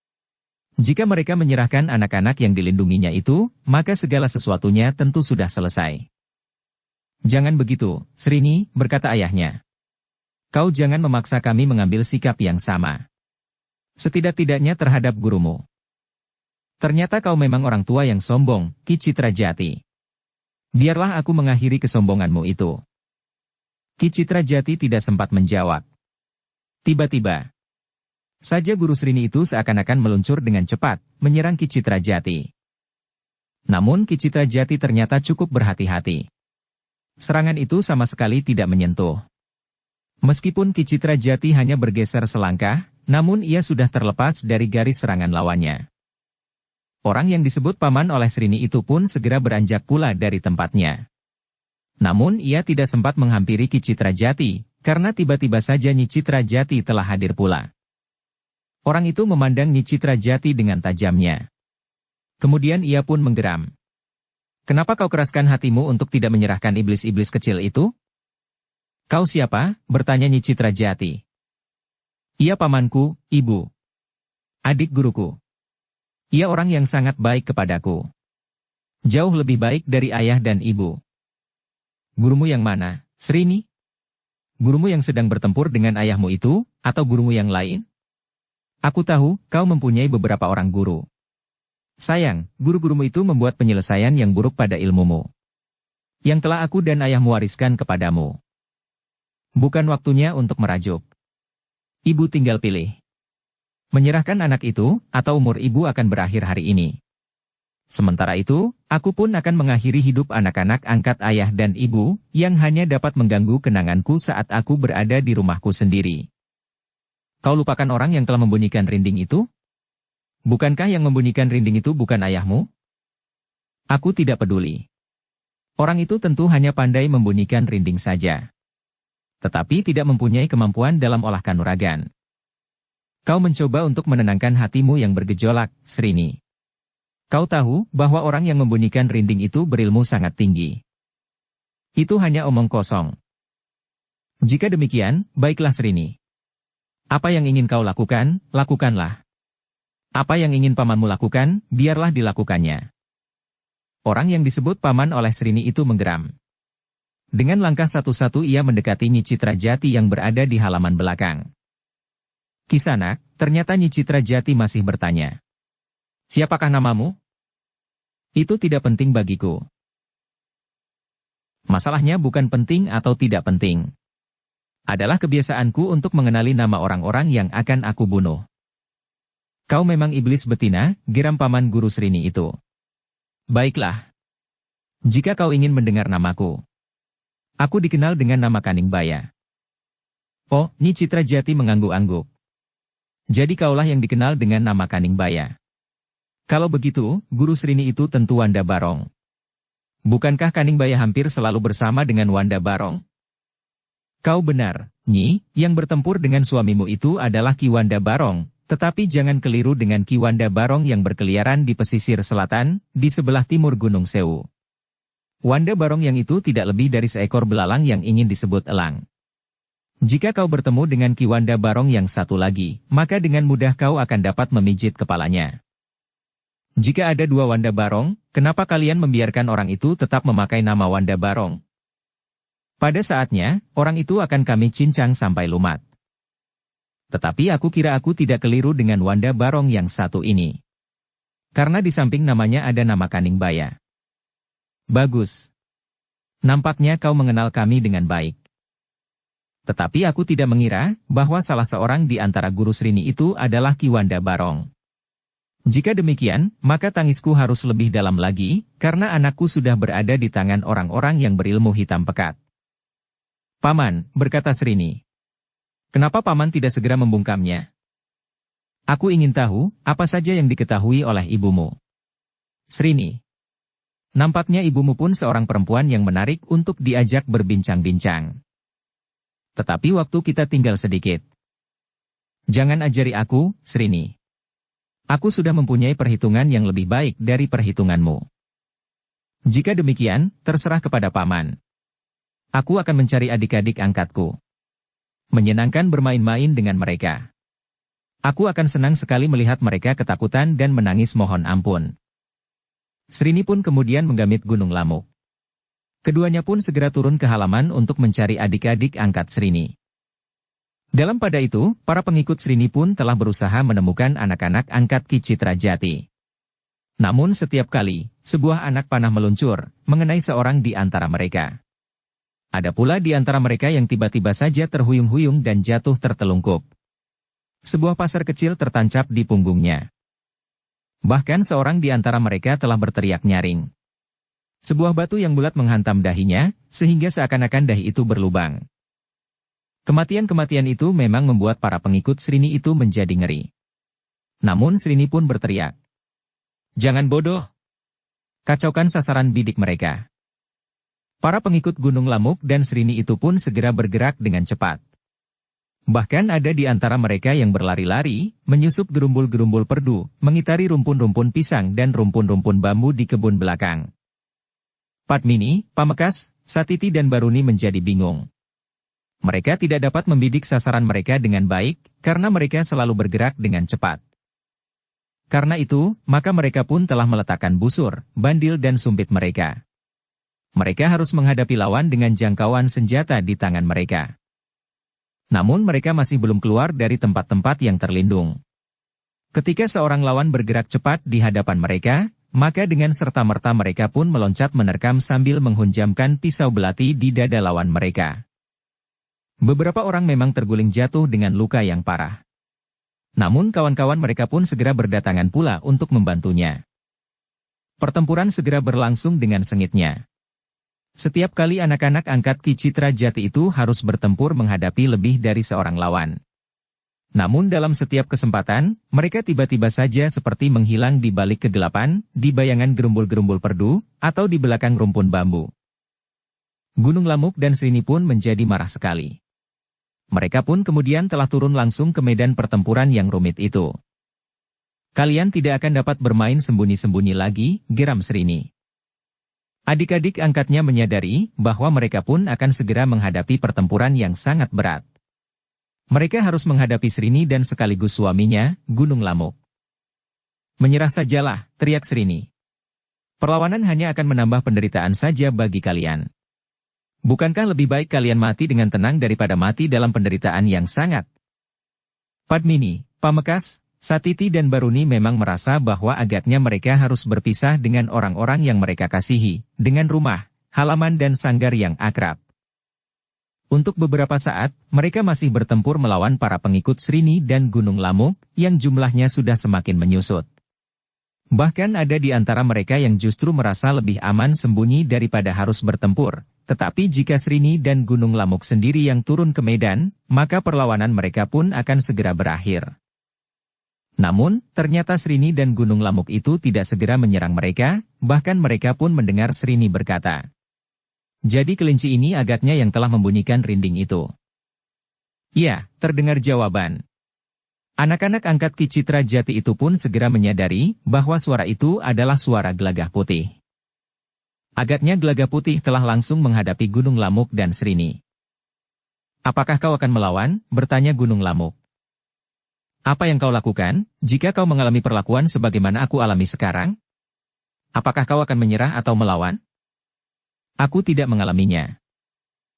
Jika mereka menyerahkan anak-anak yang dilindunginya itu, maka segala sesuatunya tentu sudah selesai. Jangan begitu, Srini, berkata ayahnya. Kau jangan memaksa kami mengambil sikap yang sama. Setidak-tidaknya terhadap gurumu. Ternyata kau memang orang tua yang sombong, Ki Citrajati. Biarlah aku mengakhiri kesombonganmu itu. Ki Citrajati tidak sempat menjawab. Tiba-tiba saja Guru Srini itu seakan-akan meluncur dengan cepat, menyerang Ki Citrajati. Namun Ki Citrajati ternyata cukup berhati-hati. Serangan itu sama sekali tidak menyentuh. Meskipun Ki Citrajati hanya bergeser selangkah, namun ia sudah terlepas dari garis serangan lawannya. Orang yang disebut paman oleh Srini itu pun segera beranjak pula dari tempatnya. Namun ia tidak sempat menghampiri Ki Citrajati, karena tiba-tiba saja Nyi Citrajati telah hadir pula. Orang itu memandang Nyi Citrajati dengan tajamnya. Kemudian ia pun menggeram. Kenapa kau keraskan hatimu untuk tidak menyerahkan iblis-iblis kecil itu? Kau siapa? Bertanya Nyi Citrajati. Ia pamanku, ibu. Adik guruku. Ia orang yang sangat baik kepadaku. Jauh lebih baik dari ayah dan ibu. Gurumu yang mana, Srini? Gurumu yang sedang bertempur dengan ayahmu itu, atau gurumu yang lain? Aku tahu, kau mempunyai beberapa orang guru. Sayang, guru-gurumu itu membuat penyelesaian yang buruk pada ilmumu. Yang telah aku dan ayahmu wariskan kepadamu. Bukan waktunya untuk merajuk. Ibu tinggal pilih. Menyerahkan anak itu, atau umur ibu akan berakhir hari ini. Sementara itu, aku pun akan mengakhiri hidup anak-anak angkat ayah dan ibu, yang hanya dapat mengganggu kenanganku saat aku berada di rumahku sendiri. Kau lupakan orang yang telah membunyikan rinding itu? Bukankah yang membunyikan rinding itu bukan ayahmu? Aku tidak peduli. Orang itu tentu hanya pandai membunyikan rinding saja. Tetapi tidak mempunyai kemampuan dalam olah kanuragan. Kau mencoba untuk menenangkan hatimu yang bergejolak, Srini. Kau tahu bahwa orang yang membunyikan rinding itu berilmu sangat tinggi. Itu hanya omong kosong. Jika demikian, baiklah Srini. Apa yang ingin kau lakukan, lakukanlah. Apa yang ingin pamanmu lakukan, biarlah dilakukannya. Orang yang disebut paman oleh Srini itu menggeram. Dengan langkah satu-satu ia mendekati Nyi Citrajati yang berada di halaman belakang. Kisanak, ternyata Nyi Citrajati masih bertanya. Siapakah namamu? Itu tidak penting bagiku. Masalahnya bukan penting atau tidak penting. Adalah kebiasaanku untuk mengenali nama orang-orang yang akan aku bunuh. Kau memang iblis betina, geram paman Guru Srini itu. Baiklah. Jika kau ingin mendengar namaku. Aku dikenal dengan nama Kaning Baya. Oh, Nyi Citrajati mengangguk-angguk. Jadi kaulah yang dikenal dengan nama Kaning Baya. Kalau begitu, Guru Srini itu tentu Wanda Barong. Bukankah Kaning Baya hampir selalu bersama dengan Wanda Barong? Kau benar, Nyi, yang bertempur dengan suamimu itu adalah Ki Wanda Barong, tetapi jangan keliru dengan Ki Wanda Barong yang berkeliaran di pesisir selatan, di sebelah timur Gunung Sewu. Wanda Barong yang itu tidak lebih dari seekor belalang yang ingin disebut elang. Jika kau bertemu dengan Ki Wanda Barong yang satu lagi, maka dengan mudah kau akan dapat memijit kepalanya. Jika ada dua Wanda Barong, kenapa kalian membiarkan orang itu tetap memakai nama Wanda Barong? Pada saatnya, orang itu akan kami cincang sampai lumat. Tetapi aku kira aku tidak keliru dengan Wanda Barong yang satu ini. Karena di samping namanya ada nama Kaning Baya. Bagus. Nampaknya kau mengenal kami dengan baik. Tetapi aku tidak mengira bahwa salah seorang di antara guru Srini itu adalah Ki Wanda Barong. Jika demikian, maka tangisku harus lebih dalam lagi, karena anakku sudah berada di tangan orang-orang yang berilmu hitam pekat. Paman, berkata Srini. Kenapa Paman tidak segera membungkamnya? Aku ingin tahu, apa saja yang diketahui oleh ibumu. Srini. Nampaknya ibumu pun seorang perempuan yang menarik untuk diajak berbincang-bincang. Tetapi waktu kita tinggal sedikit. Jangan ajari aku, Srini. Aku sudah mempunyai perhitungan yang lebih baik dari perhitunganmu. Jika demikian, terserah kepada Paman. Aku akan mencari adik-adik angkatku. Menyenangkan bermain-main dengan mereka. Aku akan senang sekali melihat mereka ketakutan dan menangis mohon ampun. Srini pun kemudian menggamit Gunung Lamuk. Keduanya pun segera turun ke halaman untuk mencari adik-adik angkat Srini. Dalam pada itu, para pengikut Srini pun telah berusaha menemukan anak-anak angkat Ki Citrajati. Namun setiap kali, sebuah anak panah meluncur, mengenai seorang di antara mereka. Ada pula di antara mereka yang tiba-tiba saja terhuyung-huyung dan jatuh tertelungkup. Sebuah pasar kecil tertancap di punggungnya. Bahkan seorang di antara mereka telah berteriak nyaring. Sebuah batu yang bulat menghantam dahinya, sehingga seakan-akan dahi itu berlubang. Kematian-kematian itu memang membuat para pengikut Srini itu menjadi ngeri. Namun Srini pun berteriak. Jangan bodoh. Kacaukan sasaran bidik mereka. Para pengikut Gunung Lamuk dan Srini itu pun segera bergerak dengan cepat. Bahkan ada di antara mereka yang berlari-lari, menyusup gerumbul-gerumbul perdu, mengitari rumpun-rumpun pisang dan rumpun-rumpun bambu di kebun belakang. Padmini, Pamekas, Satiti dan Baruni menjadi bingung. Mereka tidak dapat membidik sasaran mereka dengan baik, karena mereka selalu bergerak dengan cepat. Karena itu, maka mereka pun telah meletakkan busur, bandil dan sumpit mereka. Mereka harus menghadapi lawan dengan jangkauan senjata di tangan mereka. Namun mereka masih belum keluar dari tempat-tempat yang terlindung. Ketika seorang lawan bergerak cepat di hadapan mereka, maka dengan serta-merta mereka pun meloncat menerkam sambil menghunjamkan pisau belati di dada lawan mereka. Beberapa orang memang terguling jatuh dengan luka yang parah. Namun kawan-kawan mereka pun segera berdatangan pula untuk membantunya. Pertempuran segera berlangsung dengan sengitnya. Setiap kali anak-anak angkat Ki Citrajati itu harus bertempur menghadapi lebih dari seorang lawan. Namun dalam setiap kesempatan, mereka tiba-tiba saja seperti menghilang di balik kegelapan, di bayangan gerumbul-gerumbul perdu, atau di belakang rumpun bambu. Gunung Lamuk dan Srini pun menjadi marah sekali. Mereka pun kemudian telah turun langsung ke medan pertempuran yang rumit itu. Kalian tidak akan dapat bermain sembunyi-sembunyi lagi, geram Srini. Adik-adik angkatnya menyadari bahwa mereka pun akan segera menghadapi pertempuran yang sangat berat. Mereka harus menghadapi Srini dan sekaligus suaminya, Gunung Lamuk. Menyerah sajalah, teriak Srini. Perlawanan hanya akan menambah penderitaan saja bagi kalian. Bukankah lebih baik kalian mati dengan tenang daripada mati dalam penderitaan yang sangat? Padmini, Pamekas, Satiti dan Baruni memang merasa bahwa agaknya mereka harus berpisah dengan orang-orang yang mereka kasihi, dengan rumah, halaman dan sanggar yang akrab. Untuk beberapa saat, mereka masih bertempur melawan para pengikut Srini dan Gunung Lamuk, yang jumlahnya sudah semakin menyusut. Bahkan ada di antara mereka yang justru merasa lebih aman sembunyi daripada harus bertempur. Tetapi jika Srini dan Gunung Lamuk sendiri yang turun ke medan, maka perlawanan mereka pun akan segera berakhir. Namun, ternyata Srini dan Gunung Lamuk itu tidak segera menyerang mereka, bahkan mereka pun mendengar Srini berkata. Jadi kelinci ini agaknya yang telah membunyikan rinding itu. Ya, terdengar jawaban. Anak-anak angkat Ki Citrajati itu pun segera menyadari bahwa suara itu adalah suara Gelagah Putih. Agaknya Gelagah Putih telah langsung menghadapi Gunung Lamuk dan Srini. Apakah kau akan melawan? Bertanya Gunung Lamuk. Apa yang kau lakukan, jika kau mengalami perlakuan sebagaimana aku alami sekarang? Apakah kau akan menyerah atau melawan? Aku tidak mengalaminya.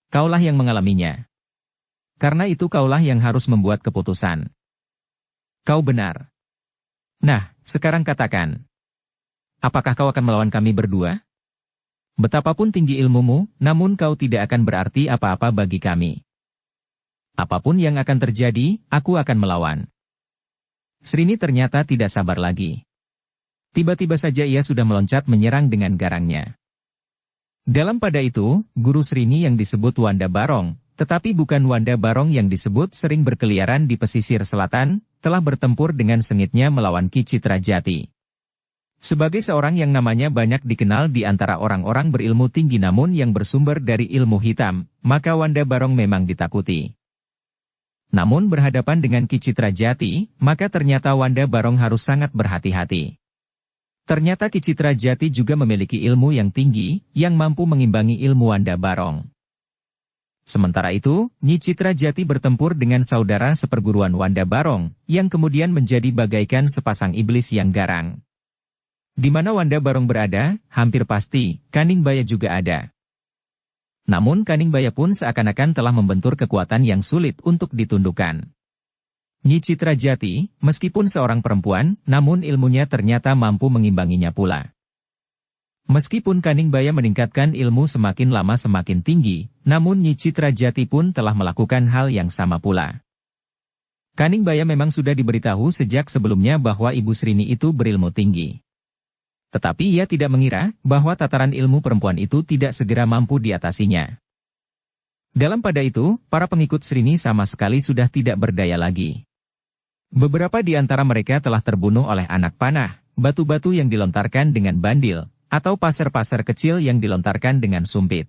Kaulah yang mengalaminya. Karena itu kaulah yang harus membuat keputusan. Kau benar. Nah, sekarang katakan. Apakah kau akan melawan kami berdua? Betapapun tinggi ilmumu, namun kau tidak akan berarti apa-apa bagi kami. Apapun yang akan terjadi, aku akan melawan. Srini ternyata tidak sabar lagi. Tiba-tiba saja ia sudah meloncat menyerang dengan garangnya. Dalam pada itu, guru Srini yang disebut Wanda Barong, tetapi bukan Wanda Barong yang disebut sering berkeliaran di pesisir selatan, telah bertempur dengan sengitnya melawan Ki Citra Jati. Sebagai seorang yang namanya banyak dikenal di antara orang-orang berilmu tinggi namun yang bersumber dari ilmu hitam, maka Wanda Barong memang ditakuti. Namun berhadapan dengan Ki Citra Jati, maka ternyata Wanda Barong harus sangat berhati-hati. Ternyata Ki Citra Jati juga memiliki ilmu yang tinggi, yang mampu mengimbangi ilmu Wanda Barong. Sementara itu, Nyi Citra Jati bertempur dengan saudara seperguruan Wanda Barong, yang kemudian menjadi bagaikan sepasang iblis yang garang. Di mana Wanda Barong berada, hampir pasti, Kaning Baya juga ada. Namun Kaning Baya pun seakan-akan telah membentur kekuatan yang sulit untuk ditundukkan. Nyi Citra Jati, meskipun seorang perempuan, namun ilmunya ternyata mampu mengimbanginya pula. Meskipun Kaning Baya meningkatkan ilmu semakin lama semakin tinggi, namun Nyi Citra Jati pun telah melakukan hal yang sama pula. Kaning Baya memang sudah diberitahu sejak sebelumnya bahwa Ibu Srini itu berilmu tinggi. Tetapi ia tidak mengira bahwa tataran ilmu perempuan itu tidak segera mampu diatasinya. Dalam pada itu, para pengikut Srini sama sekali sudah tidak berdaya lagi. Beberapa di antara mereka telah terbunuh oleh anak panah, batu-batu yang dilontarkan dengan bandil, atau pasir-pasir kecil yang dilontarkan dengan sumpit.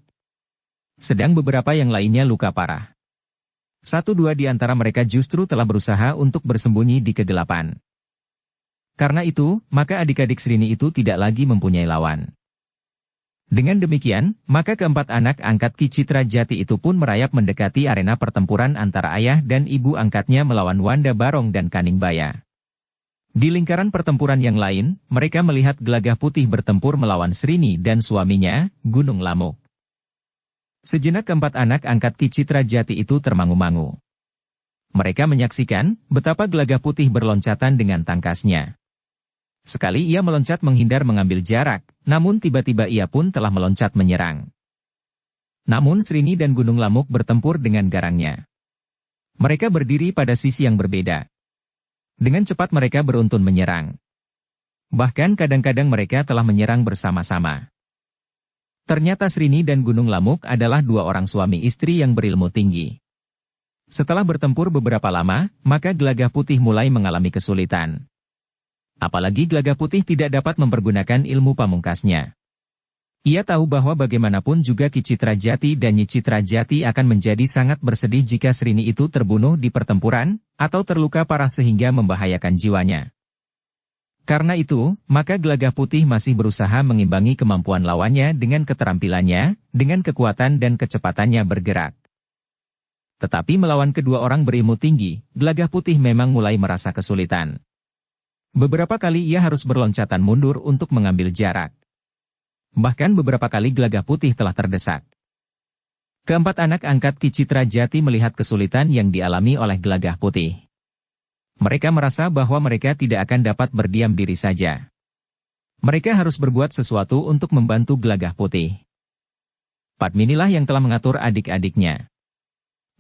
Sedang beberapa yang lainnya luka parah. 1-2 di antara mereka justru telah berusaha untuk bersembunyi di kegelapan. Karena itu, maka adik-adik Srini itu tidak lagi mempunyai lawan. Dengan demikian, maka keempat anak angkat Ki Citra Jati itu pun merayap mendekati arena pertempuran antara ayah dan ibu angkatnya melawan Wanda Barong dan Kaning Baya. Di lingkaran pertempuran yang lain, mereka melihat Gelagah Putih bertempur melawan Srini dan suaminya, Gunung Lamuk. Sejenak keempat anak angkat Ki Citra Jati itu termangu-mangu. Mereka menyaksikan betapa Gelagah Putih berloncatan dengan tangkasnya. Sekali ia meloncat menghindar mengambil jarak, namun tiba-tiba ia pun telah meloncat menyerang. Namun Srini dan Gunung Lamuk bertempur dengan garangnya. Mereka berdiri pada sisi yang berbeda. Dengan cepat mereka beruntun menyerang. Bahkan kadang-kadang mereka telah menyerang bersama-sama. Ternyata Srini dan Gunung Lamuk adalah dua orang suami istri yang berilmu tinggi. Setelah bertempur beberapa lama, maka Gelagah Putih mulai mengalami kesulitan. Apalagi Gelagah Putih tidak dapat mempergunakan ilmu pamungkasnya. Ia tahu bahwa bagaimanapun juga Ki Citra Jati dan Nyi Citra Jati akan menjadi sangat bersedih jika Srini itu terbunuh di pertempuran, atau terluka parah sehingga membahayakan jiwanya. Karena itu, maka Gelagah Putih masih berusaha mengimbangi kemampuan lawannya dengan keterampilannya, dengan kekuatan dan kecepatannya bergerak. Tetapi melawan kedua orang berilmu tinggi, Gelagah Putih memang mulai merasa kesulitan. Beberapa kali ia harus berloncatan mundur untuk mengambil jarak. Bahkan beberapa kali Gelagah Putih telah terdesak. Keempat anak angkat Ki Citra Jati melihat kesulitan yang dialami oleh Gelagah Putih. Mereka merasa bahwa mereka tidak akan dapat berdiam diri saja. Mereka harus berbuat sesuatu untuk membantu Gelagah Putih. Padminilah yang telah mengatur adik-adiknya.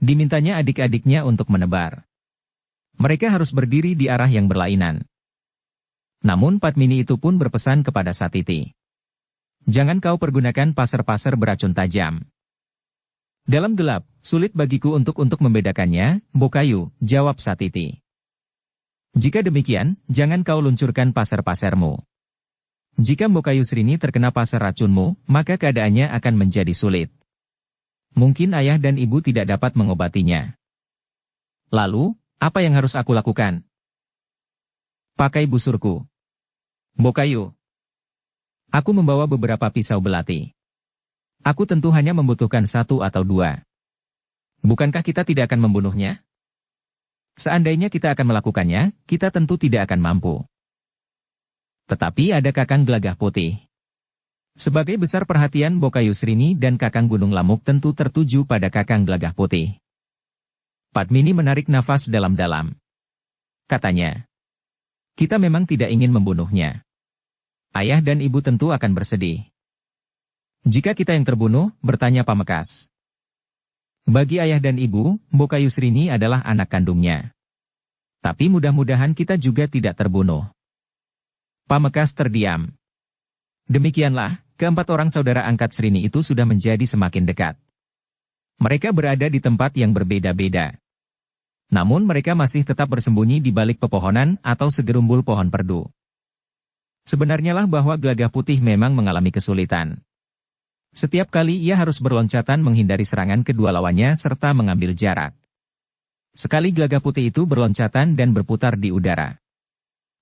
Dimintanya adik-adiknya untuk menebar. Mereka harus berdiri di arah yang berlainan. Namun Padmini itu pun berpesan kepada Satiti. Jangan kau pergunakan pasir-pasir beracun tajam. Dalam gelap, sulit bagiku untuk membedakannya, Bokayu, jawab Satiti. Jika demikian, jangan kau luncurkan pasir-pasirmu. Jika Bokayu Srini terkena pasir racunmu, maka keadaannya akan menjadi sulit. Mungkin ayah dan ibu tidak dapat mengobatinya. Lalu, apa yang harus aku lakukan? Pakai busurku. Bokayu. Aku membawa beberapa pisau belati. Aku tentu hanya membutuhkan 1 atau 2. Bukankah kita tidak akan membunuhnya? Seandainya kita akan melakukannya, kita tentu tidak akan mampu. Tetapi ada Kakang Gelagah Putih. Sebagai besar perhatian Bokayu Srini dan Kakang Gunung Lamuk tentu tertuju pada Kakang Gelagah Putih. Padmini menarik nafas dalam-dalam. Katanya, kita memang tidak ingin membunuhnya. Ayah dan ibu tentu akan bersedih. Jika kita yang terbunuh, bertanya Pamekas. Bagi ayah dan ibu, Mboka Yusrini adalah anak kandungnya. Tapi mudah-mudahan kita juga tidak terbunuh. Pamekas terdiam. Demikianlah, keempat orang saudara angkat Srini itu sudah menjadi semakin dekat. Mereka berada di tempat yang berbeda-beda. Namun mereka masih tetap bersembunyi di balik pepohonan atau segerumbul pohon perdu. Sebenarnya lah bahwa Gelagah Putih memang mengalami kesulitan. Setiap kali ia harus berloncatan menghindari serangan kedua lawannya serta mengambil jarak. Sekali Gelagah Putih itu berloncatan dan berputar di udara.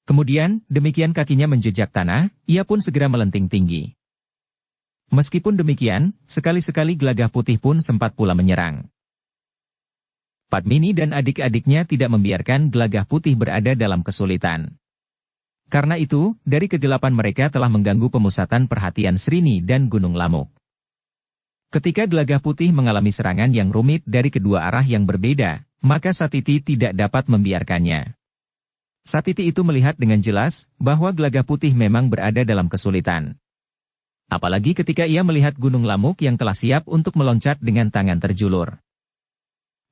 Kemudian, demikian kakinya menjejak tanah, ia pun segera melenting tinggi. Meskipun demikian, sekali-sekali Gelagah Putih pun sempat pula menyerang. Padmini dan adik-adiknya tidak membiarkan Gelagah Putih berada dalam kesulitan. Karena itu, dari kegelapan mereka telah mengganggu pemusatan perhatian Srini dan Gunung Lamuk. Ketika Gelagah Putih mengalami serangan yang rumit dari kedua arah yang berbeda, maka Satiti tidak dapat membiarkannya. Satiti itu melihat dengan jelas bahwa Gelagah Putih memang berada dalam kesulitan. Apalagi ketika ia melihat Gunung Lamuk yang telah siap untuk meloncat dengan tangan terjulur.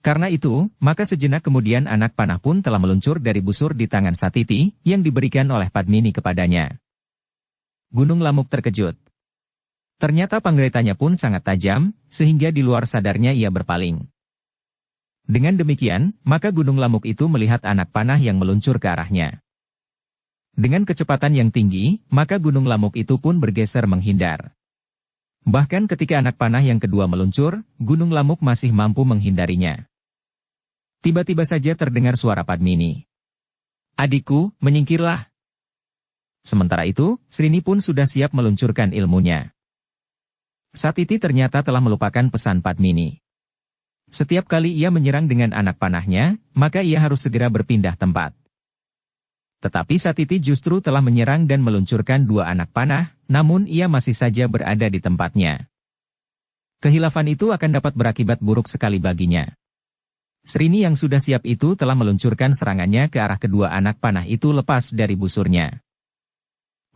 Karena itu, maka sejenak kemudian anak panah pun telah meluncur dari busur di tangan Satiti yang diberikan oleh Padmini kepadanya. Gunung Lamuk terkejut. Ternyata pangretannya pun sangat tajam, sehingga di luar sadarnya ia berpaling. Dengan demikian, maka Gunung Lamuk itu melihat anak panah yang meluncur ke arahnya. Dengan kecepatan yang tinggi, maka Gunung Lamuk itu pun bergeser menghindar. Bahkan ketika anak panah yang kedua meluncur, Gunung Lamuk masih mampu menghindarinya. Tiba-tiba saja terdengar suara Padmini. Adikku, menyingkirlah. Sementara itu, Srini pun sudah siap meluncurkan ilmunya. Satiti ternyata telah melupakan pesan Padmini. Setiap kali ia menyerang dengan anak panahnya, maka ia harus segera berpindah tempat. Tetapi Satiti justru telah menyerang dan meluncurkan dua anak panah, namun ia masih saja berada di tempatnya. Kehilafan itu akan dapat berakibat buruk sekali baginya. Srini yang sudah siap itu telah meluncurkan serangannya ke arah kedua anak panah itu lepas dari busurnya.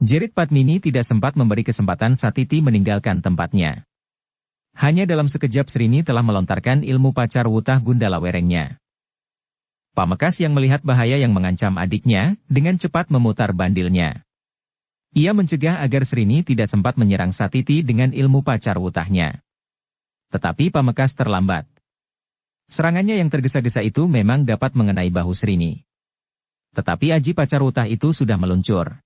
Jerit Padmini tidak sempat memberi kesempatan Satiti meninggalkan tempatnya. Hanya dalam sekejap Srini telah melontarkan ilmu pacar wutah Gundala Werengnya. Pamekas yang melihat bahaya yang mengancam adiknya, dengan cepat memutar bandilnya. Ia mencegah agar Srini tidak sempat menyerang Satiti dengan ilmu pacar wutahnya. Tetapi Pamekas terlambat. Serangannya yang tergesa-gesa itu memang dapat mengenai bahu Srini. Tetapi aji pacar wutah itu sudah meluncur.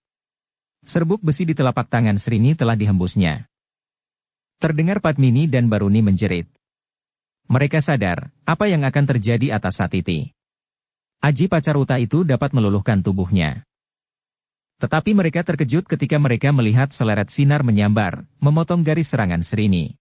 Serbuk besi di telapak tangan Srini telah dihembusnya. Terdengar Padmini dan Baruni menjerit. Mereka sadar, apa yang akan terjadi atas Satiti. Aji Pacarwuta itu dapat meluluhkan tubuhnya. Tetapi mereka terkejut ketika mereka melihat seleret sinar menyambar, memotong garis serangan Srini.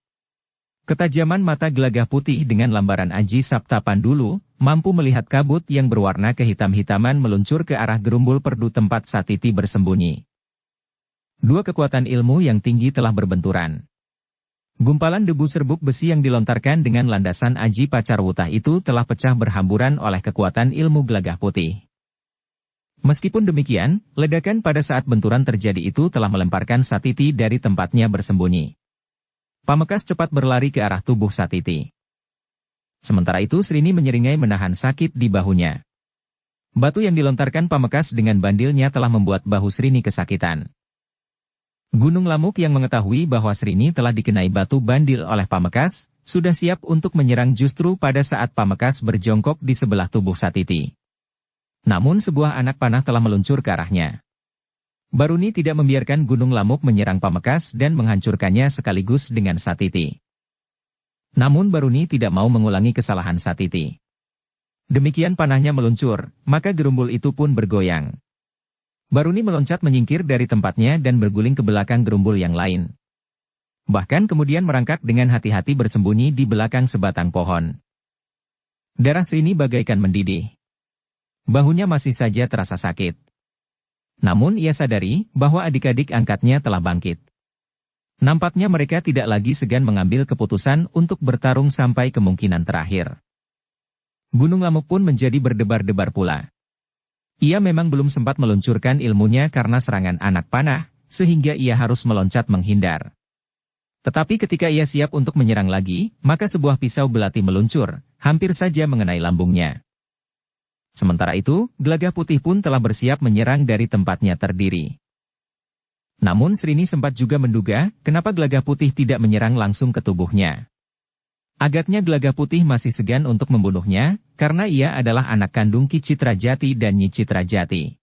Ketajaman mata Gelagah Putih dengan lambaran Aji Sabta Pandulu, mampu melihat kabut yang berwarna kehitam-hitaman meluncur ke arah gerumbul perdu tempat Satiti bersembunyi. Dua kekuatan ilmu yang tinggi telah berbenturan. Gumpalan debu serbuk besi yang dilontarkan dengan landasan Aji Pacarwuta itu telah pecah berhamburan oleh kekuatan ilmu Gelagah Putih. Meskipun demikian, ledakan pada saat benturan terjadi itu telah melemparkan Satiti dari tempatnya bersembunyi. Pamekas cepat berlari ke arah tubuh Satiti. Sementara itu Srini menyeringai menahan sakit di bahunya. Batu yang dilontarkan Pamekas dengan bandilnya telah membuat bahu Srini kesakitan. Gunung Lamuk yang mengetahui bahwa Srini telah dikenai batu bandil oleh Pamekas, sudah siap untuk menyerang justru pada saat Pamekas berjongkok di sebelah tubuh Satiti. Namun sebuah anak panah telah meluncur ke arahnya. Baruni tidak membiarkan Gunung Lamuk menyerang Pamekas dan menghancurkannya sekaligus dengan Satiti. Namun Baruni tidak mau mengulangi kesalahan Satiti. Demikian panahnya meluncur, maka gerumbul itu pun bergoyang. Baruni meloncat menyingkir dari tempatnya dan berguling ke belakang gerumbul yang lain. Bahkan kemudian merangkak dengan hati-hati bersembunyi di belakang sebatang pohon. Darah Srini bagaikan mendidih. Bahunya masih saja terasa sakit. Namun ia sadari bahwa adik-adik angkatnya telah bangkit. Nampaknya mereka tidak lagi segan mengambil keputusan untuk bertarung sampai kemungkinan terakhir. Gunung Lamuk pun menjadi berdebar-debar pula. Ia memang belum sempat meluncurkan ilmunya karena serangan anak panah, sehingga ia harus meloncat menghindar. Tetapi ketika ia siap untuk menyerang lagi, maka sebuah pisau belati meluncur, hampir saja mengenai lambungnya. Sementara itu, Gelagah Putih pun telah bersiap menyerang dari tempatnya terdiri. Namun Srini sempat juga menduga, kenapa Gelagah Putih tidak menyerang langsung ke tubuhnya. Agaknya Gelagah Putih masih segan untuk membunuhnya, karena ia adalah anak kandung Ki Citrajati dan Nyi Citrajati.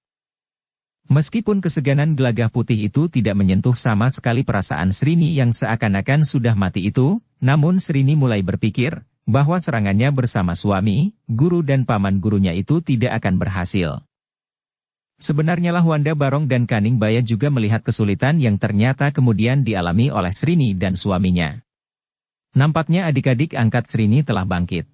Meskipun keseganan Gelagah Putih itu tidak menyentuh sama sekali perasaan Srini yang seakan-akan sudah mati itu, namun Srini mulai berpikir, bahwa serangannya bersama suami, guru dan paman gurunya itu tidak akan berhasil. Sebenarnya lah Wanda Barong dan Kaning Baya juga melihat kesulitan yang ternyata kemudian dialami oleh Srini dan suaminya. Nampaknya adik-adik angkat Srini telah bangkit.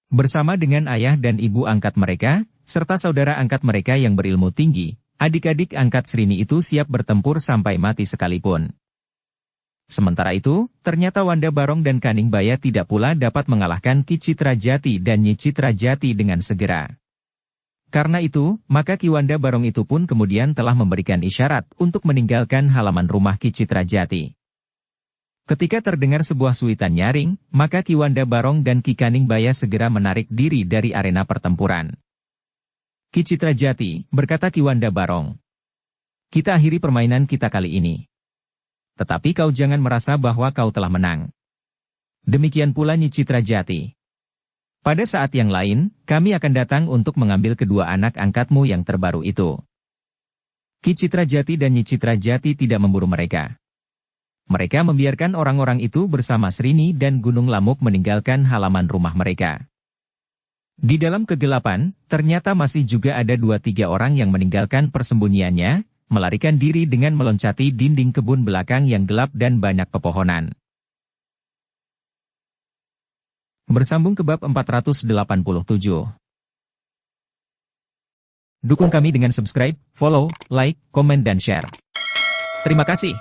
Bersama dengan ayah dan ibu angkat mereka, serta saudara angkat mereka yang berilmu tinggi, adik-adik angkat Srini itu siap bertempur sampai mati sekalipun. Sementara itu, ternyata Wanda Barong dan Kaning Baya tidak pula dapat mengalahkan Ki Citrajati dan Nyi Citrajati dengan segera. Karena itu, maka Ki Wanda Barong itu pun kemudian telah memberikan isyarat untuk meninggalkan halaman rumah Ki Citrajati. Ketika terdengar sebuah suitan nyaring, maka Ki Wanda Barong dan Ki Kaning Baya segera menarik diri dari arena pertempuran. Ki Citrajati, berkata Ki Wanda Barong, "Kita akhiri permainan kita kali ini. Tetapi kau jangan merasa bahwa kau telah menang." Demikian pula Nyi Citrajati. "Pada saat yang lain, kami akan datang untuk mengambil kedua anak angkatmu yang terbaru itu." Ki Citrajati dan Nyi Citrajati tidak memburu mereka. Mereka membiarkan orang-orang itu bersama Srini dan Gunung Lamuk meninggalkan halaman rumah mereka. Di dalam kegelapan, ternyata masih juga ada 2-3 orang yang meninggalkan persembunyiannya, melarikan diri dengan meloncati dinding kebun belakang yang gelap dan banyak pepohonan. Bersambung ke bab 487. Dukung kami dengan subscribe, follow, like, komen dan share. Terima kasih.